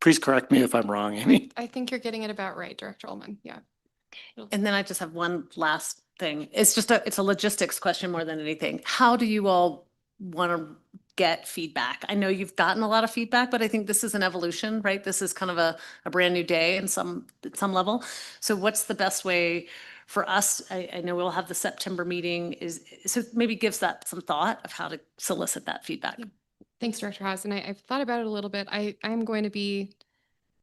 Please correct me if I'm wrong, Amy. I think you're getting it about right, Director Ullman. Yeah. And then I just have one last thing. It's a logistics question more than anything. How do you all want to get feedback? I know you've gotten a lot of feedback, but I think this is an evolution, right? This is kind of a brand new day at some level. So what's the best way for us? I know we'll have the September meeting, so maybe gives that some thought of how to solicit that feedback. Thanks, Director Haas. And I've thought about it a little bit. I'm going to be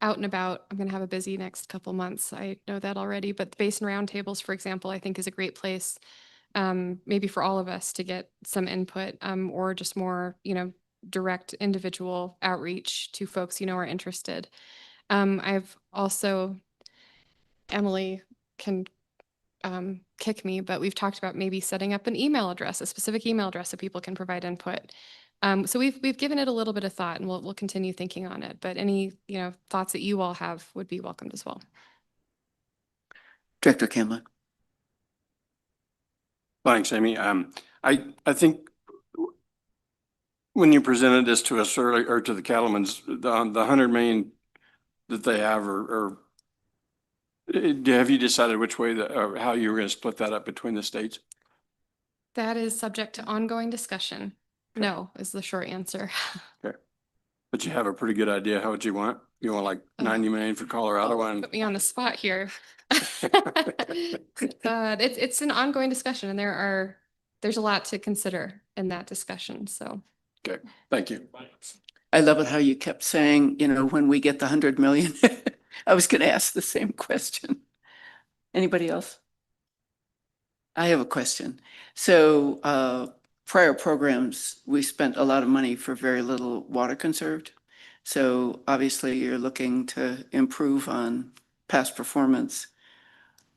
out and about. I'm going to have a busy next couple months. I know that already, but the Basin Roundtables, for example, I think is a great place, maybe for all of us to get some input, or just more, direct individual outreach to folks, are interested. I've also, Emily can kick me, but we've talked about maybe setting up an email address, a specific email address so people can provide input. So we've given it a little bit of thought, and we'll continue thinking on it. But any thoughts that you all have would be welcomed as well. Director Cameron. Thanks, Amy. I think when you presented this to us earlier, or to the Cattlemen's, the 100 million that they have, or have you decided which way or how you were going to split that up between the states? That is subject to ongoing discussion. Okay. No, is the short answer. Okay. But you have a pretty good idea how much you want? You want like 90 million for Colorado? And put me on the spot here. It's an ongoing discussion, and there's a lot to consider in that discussion. So. Okay, thank you. I love it how you kept saying, when we get the 100 million. I was going to ask the same question. Anybody else? I have a question. So prior programs, we spent a lot of money for very little water conserved. So obviously you're looking to improve on past performance.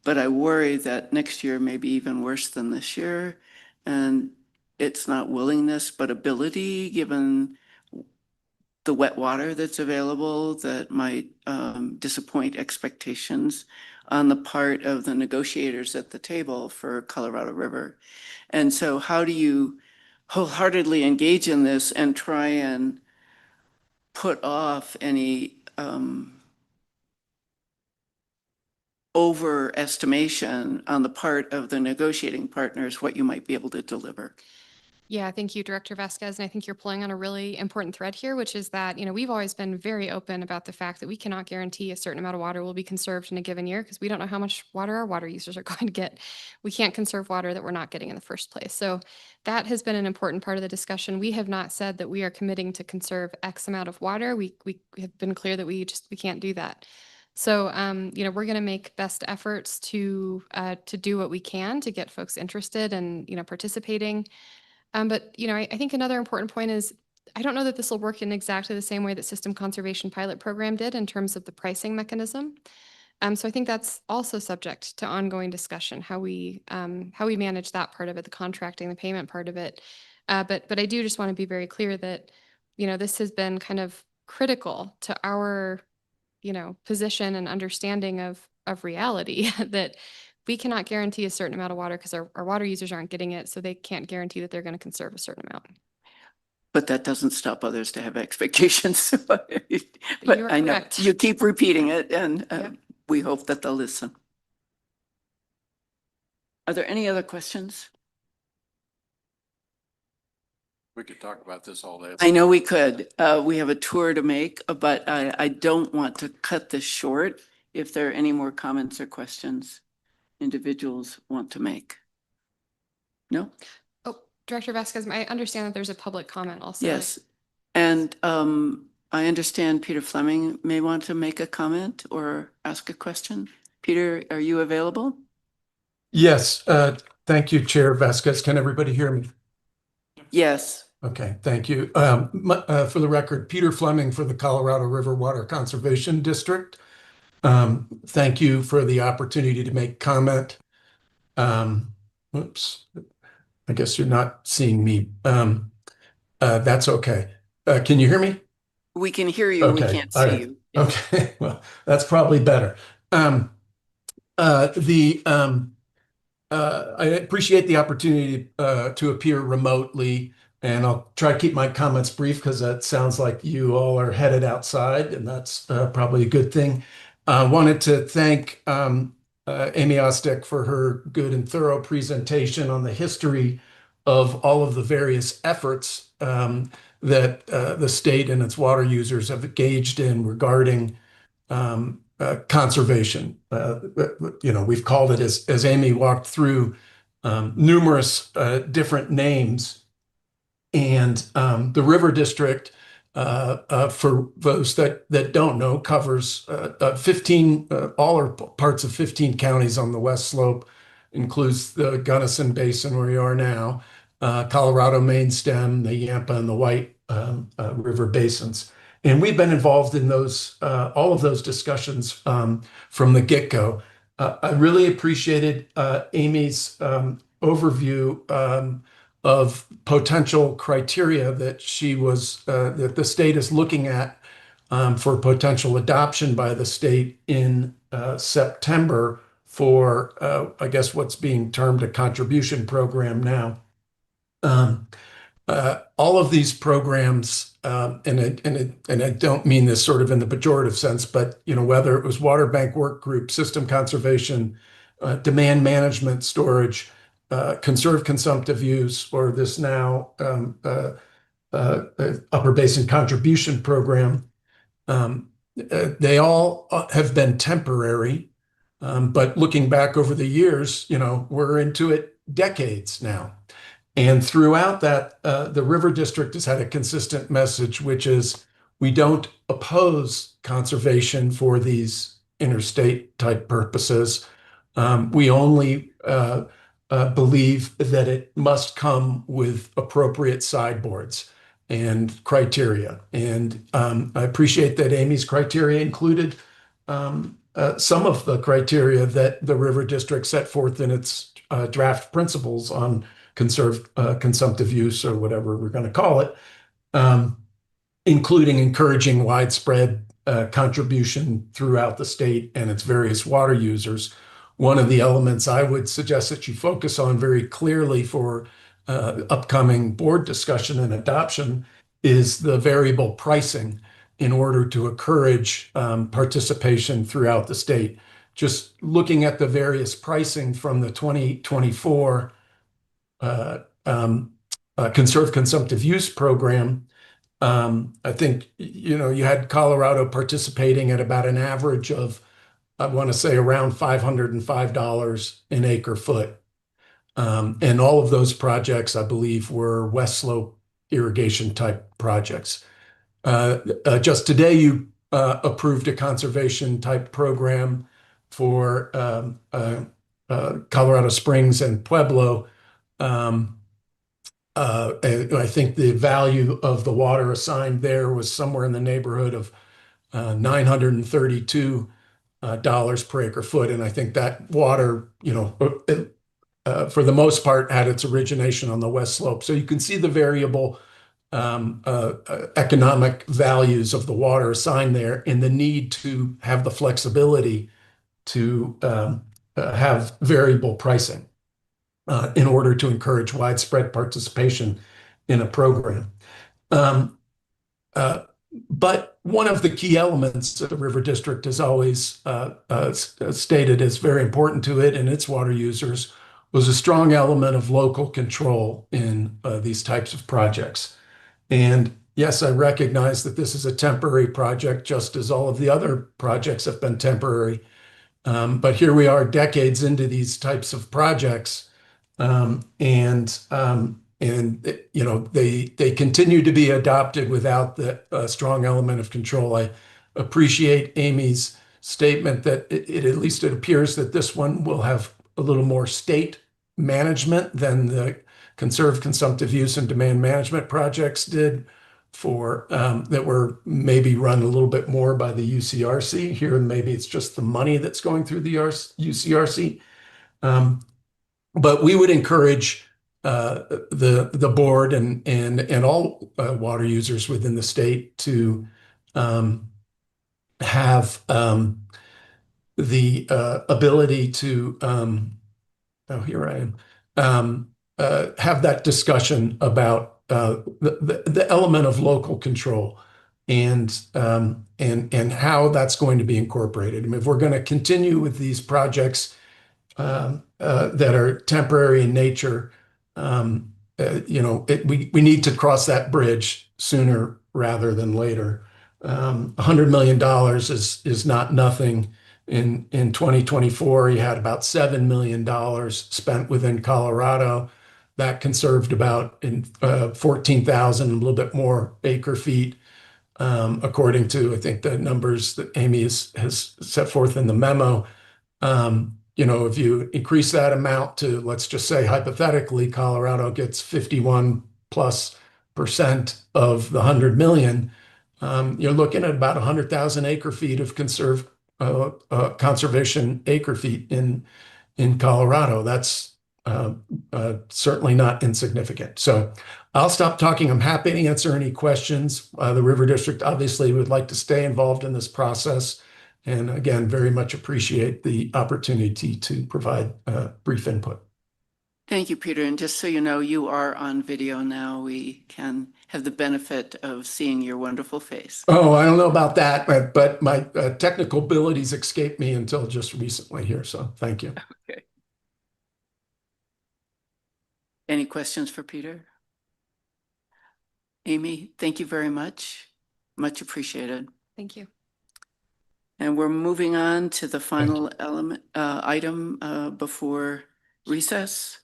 But I worry that next year may be even worse than this year. And it's not willingness, but ability, given the wet water that's available, that might disappoint expectations on the part of the negotiators at the table for Colorado River. And so how do you wholeheartedly engage in this and try and put off any overestimation on the part of the negotiating partners, what you might be able to deliver? Yeah, thank you, Director Vasquez. And I think you're pulling on a really important thread here, which is that, we've always been very open about the fact that we cannot guarantee a certain amount of water will be conserved in a given year because we don't know how much water our water users are going to get. We can't conserve water that we're not getting in the first place. So that has been an important part of the discussion. We have not said that we are committing to conserve X amount of water. We have been clear that we can't do that. So, we're going to make best efforts to do what we can to get folks interested and, participating. But, I think another important point is I don't know that this will work in exactly the same way that System Conservation Pilot Program did in terms of the pricing mechanism. So I think that's also subject to ongoing discussion, how we manage that part of it, the contracting, the payment part of it. But I do just want to be very clear that, this has been kind of critical to our, position and understanding of reality that we cannot guarantee a certain amount of water because our water users aren't getting it. So they can't guarantee that they're going to conserve a certain amount. But that doesn't stop others to have expectations. But You are I know correct. you keep repeating it, and we hope that they'll listen. Are there any other questions? We could talk about this all day. I know we could. We have a tour to make, but I don't want to cut this short. If there are any more comments or questions individuals want to make. No? Oh, Director Vasquez, I understand that there's a public comment also. Yes. And I understand Peter Fleming may want to make a comment or ask a question. Peter, are you available? Yes, thank you, Chair Vasquez. Can everybody hear me? Yes. Okay, thank you. For the record, Peter Fleming for the Colorado River Water Conservation District. Thank you for the opportunity to make comment. Oops, I guess you're not seeing me. That's okay. Can you hear me? We can hear you. Okay, We can't all see right. you. Okay, well, that's probably better. I appreciate the opportunity to appear remotely, and I'll try to keep my comments brief because that sounds like you all are headed outside, and that's probably a good thing. I wanted to thank Amy Ostick for her good and thorough presentation on the history of all of the various efforts that the state and its water users have engaged in regarding conservation. We've called it, as Amy walked through, numerous different names. And the River District, for those that don't know, covers 15, all or parts of 15 counties on the west slope, includes the Gunnison Basin where we are now, Colorado main stem, the Yampa and the White River basins. And we've been involved in those, all of those discussions from the get-go. I really appreciated Amy's overview of potential criteria that that the state is looking at for potential adoption by the state in September for, I guess, what's being termed a contribution program now. All of these programs, and I don't mean this sort of in the pejorative sense, but whether it was water bank work group, system conservation, demand management, storage, conserve consumptive use, or this now upper basin contribution program, they all have been temporary. But looking back over the years, we're into it decades now. And throughout that, the River District has had a consistent message, which is we don't oppose conservation for these interstate type purposes. We only believe that it must come with appropriate sideboards and criteria. And I appreciate that Amy's criteria included some of the criteria that the River District set forth in its draft principles on consumptive use, or whatever we're going to call it, including encouraging widespread contribution throughout the state and its various water users. One of the elements I would suggest that you focus on very clearly for upcoming board discussion and adoption is the variable pricing in order to encourage participation throughout the state. Just looking at the various pricing from the 2024 Conserve Consumptive Use Program, I think, you had Colorado participating at about an average of, I want to say, around $505 an acre foot. And all of those projects, I believe, were West Slope irrigation type projects. Just today, you approved a conservation type program for Colorado Springs and Pueblo. I think the value of the water assigned there was somewhere in the neighborhood of $932 per acre foot. And I think that water, for the most part, had its origination on the West Slope. So you can see the variable economic values of the water assigned there, and the need to have the flexibility to have variable pricing in order to encourage widespread participation in a program. But one of the key elements that the River District has always stated is very important to it and its water users was a strong element of local control in these types of projects. And yes, I recognize that this is a temporary project, just as all of the other projects have been temporary. But here we are decades into these types of projects. They continue to be adopted without the strong element of control. I appreciate Amy's statement that at least it appears that this one will have a little more state management than the Conserve Consumptive Use and Demand Management projects did for that were maybe run a little bit more by the UCRC. Here, maybe it's just the money that's going through the UCRC. But we would encourage the board and all water users within the state to have the ability to here I am have that discussion about the element of local control and how that's going to be incorporated. I mean, if we're going to continue with these projects that are temporary in nature, we need to cross that bridge sooner rather than later. $100 million is not nothing. In 2024, you had about $7 million spent within Colorado. That conserved about 14,000, a little bit more acre feet, according to, I think, the numbers that Amy has set forth in the memo. If you increase that amount to, let's just say hypothetically, Colorado gets 51+% of the 100 million, you're looking at about 100,000 acre feet of conservation acre feet in Colorado. That's certainly not insignificant. So I'll stop talking. I'm happy to answer any questions. The River District obviously would like to stay involved in this process. And again, very much appreciate the opportunity to provide brief input. Thank you, Peter. And just so you know, you are on video now. We can have the benefit of seeing your wonderful face. Oh, I don't know about that, but my technical abilities escaped me until just recently here. So thank you. Okay. Any questions for Peter? Amy, thank you very much. Much appreciated. Thank you. And we're moving on to the final item before recess,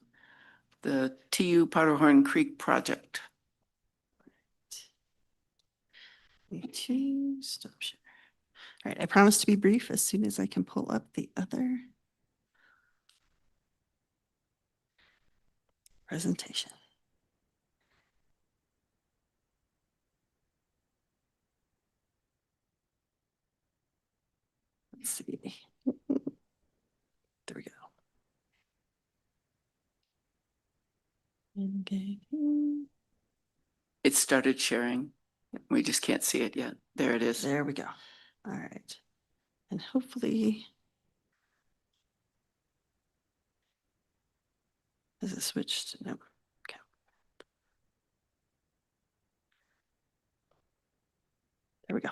the TU Powderhorn Creek project. Stop share. All right, I promise to be brief as soon as I can pull up the other presentation. Let's see. There we go. Okay. It started sharing. We just can't see it yet. There it is. There we go. All right. And hopefully. Has it switched? No. Okay. There we go.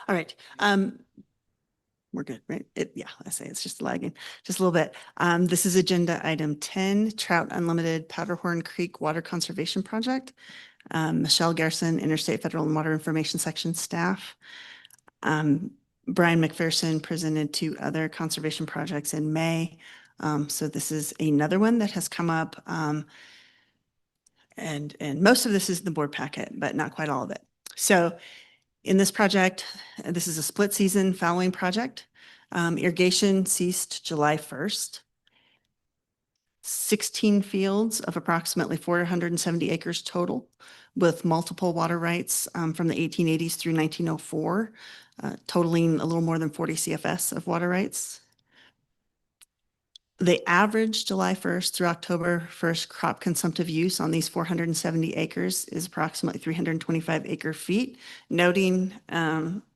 All right. We're good, right? Yeah, I say it's just lagging just a little bit. This is agenda item 10, Trout Unlimited Powderhorn Creek Water Conservation Project. Michelle Garrison, Interstate Federal and Water Information Section staff. Brian McPherson presented 2 other conservation projects in May. So this is another one that has come up. And most of this is in the board packet, but not quite all of it. So in this project, this is a split season fallowing project. Irrigation ceased July 1st. 16 fields of approximately 470 acres total, with multiple water rights from the 1880s through 1904, totaling a little more than 40 CFS of water rights. The average July 1st through October 1st crop consumptive use on these 470 acres is approximately 325 acre feet, noting,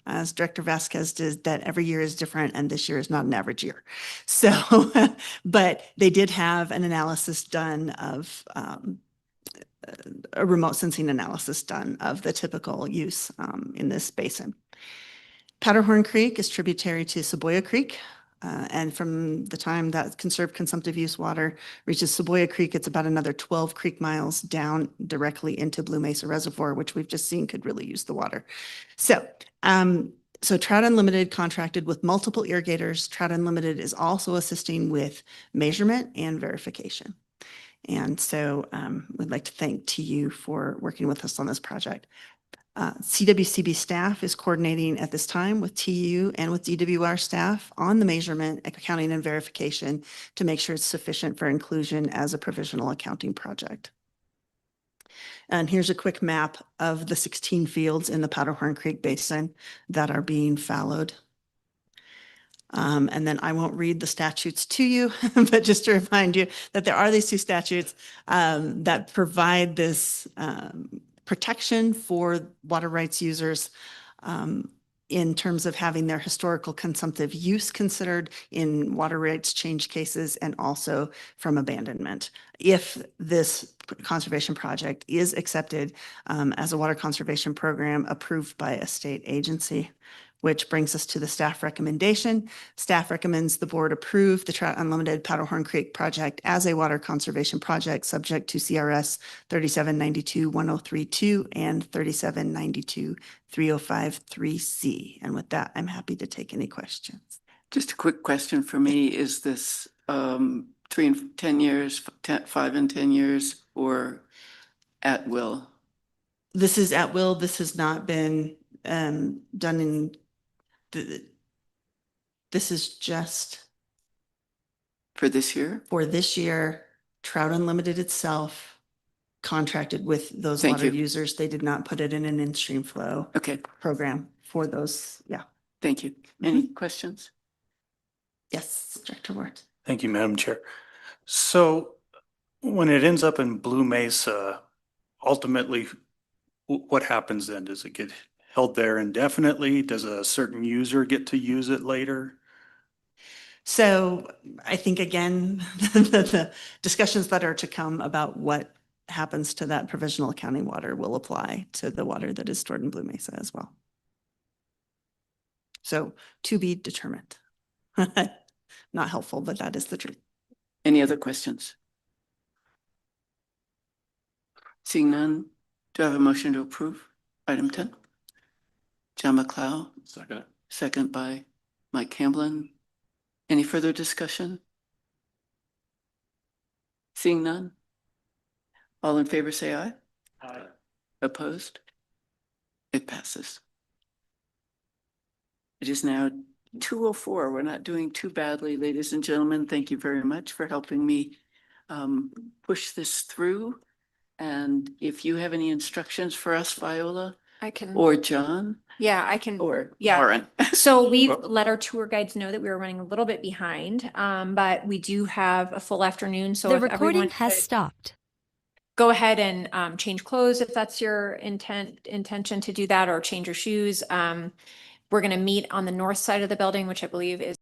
as Director Vasquez did, that every year is different and this year is not an average year. So, but they did have an analysis done of, a remote sensing analysis done of the typical use in this basin. Powderhorn Creek is tributary to Seboya Creek. And from the time that conserved consumptive use water reaches Seboya Creek, it's about another 12 creek miles down directly into Blue Mesa Reservoir, which we've just seen could really use the water. So, so Trout Unlimited contracted with multiple irrigators. Trout Unlimited is also assisting with measurement and verification. And so we'd like to thank TU for working with us on this project. CWCB staff is coordinating at this time with TU and with DWR staff on the measurement, accounting, and verification to make sure it's sufficient for inclusion as a provisional accounting project. And here's a quick map of the 16 fields in the Powderhorn Creek Basin that are being fallowed. And then I won't read the statutes to you, but just to remind you that there are these 2 statutes that provide this protection for water rights users in terms of having their historical consumptive use considered in water rights change cases and also from abandonment. If this conservation project is accepted as a water conservation program approved by a state agency. Which brings us to the staff recommendation. Staff recommends the board approve the Trout Unlimited Powderhorn Creek project as a water conservation project subject to CRS 3792-1032 and 3792-3053C. And with that, I'm happy to take any questions. Just a quick question for me. Is this 3 and 10 years, 5 and 10 years, or at will? This is at will. This has not been done in this is just for this year. For this year, Trout Unlimited itself contracted with those water users. They did not put it in an in-stream flow program for those. Yeah. Thank you. Any questions? Yes, Director Ward. Thank you, Madam Chair. So when it ends up in Blue Mesa, ultimately, what happens then? Does it get held there indefinitely? Does a certain user get to use it later? So I think, again, the discussions that are to come about what happens to that provisional accounting water will apply to the water that is stored in Blue Mesa as well. So to be determined. Not helpful, but that is the truth. Any other questions? Seeing none, do I have a motion to approve item 10? John McLeod. Second. Second by Mike Camblin. Any further discussion? Seeing none? All in favor say aye. Aye. Opposed? It passes. It is now 2:04. We're not doing too badly, ladies and gentlemen. Thank you very much for helping me push this through. And if you have any instructions for us, Viola, I can or John, Yeah, I can. or Yeah. Lauren? So we've let our tour guides know that we were running a little bit behind, but we do have a full afternoon. So The if recording everyone has could stopped. go ahead and change clothes if that's your intention to do that, or change your shoes. We're going to meet on the north side of the building, which I believe is